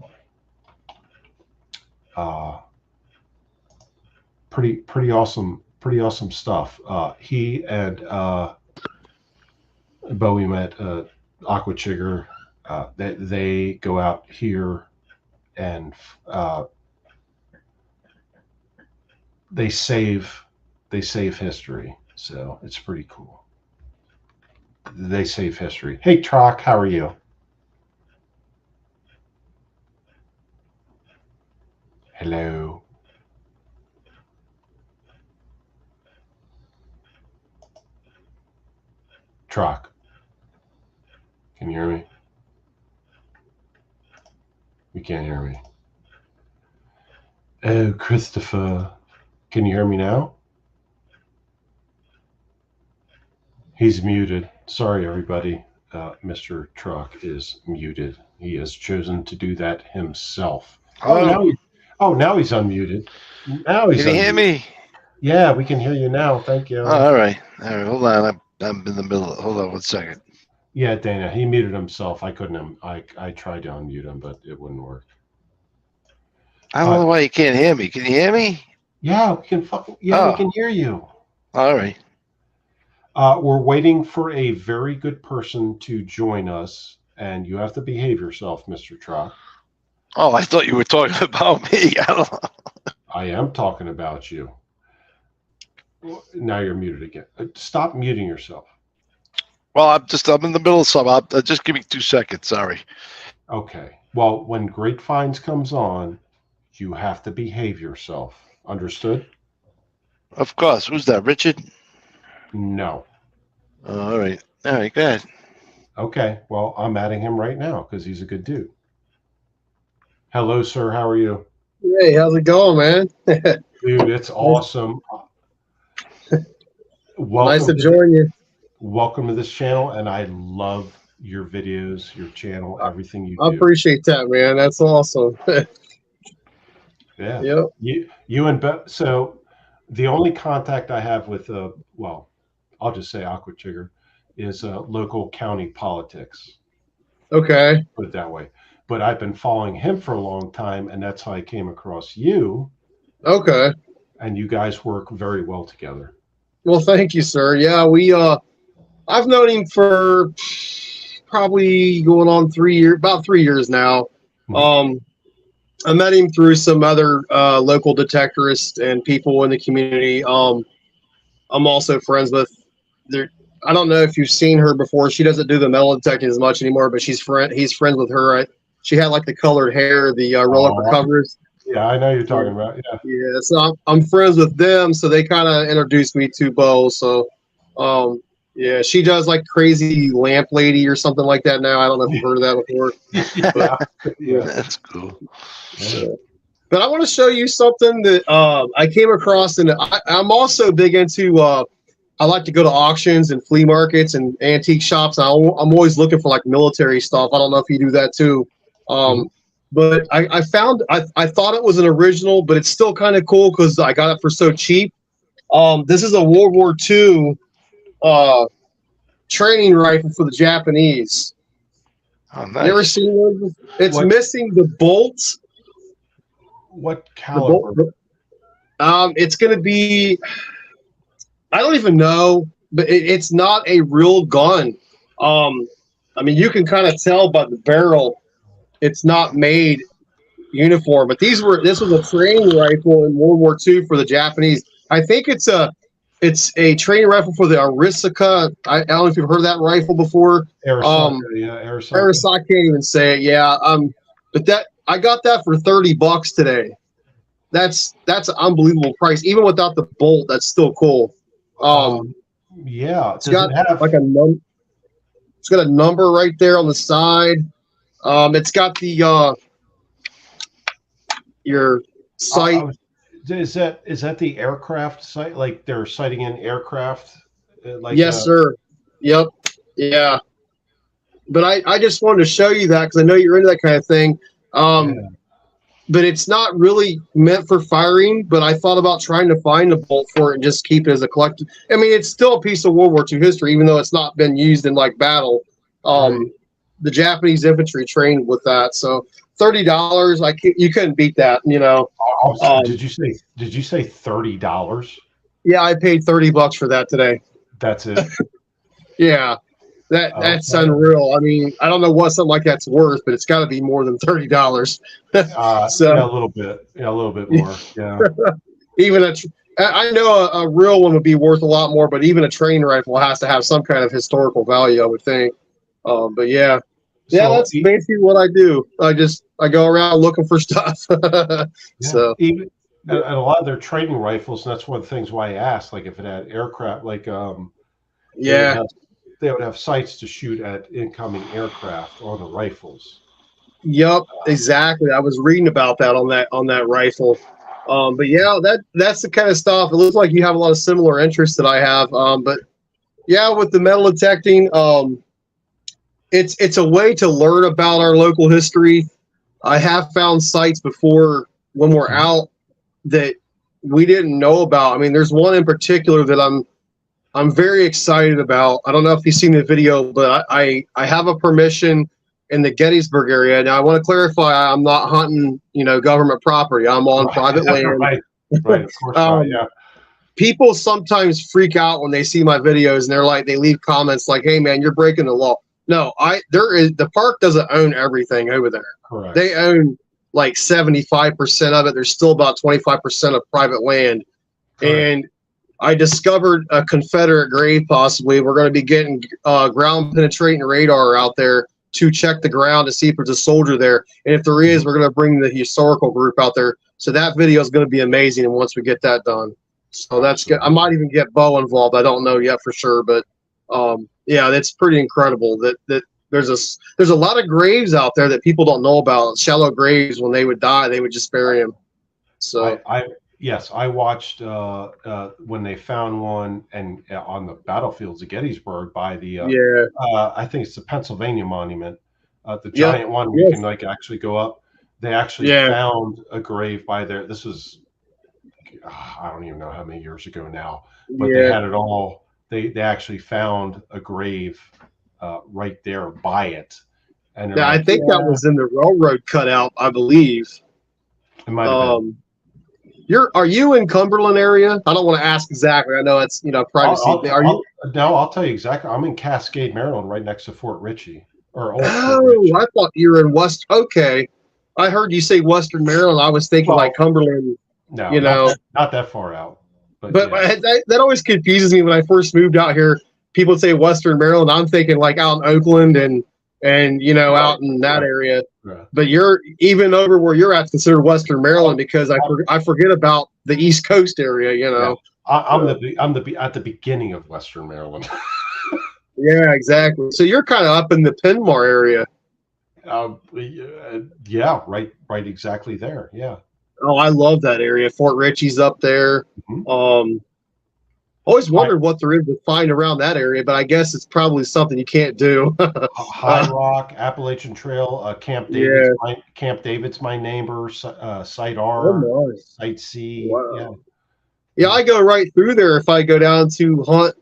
Uh, pretty awesome stuff. He and Bowie met Aqua Chigger. They go out here and they save history. So it's pretty cool. They save history. Hey, Trocc, how are you? Hello. Trocc. Can you hear me? You can't hear me. Oh, Christopher. Can you hear me now? He's muted. Sorry, everybody. Mr. Trocc is muted. He has chosen to do that himself. Now he's unmuted. Now he's Can you hear me? Yeah, we can hear you now. Thank you. Oh, all right. Hold on. I'm in the middle. Hold on 1 second. Yeah, Dana, he muted himself. I couldn't. I tried to unmute him, but it wouldn't work. I don't know why you can't hear me. Can you hear me? Yeah, we can. We can hear you. All right. We're waiting for a very good person to join us, and you have to behave yourself, Mr. Trocc. Oh, I thought you were talking about me. I don't know. I am talking about you. Now you're muted again. Stop muting yourself. Well, I'm in the middle of something. Just give me 2 seconds. Sorry. Okay. Well, when Great Finds comes on, you have to behave yourself. Understood? Of course. Who's that, Richard? No. All right. All right. Go ahead. Okay. Well, I'm adding him right now because he's a good dude. Hello, sir. How are you? Hey, how's it going, man? Dude, it's awesome. Nice to join you. Welcome to this channel, and I love your videos, your channel, everything you do. I appreciate that, man. That's awesome. Yeah. Yep. You and so the only contact I have with well, I'll just say Aqua Chigger is local county politics. Okay. Put it that way. But I've been following him for a long time, and that's how I came across you. Okay. And you guys work very well together. Well, thank you, sir. Yeah, I've known him for probably going on about 3 years now. Mm-hmm. I met him through some other local detectorists and people in the community. I'm also friends with I don't know if you've seen her before. She doesn't do the metal detecting as much anymore, but he's friends with her. She had like the colored hair, the roll-up covers. Yeah, I know you're talking about. Yeah. Yeah, so I'm friends with them, so they kind of introduced me to Bo. So, yeah, she does like Crazy Lamp Lady or something like that now. I don't know if you've heard of that before. Yeah, that's cool. So, but I want to show you something that I came across, and I'm also big into. I like to go to auctions and flea markets and antique shops. I'm always looking for like military stuff. I don't know if you do that too. But I found I thought it was an original, but it's still kind of cool because I got it for so cheap. This is a World War II training rifle for the Japanese. Oh, nice. You ever seen one? It's missing the bolts. What caliber? It's going to be. I don't even know, but it's not a real gun. I mean, you can kind of tell by the barrel. It's not made uniform, but this was a training rifle in World War II for the Japanese. I think it's a training rifle for the Arisaka. I don't know if you've heard of that rifle before. Arisaka, yeah, Arisaka. Arisaka, I can't even say it. Yeah, but I got that for $30 today. That's an unbelievable price, even without the bolt. That's still cool. Yeah, it's got like it's got a number right there on the side. It's got the your sight. Is that the aircraft sight? Like they're sighting in aircraft? Yes, sir. Yep. Yeah. But I just wanted to show you that because I know you're into that kind of thing. Um, but it's not really meant for firing. But I thought about trying to find a bolt for it and just keep it as a collector. I mean, it's still a piece of World War II history, even though it's not been used in like battle. The Japanese infantry trained with that, so $30, you couldn't beat that, you know. Did you say $30? Yeah, I paid $30 for that today. That's it. Yeah, that's unreal. I mean, I don't know what something like that's worth, but it's got to be more than $30. So yeah, a little bit more. Yeah. Even I know a real one would be worth a lot more, but even a training rifle has to have some kind of historical value, I would think. But yeah, that's basically what I do. I go around looking for stuff. So even and a lot of their training rifles, and that's one of the things why I asked, like if it had aircraft, like they would have sights to shoot at incoming aircraft on the rifles. Yep, exactly. I was reading about that on that rifle. But yeah, that's the kind of stuff. It looks like you have a lot of similar interests that I have. But yeah, with the metal detecting, it's a way to learn about our local history. I have found sites before when we're out that we didn't know about. I mean, there's one in particular that I'm very excited about. I don't know if you've seen the video, but I have a permission in the Gettysburg area. Now, I want to clarify, I'm not hunting, government property. I'm on private land. Right, of course not, yeah. People sometimes freak out when they see my videos, and they leave comments like, "Hey, man, you're breaking the law." No, the park doesn't own everything over there. Correct. They own like 75% of it. There's still about 25% of private land. Correct. And I discovered a Confederate grave, possibly. We're going to be getting ground penetrating radar out there to check the ground to see if there's a soldier there. And if there is, we're going to bring the historical group out there. So that video is going to be amazing. And once we get that done, so that's good. I might even get Bo involved. I don't know yet for sure, but yeah, that's pretty incredible that there's a lot of graves out there that people don't know about. Shallow graves. When they would die, they would just bury them. So I watched when they found one and on the battlefields of Gettysburg by the I think it's the Pennsylvania Monument, the giant one where you can actually go up. They actually found a grave by there. This was I don't even know how many years ago now, but they had it all. They actually found a grave right there by it. And I think that was in the railroad cutout, I believe. It might have been. Are you in Cumberland area? I don't want to ask exactly. I know it's privacy. I'll tell you exactly. I'm in Cascade, Maryland, right next to Fort Ritchie. Fort Ritchie. I thought you were in West. Okay, I heard you say Western Maryland. I was thinking like Cumberland. No, not that far out. But that always confuses me when I first moved out here. People say Western Maryland. I'm thinking like out in Oakland and out in that area. Right. But you're even over where you're at considered Western Maryland because I forget about the East Coast area. Yeah. I'm at the beginning of Western Maryland. Yeah, exactly. So you're kind of up in the Penmar area. Yeah, right, exactly there. Yeah. Oh, I love that area. Fort Ritchie's up there. Mm-hmm. Always wondered what there is to find around that area, but I guess it's probably something you can't do. High Rock, Appalachian Trail, Camp David's. Camp David's my neighbor. Site R, Site C. Wow. Yeah, I go right through there if I go down to hunt.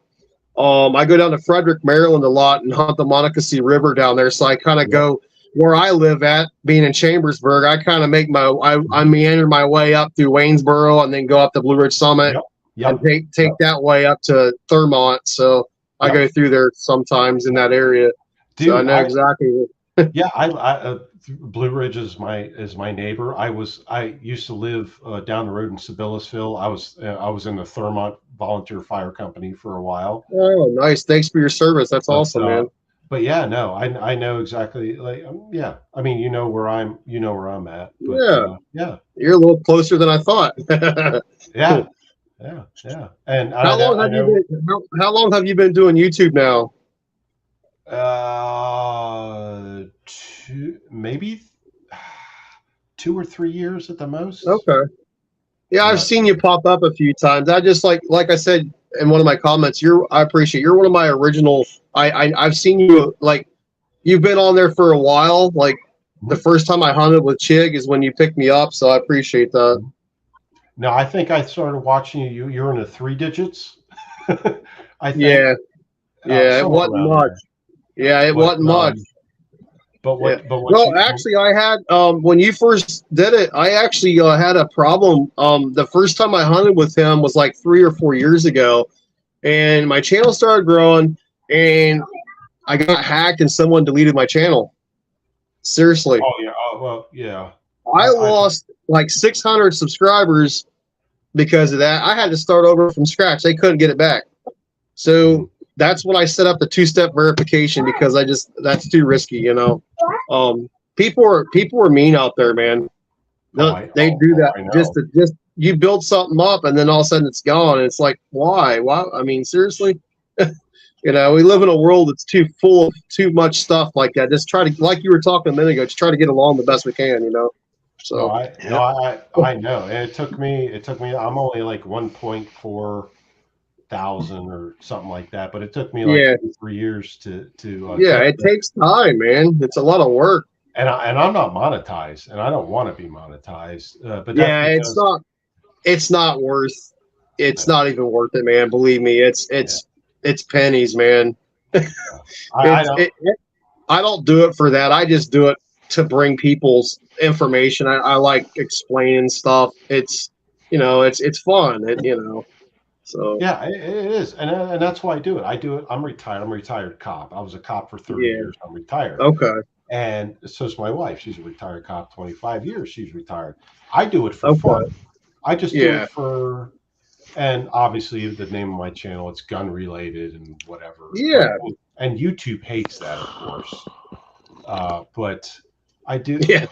I go down to Frederick, Maryland a lot and hunt the Monocacy River down there. So I kind of go where I live at, being in Chambersburg. I kind of I meander my way up through Waynesboro and then go up the Blue Ridge Summit. Yep. And take that way up to Thurmont. So I go through there sometimes in that area. Dude, so I know exactly. Yeah, I Blue Ridge is my neighbor. I used to live down the road in Sibyllesville. I was in the Thurmont Volunteer Fire Company for a while. Oh, nice! Thanks for your service. That's awesome, man. But yeah, no, I know exactly. Like, yeah, I mean, you know where I'm at. But, yeah, you're a little closer than I thought. Yeah. Yeah. And how long have you been doing YouTube now? Maybe 2 or 3 years at the most. Okay. Yeah, I've seen you pop up a few times. I just like I said in one of my comments, I appreciate you're one of my original. I've seen you you've been on there for a while. Like the first time I hunted with Chig is when you picked me up, so I appreciate that. No, I think I started watching you. You're in the 3 digits. I think. Yeah, it somewhere wasn't around much. there. Yeah, it wasn't much. But what? Yeah. But what? Well, actually, I had when you first did it, I actually had a problem. The first time I hunted with him was like 3 or 4 years ago, and my channel started growing, and I got hacked, and someone deleted my channel. Seriously. Oh yeah. Oh well, yeah. I lost like 600 subscribers because of that. I had to start over from scratch. They couldn't get it back. So that's when I set up the 2-step verification because that's too risky, you know. People are mean out there, man. They do that just you build something up and then all of a sudden it's gone. And it's like, why? Why? I mean, seriously. You know, we live in a world that's too full of too much stuff like that. Just try to, like you were talking a minute ago, just try to get along the best we can, you know. So I know. And it took me. I'm only like 1.4 thousand or something like that, but it took me like 3 years to. It takes time, man. It's a lot of work. And I'm not monetized, and I don't want to be monetized. But it's not worth. It's not even worth it, man. Believe me, it's pennies, man. I don't do it for that. I just do it to bring people's information. I like explaining stuff. It's it's fun. So yeah, it is, and that's why I do it. I'm retired. I'm a retired cop. I was a cop for 30 years. I'm retired. Okay. And so is my wife. She's a retired cop. 25 years. She's retired. I do it for fun. I just do it for. And obviously, the name of my channel, it's gun related and whatever. Yeah. And YouTube hates that, of course. But I do. Yeah.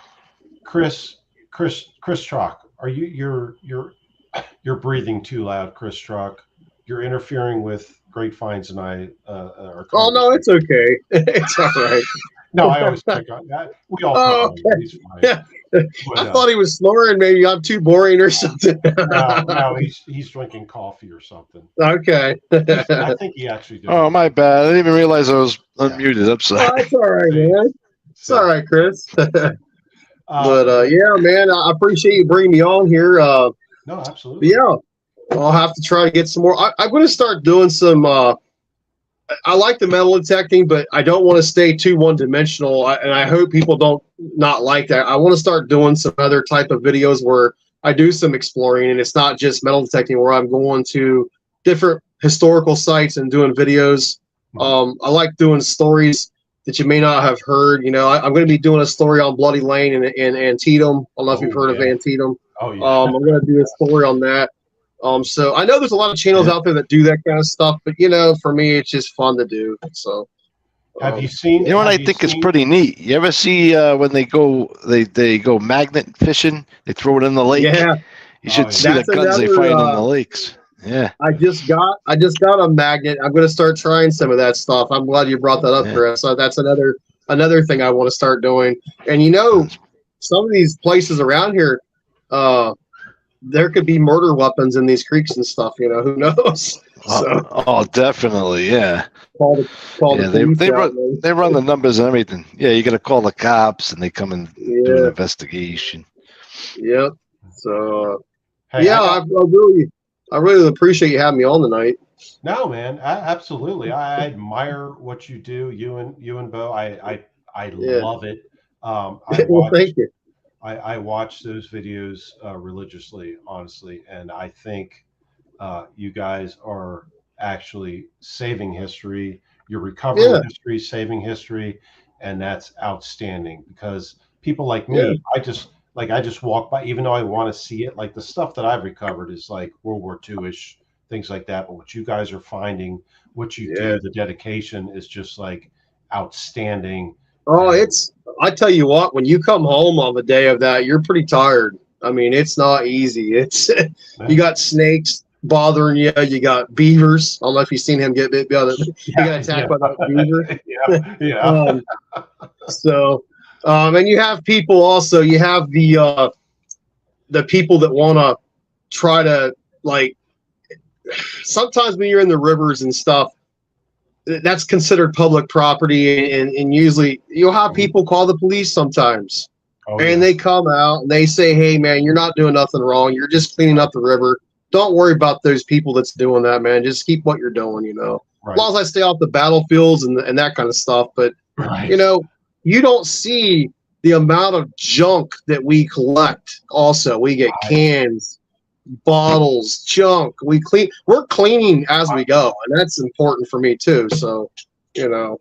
Chris Trocc, are you're breathing too loud, Chris Trocc. You're interfering with Great Finds and I. Oh no, it's okay. It's all right. No, I always pick on that. We all pick on him. He's fine. Yeah. But, I thought he was snoring. Maybe I'm too boring or something. no, he's drinking coffee or something. Okay. I think he actually did. Oh, my bad. I didn't even realize I was unmuted. I'm sorry. Oh, it's all right, man. It's all right, Chris. But yeah, man, I appreciate you bringing me on here. No, absolutely. Yeah, I'll have to try to get some more. I'm going to start doing some. I like the metal detecting, but I don't want to stay too one-dimensional. And I hope people don't not like that. I want to start doing some other type of videos where I do some exploring, and it's not just metal detecting, where I'm going to different historical sites and doing videos. I like doing stories that you may not have heard. You know, I'm going to be doing a story on Bloody Lane in Antietam. I don't know if you've heard of Antietam. Oh yeah. I'm going to do a story on that. So I know there's a lot of channels out there that do that kind of stuff, but for me, it's just fun to do. So, have you seen? You know what I think is pretty neat? You ever see when they go magnet fishing? They throw it in the lake. Yeah, you should see the guns they find in the lakes. Yeah, I just got a magnet. I'm going to start trying some of that stuff. I'm glad you brought that up, Chris. So that's another thing I want to start doing. And some of these places around here, there could be murder weapons in these creeks and stuff. Who knows? Oh, definitely, yeah. They run the numbers and everything. Yeah, you got to call the cops, and they come and do an investigation. Yep. So, I really appreciate you having me on tonight. No, man, absolutely. I admire what you do. You and Bo. I love it. Thank you. I watch those videos religiously, honestly, and I think you guys are actually saving history. You're recovering history, saving history, and that's outstanding. Because people like me, I just walk by, even though I want to see it. Like the stuff that I've recovered is like World War II-ish, things like that. But what you guys are finding, what you do, the dedication is just like outstanding. Oh, I tell you what, when you come home on the day of that, you're pretty tired. I mean, it's not easy. You got snakes bothering you. You got beavers. I don't know if you've seen him get bit by he got attacked by that beaver. And you have people also. You have the people that want to try to, like, sometimes when you're in the rivers and stuff, that's considered public property, and usually you'll have people call the police sometimes. And they come out and they say, hey, man, you're not doing nothing wrong. You're just cleaning up the river. Don't worry about those people that's doing that, man. Just keep what you're doing, you know. Right. As long as I stay off the battlefields and that kind of stuff. But, you know, you don't see the amount of junk that we collect also. We get cans, bottles, junk. We're cleaning as we go. And that's important for me, too. So, you know.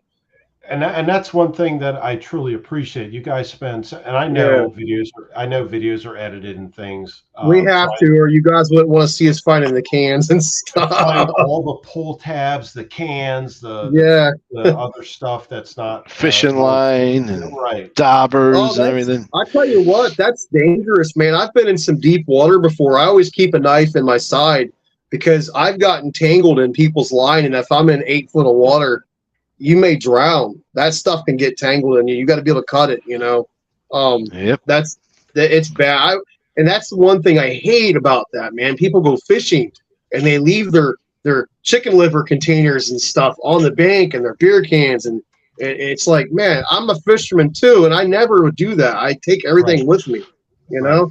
And that's one thing that I truly appreciate. You guys spend, and I know videos are edited and things. We have to, or you guys wouldn't want to see us finding the cans and stuff. Find all the pull tabs, the cans, the other stuff that's not fishing line and right, daubers and everything. I tell you what, that's dangerous, man. I've been in some deep water before. I always keep a knife in my side because I've gotten tangled in people's line, and if I'm in 8 foot of water, you may drown. That stuff can get tangled in you. You got to be able to cut it, you know. It's bad. And that's the one thing I hate about that, man. People go fishing and they leave their chicken liver containers and stuff on the bank and their beer cans, and it's like, man, I'm a fisherman too, and I never would do that. I take everything with me, you know.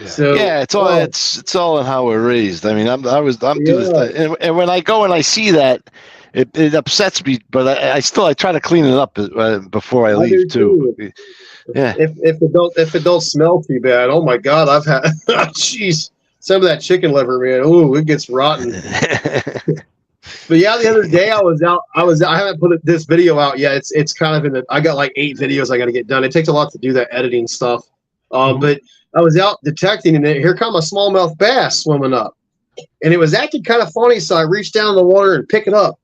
Yeah. So it's all in how we're raised. I mean, I'm doing this, and when I go and I see that, it upsets me, but I try to clean it up before I leave too. Yeah. If it don't smell too bad, oh my God, I've had jeez, some of that chicken liver, man. Ooh, it gets rotten. But yeah, the other day I haven't put this video out yet. It's kind of I got like 8 videos I got to get done. It takes a lot to do that editing stuff. But I was out detecting, and here come a smallmouth bass swimming up, and it was acting kind of funny. So I reached down in the water and pick it up.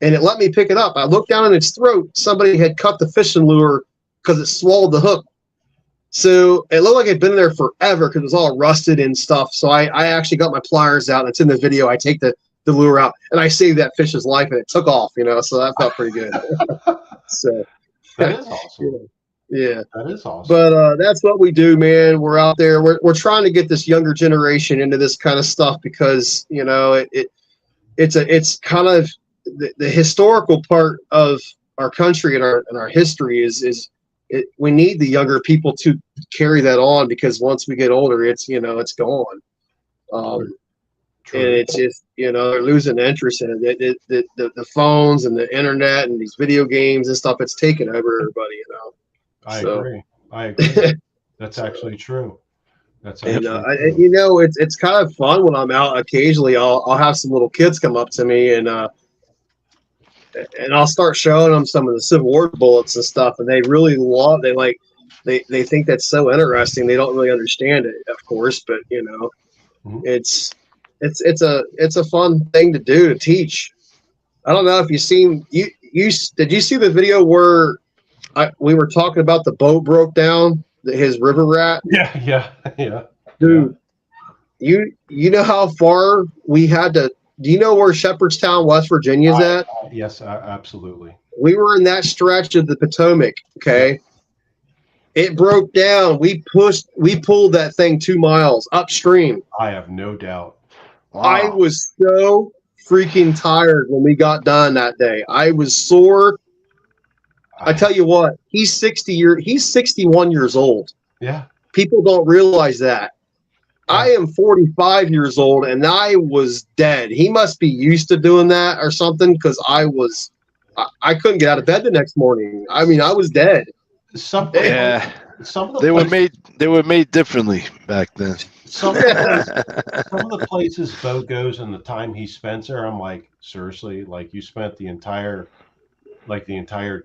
And it let me pick it up. I looked down in its throat. Somebody had cut the fishing lure because it swallowed the hook. So it looked like it'd been there forever because it was all rusted and stuff. So I actually got my pliers out. And it's in the video. I take the lure out, and I saved that fish's life, and it took off, you know. So that felt pretty good. So that is awesome. Yeah. That is awesome. But that's what we do, man. We're out there. We're trying to get this younger generation into this kind of stuff because, you know, it's kind of the historical part of our country and our history is we need the younger people to carry that on, because once we get older, it's gone. And it's just, you know, they're losing interest in it. The phones and the internet and these video games and stuff, it's taken over everybody, you know. I agree. That's actually true. You know, it's kind of fun when I'm out. Occasionally, I'll have some little kids come up to me and I'll start showing them some of the Civil War bullets and stuff, and they really love. They think that's so interesting. They don't really understand it, of course, but you know, it's a fun thing to do, to teach. I don't know if you've seen did you see the video where we were talking about the boat broke down, his river rat? Yeah. Dude, you know how far we had to. Do you know where Shepherdstown, West Virginia is at? Yes, absolutely. We were in that stretch of the Potomac. Okay, it broke down. We pulled that thing 2 miles upstream. I have no doubt. Wow. I was so freaking tired when we got done that day. I was sore. I tell you what, he's 61 years old. Yeah. People don't realize that. I am 45 years old, and I was dead. He must be used to doing that or something, because I couldn't get out of bed the next morning. I mean, I was dead. Some of the they were made differently back then. Some of the places Bo goes and the time he spends there, I'm like, seriously, like you spent the entire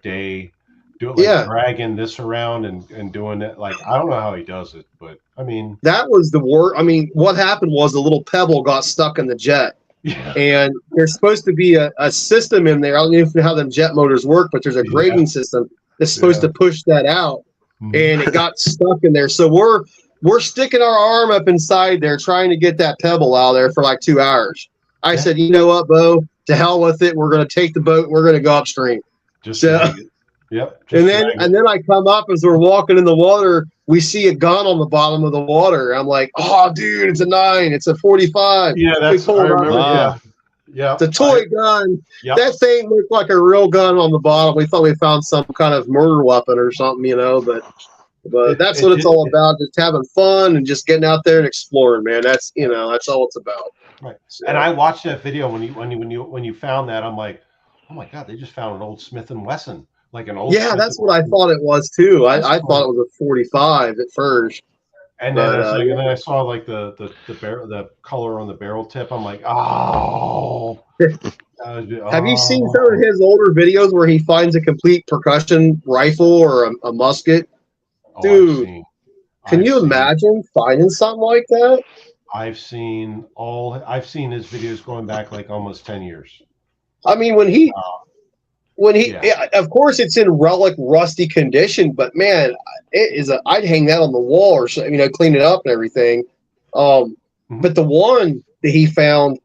day dragging this around and doing it. Like, I don't know how he does it, but I mean, that was the worst. I mean, what happened was a little pebble got stuck in the jet. Yeah. And there's supposed to be a system in there. I don't know how them jet motors work, but there's a grading system that's supposed to push that out. And it got stuck in there. So we're sticking our arm up inside there trying to get that pebble out of there for like 2 hours. I said, you know what, Bo? To hell with it. We're going to take the boat. And we're going to go upstream. And then I come up as we're walking in the water. We see a gun on the bottom of the water. I'm like, oh, dude, it's a 9. It's a 45. Yeah, that's. I remember. Yeah. The toy gun. Yep. That thing looked like a real gun on the bottom. We thought we found some kind of murder weapon or something, but that's what it's all about. Just having fun and just getting out there and exploring, man. That's that's all it's about. Right. So. And I watched that video when you found that. I'm like, oh my God, they just found an old Smith and Wesson, like an old. Yeah, Smith that's what I thought it was too. I thought it was a 45 at first. And then and then I saw like the color on the barrel tip. I'm like, oh. Have you seen some of his older videos where he finds a complete percussion rifle or a musket? Dude, can you imagine finding something like that? I've seen his videos going back like almost 10 years. I mean, of course it's in relic rusty condition, but man, I'd hang that on the wall or clean it up and everything. But the one that he found,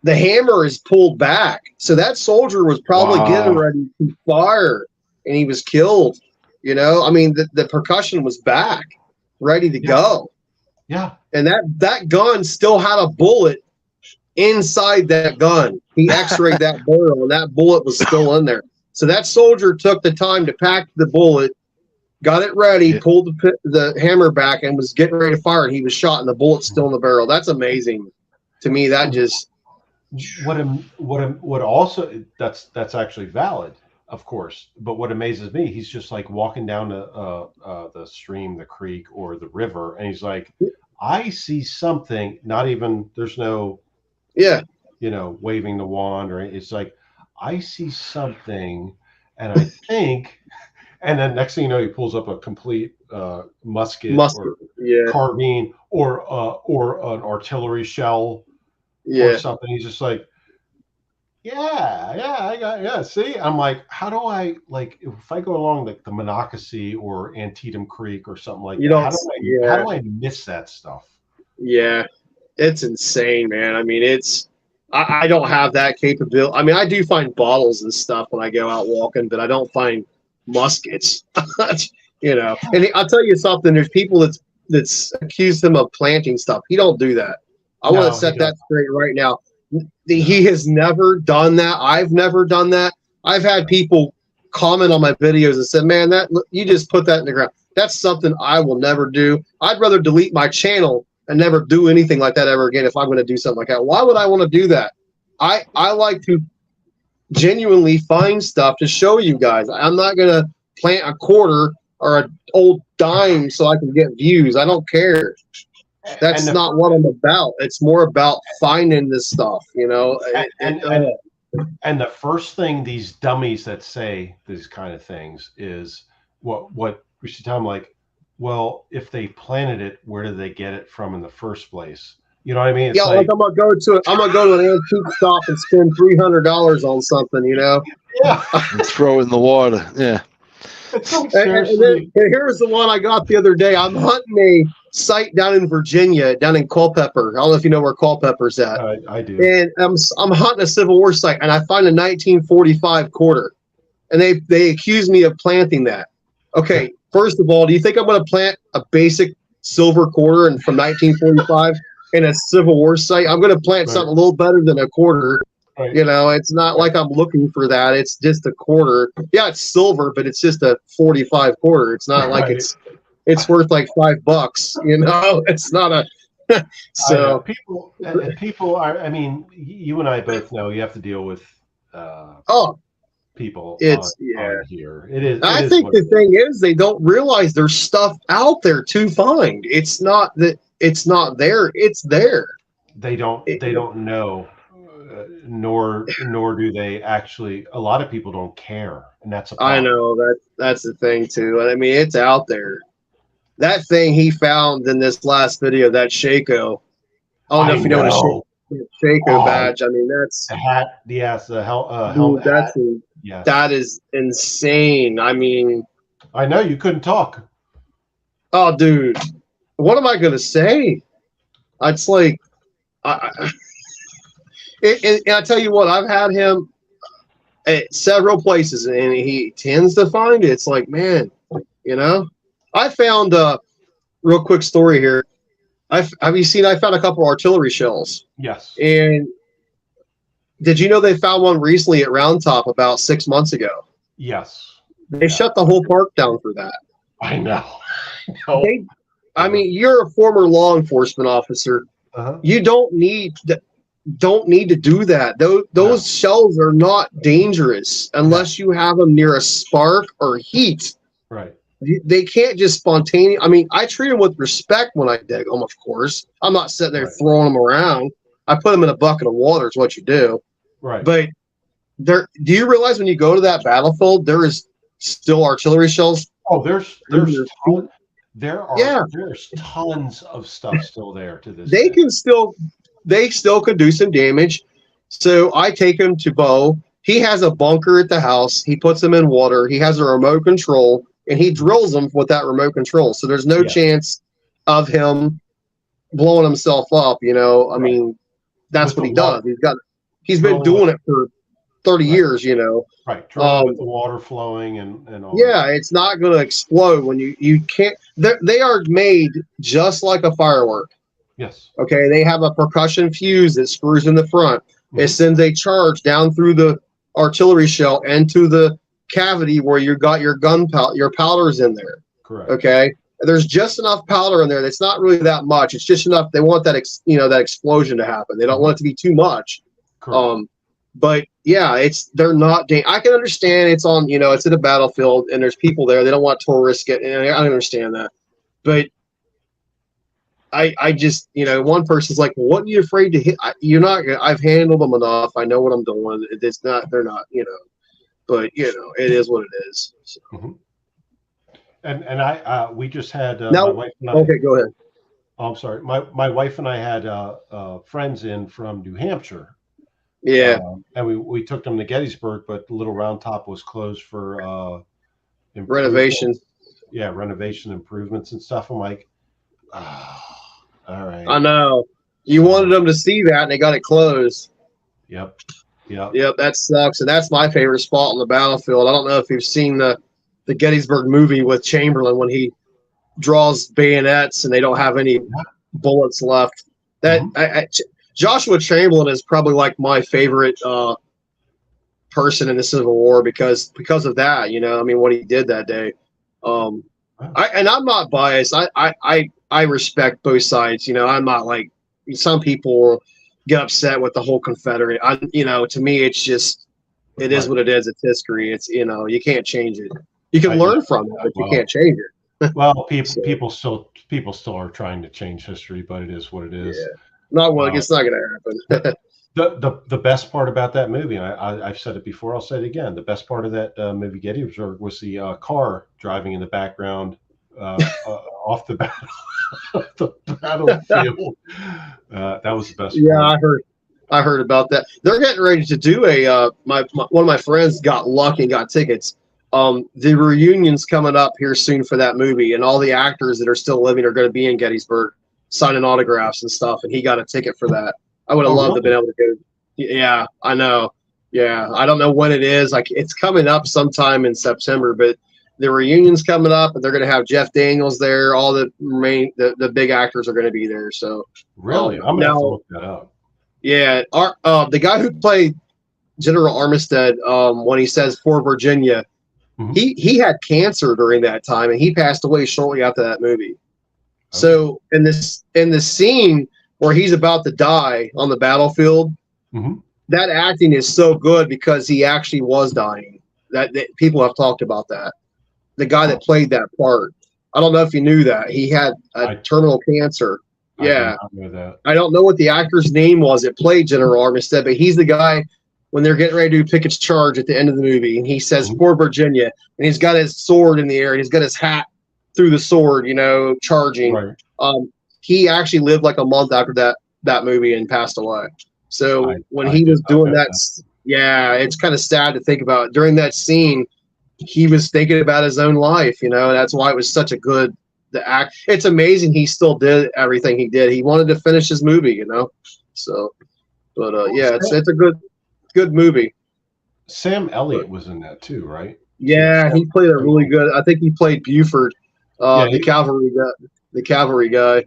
the hammer is pulled back. So that soldier was probably getting ready to fire and he was killed. I mean, the percussion was back, ready to go. Yeah. And that gun still had a bullet inside that gun. He x-rayed that barrel and that bullet was still in there. So that soldier took the time to pack the bullet, got it ready, pulled the hammer back and was getting ready to fire. And he was shot and the bullet's still in the barrel. That's amazing. To me, that just... What also, that's actually valid, of course. But what amazes me, he's just like walking down the stream, the creek, or the river, and he's like, I see something. Not even there's no, waving the wand, or it's like I see something, and I think, and then next thing you know, he pulls up a complete musket or carbine or an artillery shell. Or something. He's just like, see, I'm like, how do I, like, if I go along the Monocacy or Antietam Creek or something like that, how do I miss that stuff? Yeah, it's insane, man. I mean, I don't have that capability. I mean, I do find bottles and stuff when I go out walking, but I don't find muskets. And I'll tell you something. There's people that's accused him of planting stuff. He don't do that. I want to set that straight right now. He has never done that. I've never done that. I've had people comment on my videos and said, man, you just put that in the ground. That's something I will never do. I'd rather delete my channel and never do anything like that ever again if I'm going to do something like that. Why would I want to do that? I like to genuinely find stuff to show you guys. I'm not going to plant a quarter or an old dime so I can get views. I don't care. That's not what I'm about. It's more about finding this stuff, And the first thing these dummies that say these kind of things is what we should tell them, like, well, if they planted it, where did they get it from in the first place? You know what I mean? It's like I'm gonna go to an antique shop and spend $300 on something, Yeah. And throw it in the water. Yeah. And here's the one I got the other day. I'm hunting a site down in Virginia, down in Culpeper. I don't know if you know where Culpeper's at. I do. And I'm hunting a Civil War site, and I find a 1945 quarter, and they accuse me of planting that. Okay, first of all, do you think I'm going to plant a basic silver quarter from 1945 in a Civil War site? I'm going to plant something a little better than a quarter. Right. It's not like I'm looking for that. It's just a quarter. Yeah, it's silver, but it's just a 45 quarter. It's not like it's worth like $5. It's not a. So people are. I mean, you and I both know you have to deal with. People. It's on here. It is. I think the thing is they don't realize there's stuff out there to find. It's not that it's not there. It's there. They don't know. Nor do they actually. A lot of people don't care, and that's a problem. I know that's the thing too. I mean, it's out there. That thing he found in this last video, that Shaco. I don't know if you know what a Shaco badge. I mean, that's the hat. Yes, the helmet. That is insane. I mean, I know you couldn't talk. Oh, dude, what am I gonna say? It's like, and I tell you what, I've had him at several places, and he tends to find it. It's like, man, I found a real quick story here. Have you seen? I found a couple artillery shells. Yes. And Did you know they found one recently at Round Top about 6 months ago? Yes. They shut the whole park down for that. I know. They, I mean, you're a former law enforcement officer. You don't need to do that. Those shells are not dangerous unless you have them near a spark or heat. Right. They can't just spontaneously. I mean, I treat them with respect when I dig them, of course. I'm not sitting there throwing them around. I put them in a bucket of water is what you do. Right. But do you realize when you go to that battlefield, there is still artillery shells? Oh, there's tons of stuff still there to this day. They still could do some damage. So I take him to Bo. He has a bunker at the house. He puts them in water. He has a remote control, and he drills them with that remote control. So there's no chance of him blowing himself up. I mean, that's what he does. He's been doing it for 30 years. Right. Drilling with the water flowing and all. Yeah, it's not going to explode when you can't. They are made just like a firework. Yes. Okay, they have a percussion fuse that screws in the front. It sends a charge down through the artillery shell into the cavity where you got your your powders in there. Correct. Okay, there's just enough powder in there. That's not really that much. It's just enough. They want that that explosion to happen. They don't want it to be too much. Correct. But yeah, they're not. I can understand it's on. It's at a battlefield and there's people there. They don't want tourists getting. I understand that, but I just, one person's like, well, what are you afraid to hit? You're not, I've handled them enough. I know what I'm doing. They're not, but it is what it is. So. And we just had, now, my wife and I, okay, go ahead. Oh, I'm sorry. My wife and I had friends in from New Hampshire. Yeah. And we took them to Gettysburg, but the Little Round Top was closed for renovations. Yeah, renovation improvements and stuff. I'm like, all right. I know. You wanted them to see that, and they got it closed. Yep. That sucks, and that's my favorite spot on the battlefield. I don't know if you've seen the Gettysburg movie with Chamberlain when he draws bayonets and they don't have any bullets left. Joshua Chamberlain is probably like my favorite person in the Civil War because of that. What he did that day. I'm not biased. I respect both sides. I'm not like some people get upset with the whole Confederate. To me, it's just it is what it is. It's history. It's you can't change it. You can learn from it, but you can't change it. Well, people still are trying to change history, but it is what it is. Yeah. It's not going to happen. The best part about that movie, and I've said it before, I'll say it again. The best part of that movie Gettysburg was the car driving in the background off the battlefield. That was the best. Yeah, part. I heard about that. They're getting ready to do one of my friends got lucky and got tickets. The reunion's coming up here soon for that movie, and all the actors that are still living are going to be in Gettysburg signing autographs and stuff. And he got a ticket for that. I would have loved to be able to go. Yeah, I know. Yeah, I don't know when it is. Like it's coming up sometime in September, but the reunion's coming up, and they're going to have Jeff Daniels there. All the big actors are going to be there. So really, I'm going to have to look that up. Yeah, the guy who played General Armistead, when he says for Virginia, he had cancer during that time, and he passed away shortly after that movie. Okay. So in the scene where he's about to die on the battlefield, that acting is so good because he actually was dying. That people have talked about that. The guy that played that part, I don't know if you knew that he had terminal cancer. Yeah, I don't know what the actor's name was that played General Armistead, but he's the guy when they're getting ready to do Pickett's charge at the end of the movie, and he says for Virginia, and he's got his sword in the air, and he's got his hat through the sword, charging. Right. He actually lived like a month after that movie and passed away. So when he was doing that, it's kind of sad to think about. During that scene, he was thinking about his own life, and that's why it was such a good act. It's amazing he still did everything he did. He wanted to finish his movie, So, but it's a good movie. Sam Elliott was in that too, right? Yeah, he played a really good. I think he played Buford, the cavalry guy.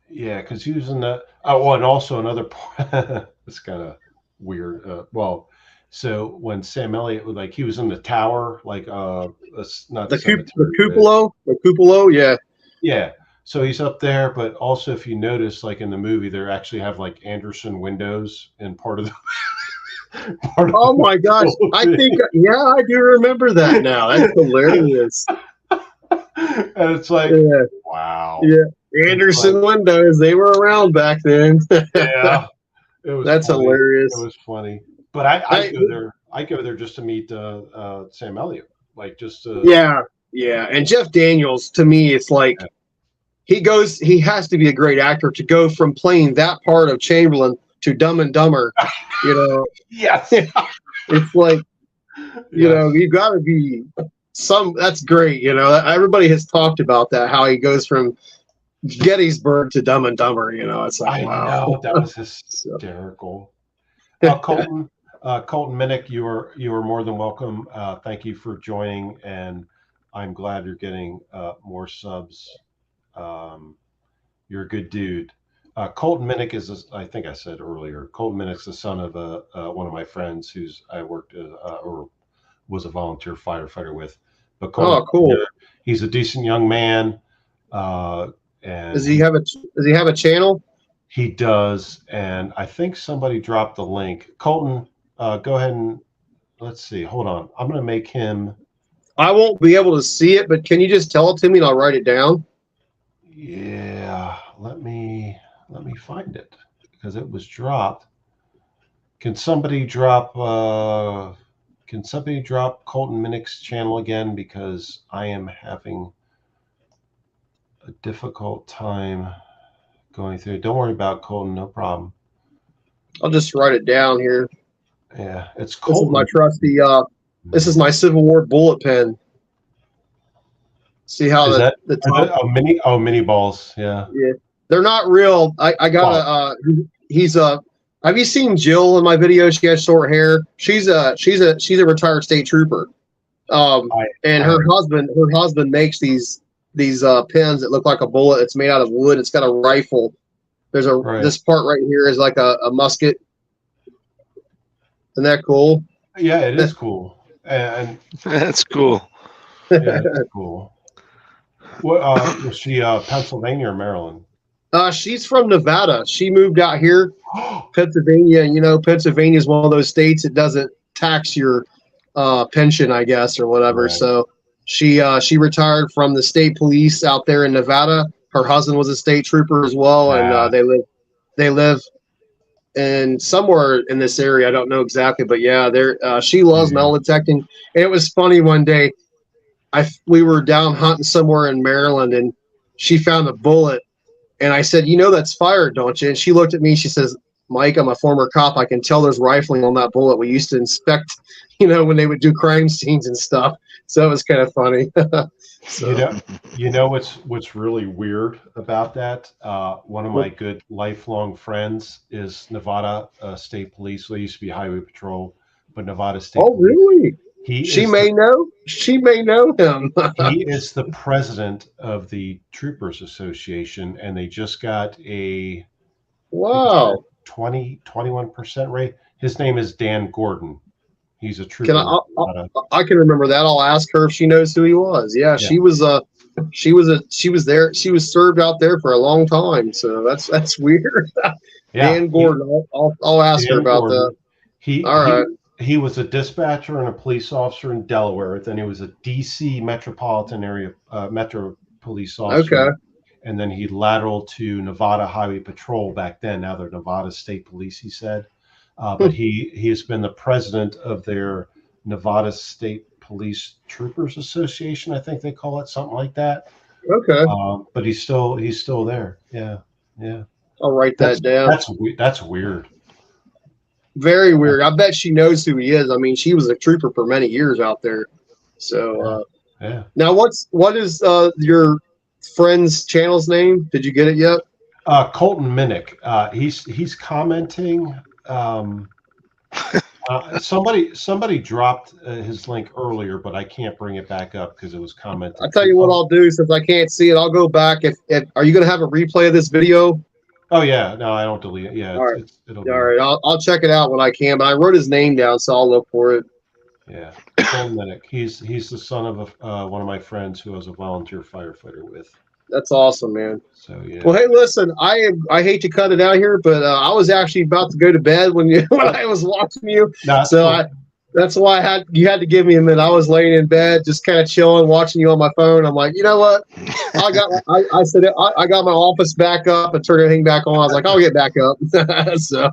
Yeah, because he was in that. Oh, and also another part. It's kind of weird. Well, so when Sam Elliott, like he was in the tower, like not The cemetery, the cupola, yeah. yeah. So he's up there, but also if you notice, like in the movie, they actually have like Anderson windows in part of the part of Oh the my gosh, I think I do remember that now. That's hilarious. and it's like, Yeah, wow, yeah. Anderson windows, they were around back then. yeah, it was. That's funny. hilarious. It was funny, but I go there. I go there just to meet Sam Elliott, like just to. Yeah. And Jeff Daniels, to me, it's like he has to be a great actor to go from playing that part of Chamberlain to Dumb and Dumber. You know, Yes. it's like, you know, you got to be that's great. You know, everybody has talked about that, how he goes from Gettysburg to Dumb and Dumber. You know, it's like, I know that was hysterical. Colton Minnick, you are more than welcome. Thank you for joining, and I'm glad you're getting more subs. You're a good dude. Colton Minnick is, I think I said earlier, Colton Minnick's the son of one of my friends who's I worked or was a volunteer firefighter with. But Colton, cool. He's a decent young man. And does he have a channel? He does, and I think somebody dropped the link. Colton, go ahead and let's see. Hold on, I'm going to make him. I won't be able to see it, but can you just tell it to me and I'll write it down? Yeah, let me find it because it was dropped. Can somebody drop Colton Minnick's channel again, because I am having a difficult time going through it. Don't worry about Colton, no problem. I'll just write it down here. Yeah, it's Colton. This is my trusty this is my Civil War bullet pen. See how the top, mini balls, yeah. Yeah. They're not real. I got he's have you seen Jill in my video? She has short hair. She's a retired state trooper. And her husband makes these pens that look like a bullet. It's made out of wood. It's got a rifle. There's this part right here is like a musket. Isn't that cool? Yeah, it is cool. And that's cool. Yeah, that's cool. What was she Pennsylvania or Maryland? She's from Nevada. She moved out here, Pennsylvania. You know, Pennsylvania is one of those states that doesn't tax your pension, I guess, or whatever. Right. So she retired from the state police out there in Nevada. Her husband was a state trooper as well, and they live in somewhere in this area. I don't know exactly, but yeah, she loves metal detecting. And it was funny one day. We were down hunting somewhere in Maryland, and she found a bullet. And I said, "You know that's fired, don't you?" And she looked at me. She says, "Mike, I'm a former cop. I can tell there's rifling on that bullet. We used to inspect, when they would do crime scenes and stuff." So it was kind of funny. So. You know what's really weird about that? One of my good lifelong friends is Nevada State Police. They used to be Highway Patrol, but Nevada State. Oh, Police. Really? She may know him. He is the president of the Troopers Association, and they just got a 21% rate. His name is Dan Gordon. He's a trooper. I can remember that. I'll ask her if she knows who he was. Yeah. She was there. She was served out there for a long time. So that's weird. Dan Gordon. I'll ask her about that. He was a dispatcher and a police officer in Delaware. Then he was a DC metropolitan area metro police officer. Okay. And then he lateraled to Nevada Highway Patrol back then. Now they're Nevada State Police, he said. But he has been the president of their Nevada State Police Troopers Association, I think they call it, something like that. Okay. But he's still there. Yeah. I'll write that down. That's weird. Very weird. I bet she knows who he is. I mean, she was a trooper for many years out there. So Now what is your friend's channel's name? Did you get it yet? Colton Minnick. He's commenting. Somebody dropped his link earlier, but I can't bring it back up because it was commented. I'll tell you what I'll do, since I can't see it. I'll go back. If are you going to have a replay of this video? Oh yeah, no, I don't delete it. Yeah, All right, it'll all be right. I'll check it out when I can. But I wrote his name down, so I'll look for it. yeah. Cole Minnick. He's the son of one of my friends who I was a volunteer firefighter with. That's awesome, man. So yeah. Well, hey, listen, I hate to cut it out here, but I was actually about to go to bed when when I was watching you. No, that's So cool. that's why you had to give me a minute. I was laying in bed, just kind of chilling, watching you on my phone. I'm like, you know what? I said I got my office back up and turned everything back on. I was like, I'll get back up. So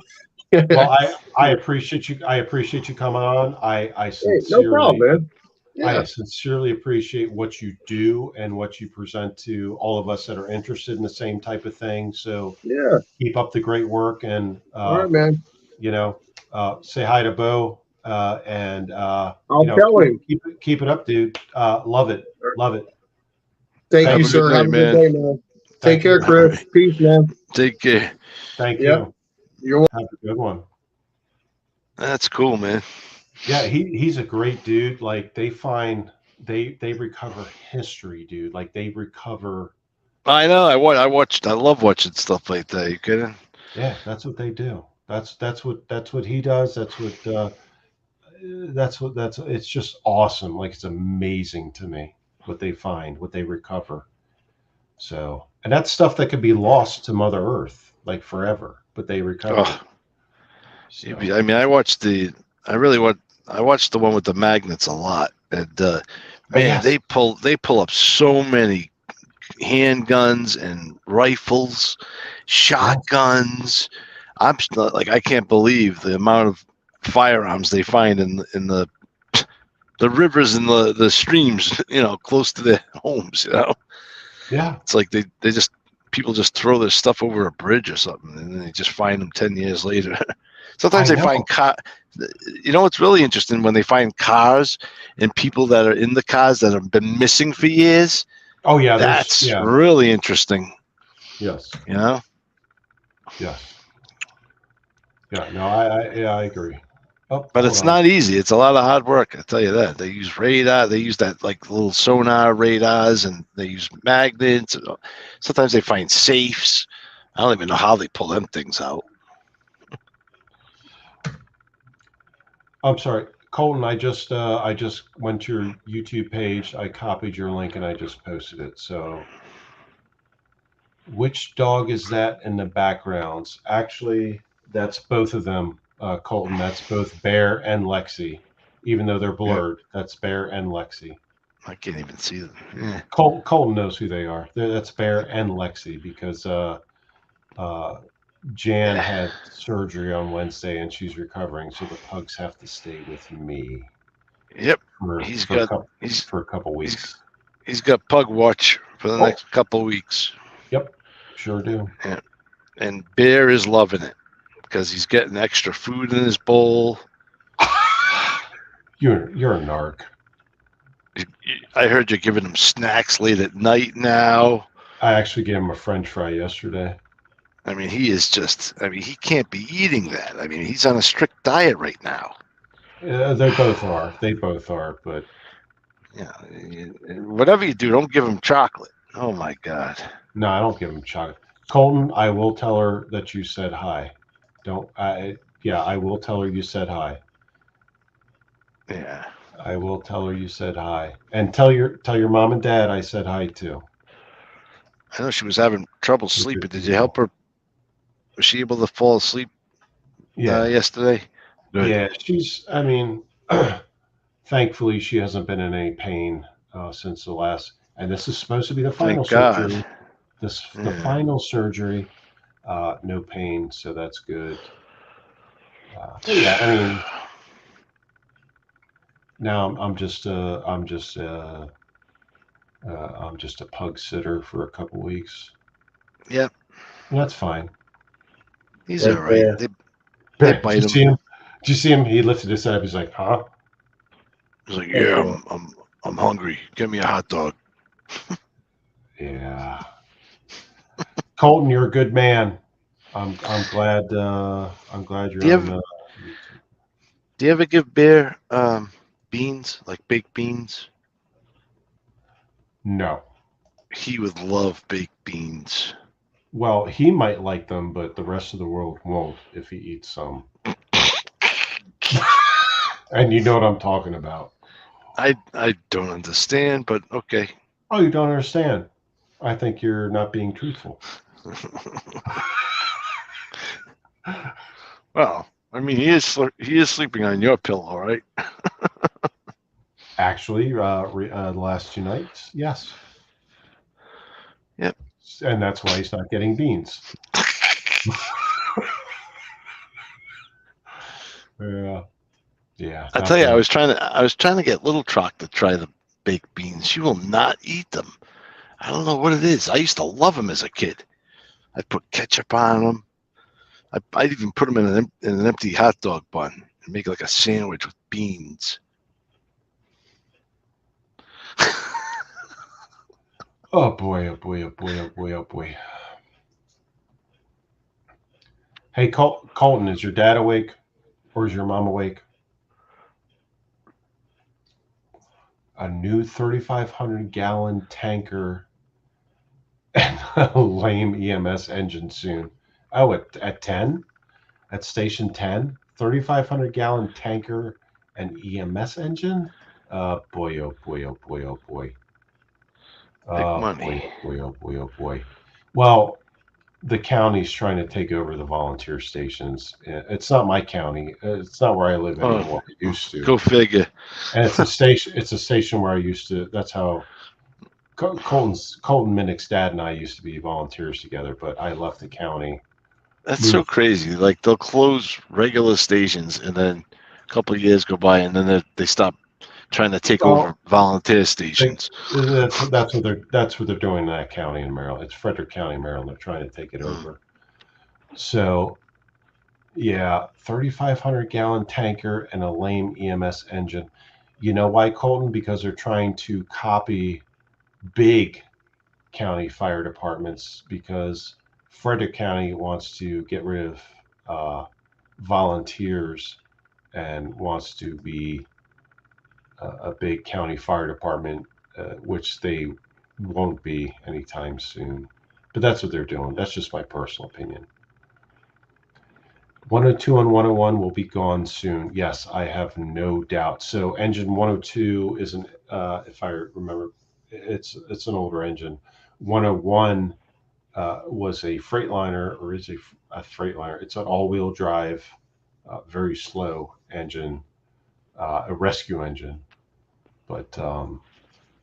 Well, I appreciate you. I appreciate you coming on. I hey, no problem, sincerely man. Yeah, I sincerely appreciate what you do and what you present to all of us that are interested in the same type of thing. So yeah. keep up the great work, and All right, man. you know, say hi to Bo, and I'll tell him. keep it up, dude. Love it, love it. Thank Have you, a good sir. night, Have a good man. day, man. Take Thank you. care, Chris. Peace, man. Take care. Thank Yep. you. You're Have a good one. That's cool, man. Yeah, he's a great dude. Like they recover history, dude. Like they recover. I know. I watched. I love watching stuff like that. You kidding? Yeah, that's what they do. That's what he does. That's it's just awesome. Like it's amazing to me what they find, what they recover. So, and that's stuff that could be lost to Mother Earth like forever, but they recover it. Oh, So, I mean, I watched the. I really want. I watched the one with the magnets a lot, and oh man, yes, they pull up so many handguns and rifles, yes, shotguns. Like I can't believe the amount of firearms they find in the rivers and the streams, close to their homes. yeah. It's like they just people just throw their stuff over a bridge or something, and then they just find them 10 years later. Sometimes I they know. find what's really interesting when they find cars and people that are in the cars that have been missing for years. Oh yeah, That's really interesting. yes, Yes. yeah. No, I agree. Oh, But hold it's on. not easy. It's a lot of hard work. I tell you that. They use radar. They use that like little sonar radars, and they use magnets. Sometimes they find safes. I don't even know how they pull them things out. I'm sorry, Colton. I just went to your YouTube page. I copied your link and I just posted it. So, which dog is that in the backgrounds? Actually, that's both of them, Colton. That's both Bear and Lexi. Even though they're blurred, that's Bear and Lexi. I can't even see them. Yeah. Colton knows who they are. That's Bear and Lexi because Jan had surgery on Wednesday and she's recovering, so the pugs have to stay with me. Yep. For a couple weeks. He's got pug watch for the next couple weeks. Yep, sure do. Yeah. And Bear is loving it because he's getting extra food in his bowl. You're a narc. I heard you're giving him snacks late at night now. I actually gave him a French fry yesterday. I mean, he can't be eating that. I mean, he's on a strict diet right now. They both are, but Yeah, whatever you do, don't give him chocolate. Oh my God. no, I don't give him chocolate. Colton, I will tell her that you said hi. I will tell her you said hi. Yeah. I will tell her you said hi. And tell your mom and dad I said hi too. I know she was having trouble sleeping. Did you help her? Was she able to fall asleep yesterday? Good. Yeah, thankfully she hasn't been in any pain since the last, and this is supposed to be the final surgery. The final surgery, no pain, so that's good. Now I'm just a pug sitter for a couple weeks. Yep. And that's fine. He's all right. They bite him. Did you see him? He lifted his head up. He's like, huh? He's like, yeah, I'm hungry. Give me a hot dog. Yeah. Colton, you're a good man. I'm glad you're on YouTube. Do you ever give Bear beans, like baked beans? No. He would love baked beans. Well, he might like them, but the rest of the world won't if he eats some. And you know what I'm talking about. I don't understand, but okay. Oh, you don't understand. I think you're not being truthful. Well, I mean, he is sleeping on your pillow, right? Actually, the last 2 nights, yes. Yep. And that's why he's not getting beans. Yeah. Yeah. I tell you, I was trying to get Little Trocc to try the baked beans. She will not eat them. I don't know what it is. I used to love them as a kid. I'd put ketchup on them. I'd even put them in an empty hot dog bun and make like a sandwich with beans. Oh boy, oh boy, oh boy, oh boy, oh boy. Hey, Colton, is your dad awake or is your mom awake? A new 3,500-gallon tanker and a lame EMS engine soon. Oh, at 10? At station 10? 3,500-gallon tanker and EMS engine? Boy, oh boy, oh boy, oh boy. Big money. Boy, oh boy, oh boy, oh boy. Well, the county's trying to take over the volunteer stations. It's not my county. It's not where I live anymore. It used to. Go figure. And it's a station. It's a station where I used to. That's how Colton Minnick's dad and I used to be volunteers together. But I left the county. That's so crazy. Like they'll close regular stations, and then a couple of years go by, and then they stop trying to take over volunteer stations. That's what they're doing in that county in Maryland. It's Frederick County, Maryland. They're trying to take it over. So, yeah, 3,500-gallon tanker and a lame EMS engine. You know why, Colton? Because they're trying to copy big county fire departments, because Frederick County wants to get rid of volunteers and wants to be a big county fire department, which they won't be anytime soon. But that's what they're doing. That's just my personal opinion. 102 and 101 will be gone soon. Yes, I have no doubt. So engine 102 isn't, if I remember, it's an older engine. 101 was a Freightliner, or is a Freightliner. It's an all-wheel drive, very slow engine, a rescue engine. But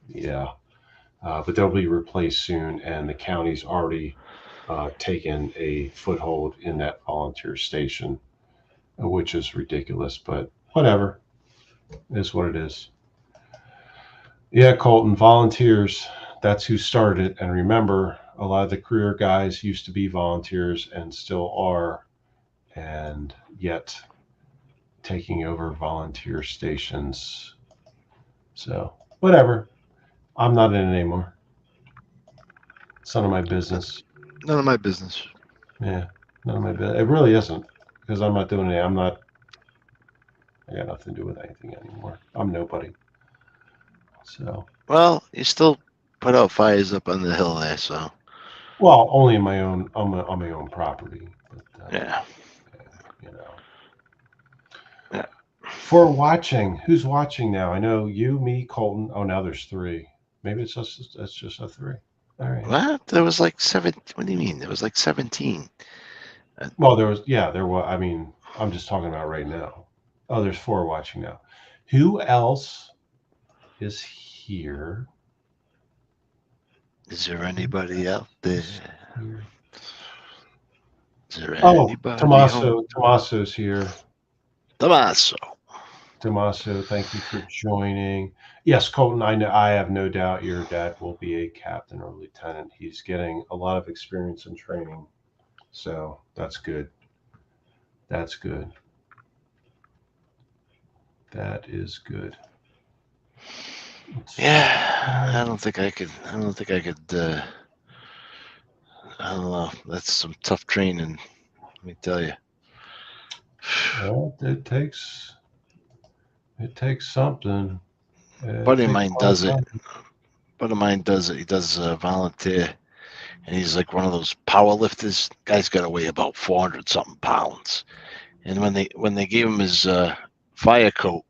yeah, but they'll be replaced soon, and the county's already taken a foothold in that volunteer station, which is ridiculous. But whatever, it is what it is. Yeah, Colton, volunteers. That's who started it. And remember, a lot of the career guys used to be volunteers and still are, and yet taking over volunteer stations. So whatever. I'm not in it anymore. It's none of my business. None of my business. Yeah, none of my business. It really isn't, because I'm not doing it. I got nothing to do with anything anymore. I'm nobody. So. Well, you still put out fires up on the hill there, so. Well, only on my own property. But, yeah. You know. Yeah. For watching, who's watching now? I know you, me, Colton. Oh, now there's 3. Maybe it's just a 3. All right. What? There was like 7. What do you mean? There was like 17. Well, there was. I mean, I'm just talking about right now. Oh, there's 4 watching now. Who else is here? Is there anybody out there? Is there anybody? Tommaso's here. Tommaso, thank you for joining. Yes, Colton, I know. I have no doubt your dad will be a captain or lieutenant. He's getting a lot of experience and training, so that's good. That's good. That is good. yeah, I don't think I could. I don't know. That's some tough training. Let me tell you. Well, it takes something. Buddy of mine does it. He does volunteer. and he's like one of those power lifters. Guy's got to weigh about 400 something pounds. And when they gave him his fire coat,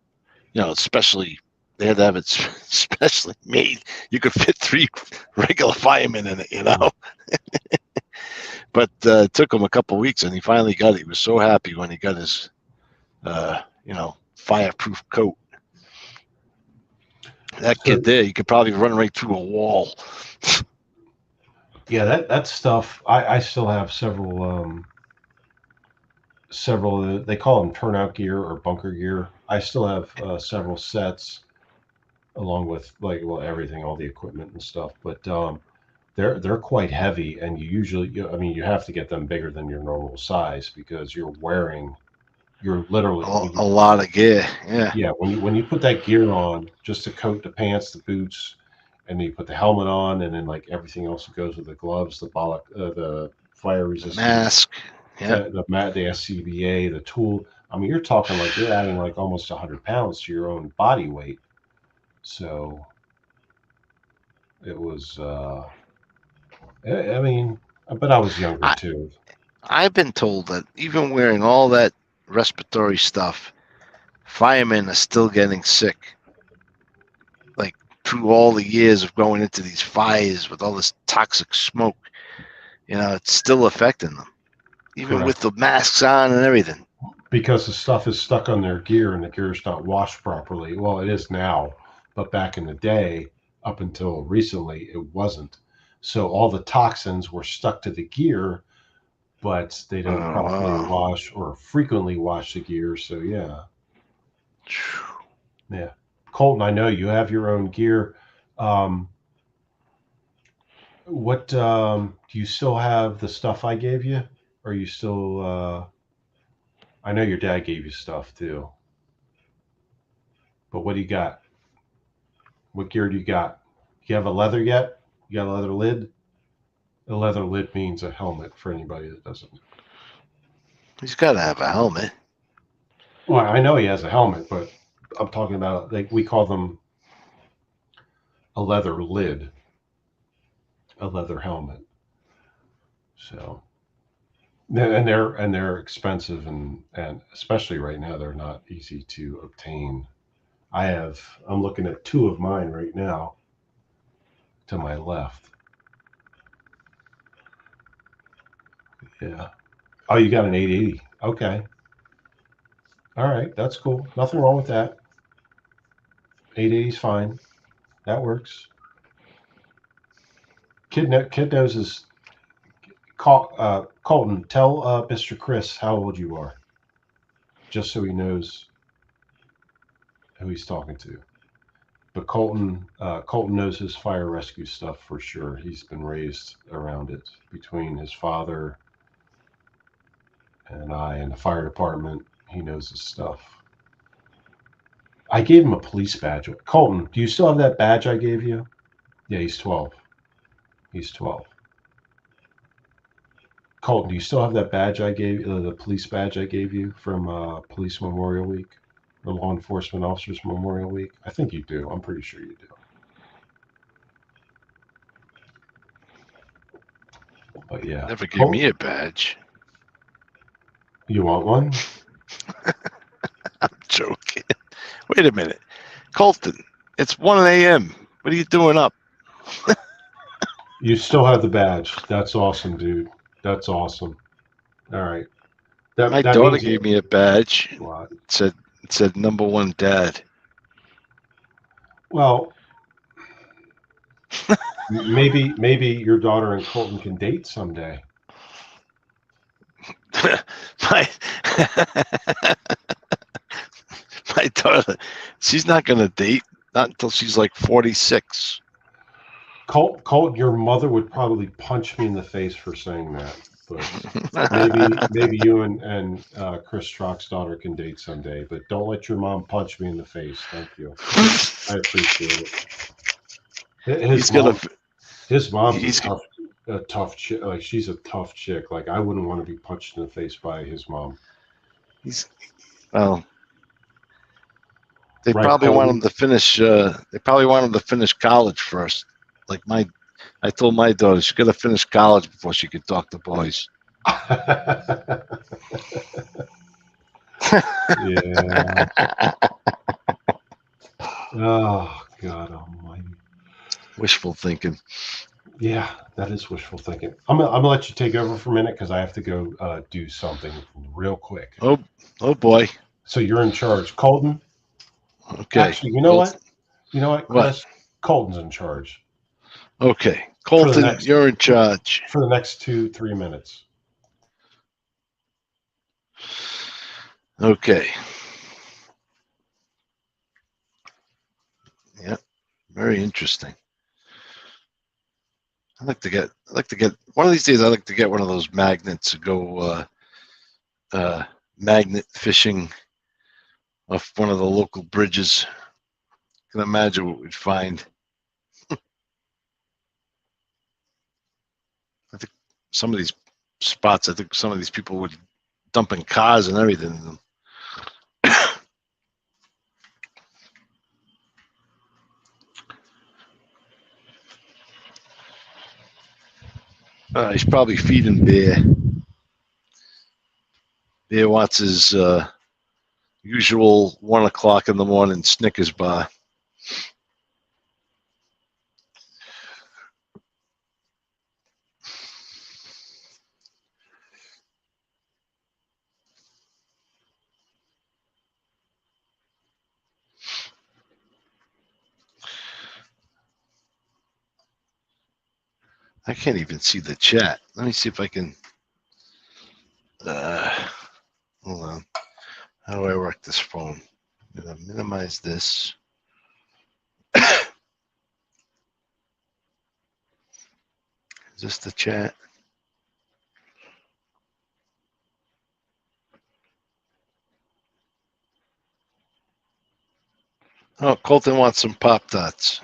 especially they had to have it specially made. You could fit 3 regular firemen in it, But it took him a couple of weeks, and he finally got it. He was so happy when he got his, fireproof coat. That kid there, you could probably run right through a wall. Yeah, that stuff. I still have several. They call them turnout gear or bunker gear. I still have several sets, along with everything, all the equipment and stuff. But they're quite heavy, and you usually, you have to get them bigger than your normal size because you're literally a lot of gear. Yeah, when you put that gear on, just the coat, the pants, the boots, and then you put the helmet on, and then everything else that goes with the gloves, the fire resistant mask, the SCBA, the tool. You're talking you're adding almost 100 pounds to your own body weight. So it was. But I was younger too. I've been told that even wearing all that respiratory stuff, firemen are still getting sick. Through all the years of going into these fires with all this toxic smoke, it's still affecting them, even Correct. with the masks on and everything. Because the stuff is stuck on their gear and the gear is not washed properly. Well, it is now, but back in the day, up until recently, it wasn't. So all the toxins were stuck to the gear, but they don't properly wash or frequently wash the gear. So yeah. Colton, I know you have your own gear. What do you still have the stuff I gave you? Or are you still? I know your dad gave you stuff too. But what do you got? What gear do you got? You have a leather yet? You got a leather lid? A leather lid means a helmet for anybody that doesn't. He's got to have a helmet. Well, I know he has a helmet, but I'm talking about we call them a leather lid, a leather helmet. So, and they're expensive and especially right now they're not easy to obtain. I'm looking at 2 of mine right now to my left. Yeah. Oh, you got an 880. Okay. All right, that's cool. Nothing wrong with that. 880 is fine. That works. Kid knows his. Colton, tell Mr. Chris how old you are, just so he knows who he's talking to. But Colton knows his fire rescue stuff for sure. He's been raised around it between his father and I in the fire department. He knows his stuff. I gave him a police badge. Colton, do you still have that badge I gave you? Yeah, he's 12. He's 12. Colton, do you still have that badge I gave you, the police badge I gave you from Police Memorial Week, or Law Enforcement Officers Memorial Week? I think you do. I'm pretty sure you do. But yeah. Never gave me a badge. You want one? I'm joking. Wait a minute. Colton, it's 1 a.m. What are you doing up? You still have the badge. That's awesome, dude. That's awesome. All right. My daughter gave me a badge. What? It said number 1 dad. Well, maybe your daughter and Colton can date someday. my daughter, she's not going to date, not until she's like 46. Colton, your mother would probably punch me in the face for saying that. But maybe you and Chris Trocc's daughter can date someday. But don't let your mom punch me in the face. Thank you. I appreciate it. His mom's a tough chick. Like, she's a tough chick. Like, I wouldn't want to be punched in the face by his mom. They probably want him to finish. They probably want him to finish college first. Like my I told my daughter she got to finish college before she could talk to boys. Yeah. Oh, God almighty. Wishful thinking. Yeah, that is wishful thinking. I'm gonna let you take over for a minute because I have to go do something real quick. Oh boy. So you're in charge, Colton. Okay. Actually, you know what? You know what, What? Chris? Colton's in charge Okay. Colton, you're in charge. for the next 2-3 minutes. Okay. Yeah. Very interesting. I'd like to get one of these days. I'd like to get one of those magnets to go magnet fishing off one of the local bridges. I can imagine what we'd find. I think some of these spots, I think some of these people would dump in cars and everything in them. He's probably feeding Bear. Bear wants his usual 1 o'clock in the morning Snickers bar. I can't even see the chat. Let me see if I can. Hold on. How do I work this phone? I'm going to minimize this. Is this the chat? Oh, Colton wants some Pop-Tarts.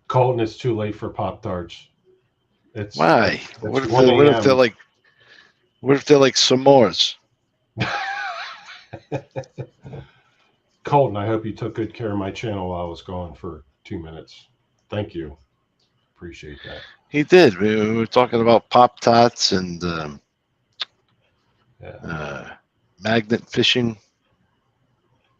Colton, it's too late for Pop-Tarts. Why? It's What if 1 they're like s'mores? Colton, I hope you took good care of my channel while I was gone for 2 minutes. Thank you. Appreciate that. He did. We were talking about Pop-Tarts and magnet fishing.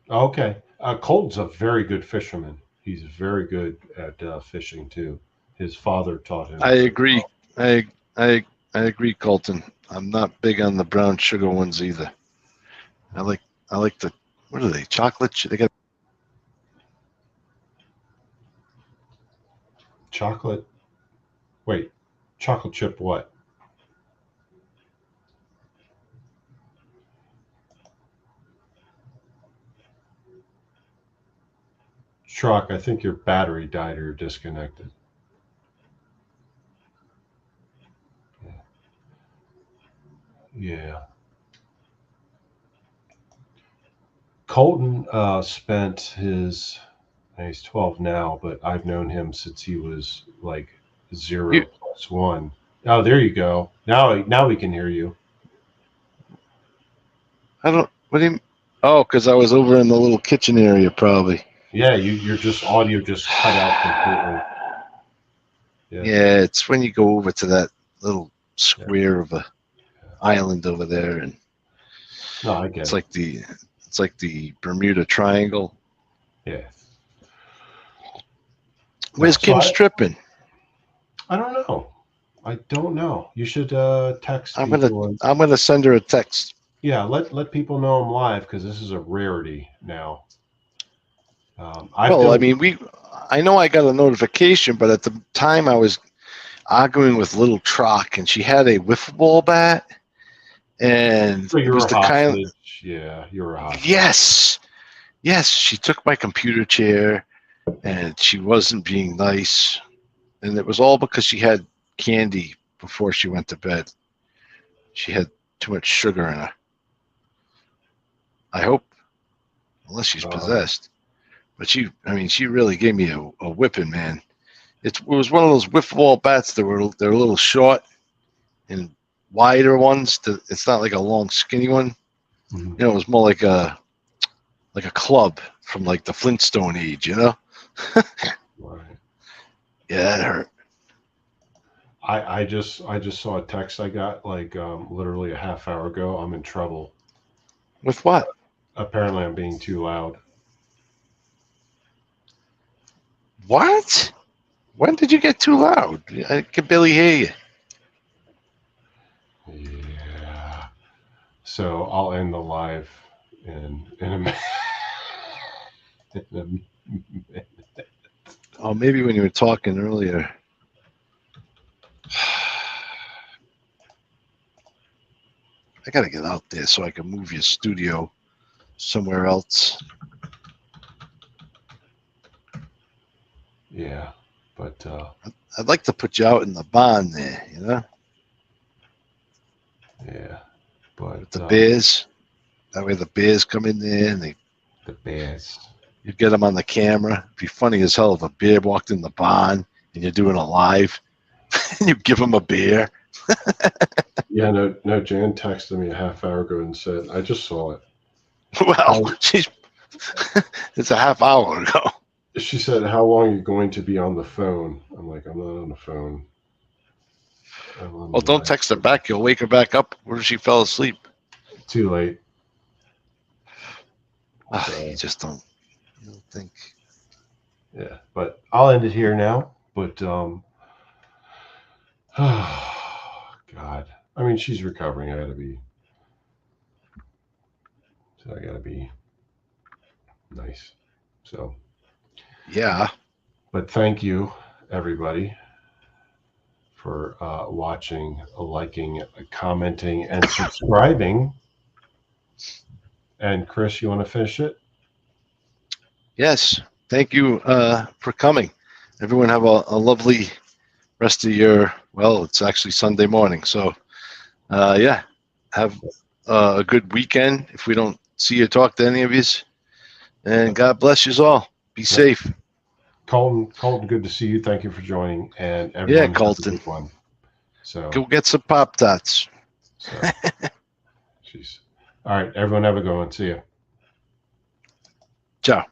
Okay. Colton's a very good fisherman. He's very good at fishing too. His father taught him. I agree. I agree, Colton. I'm not big on the brown sugar ones either. I like the, what are they? Chocolate? They got Chocolate. Wait, chocolate chip what? Trocc, I think your battery died or you're disconnected. Yeah. Colton spent his, he's 12 now, but I've known him since he was like 0+1. Oh, there you go. Now we can hear you. what do you, oh, because I was over in the little kitchen area probably. Yeah, your audio just cut out completely. Yeah, it's when you go over to that little square of a island over there, and no, I get it's like the Bermuda Triangle. Yeah. Where's Kim's tripping? I don't know. I don't know. You should text I'm people. I'm gonna send her a text. Yeah, let people know I'm live because this is a rarity now. I know I got a notification, but at the time I was arguing with Little Trocc, and she had a wiffle ball bat, and so it was the kind of, yeah, you were a hostage. Yes, she took my computer chair, and she wasn't being nice, and it was all because she had candy before she went to bed. She had too much sugar in her. I hope, unless she's possessed. But she really gave me a whipping, man. It was one of those wiffle ball bats that they're a little short and wider ones. It's not like a long, skinny one. Mm-hmm. You know, it was more like a club from like the Flintstone age. You know. Right. Yeah, that hurt. I just saw a text I got like literally a half hour ago. I'm in trouble. With what? Apparently, I'm being too loud. What? When did you get too loud? I can barely hear you. Yeah. So I'll end the live in a minute. In a minute. Oh, maybe when you were talking earlier. I gotta get out there so I can move your studio somewhere else. Yeah, but I'd like to put you out in the barn there, you know, yeah, but with the bears. That way the bears come in there and the bears. you get them on the camera. It'd be funny as hell if a bear walked in the barn and you're doing a live and you give them a beer. Yeah, no. Jan texted me a half hour ago and said, "I just saw it." Well, it's a half hour ago. She said, "How long are you going to be on the phone?" I'm like, "I'm not on the phone." Well, don't text her back. You'll wake her back up where she fell asleep. Too late. You just don't. You don't think. Yeah, but I'll end it here now. But God, I mean, she's recovering. I gotta be nice. So Yeah. but thank you, everybody, for watching, liking, commenting, and subscribing. And Chris, you want to finish it? Yes. Thank you for coming. Everyone have a lovely rest of your, well, it's actually Sunday morning. So, yeah, have a good weekend if we don't see you, talk to any of you. And God bless you all. Be safe. Colton, good to see you. Thank you for joining. And everyone, Yeah, Colton. Have a good one. So go get some Pop-Tarts. So, jeez. All right, everyone, have a good one. See you. Ciao.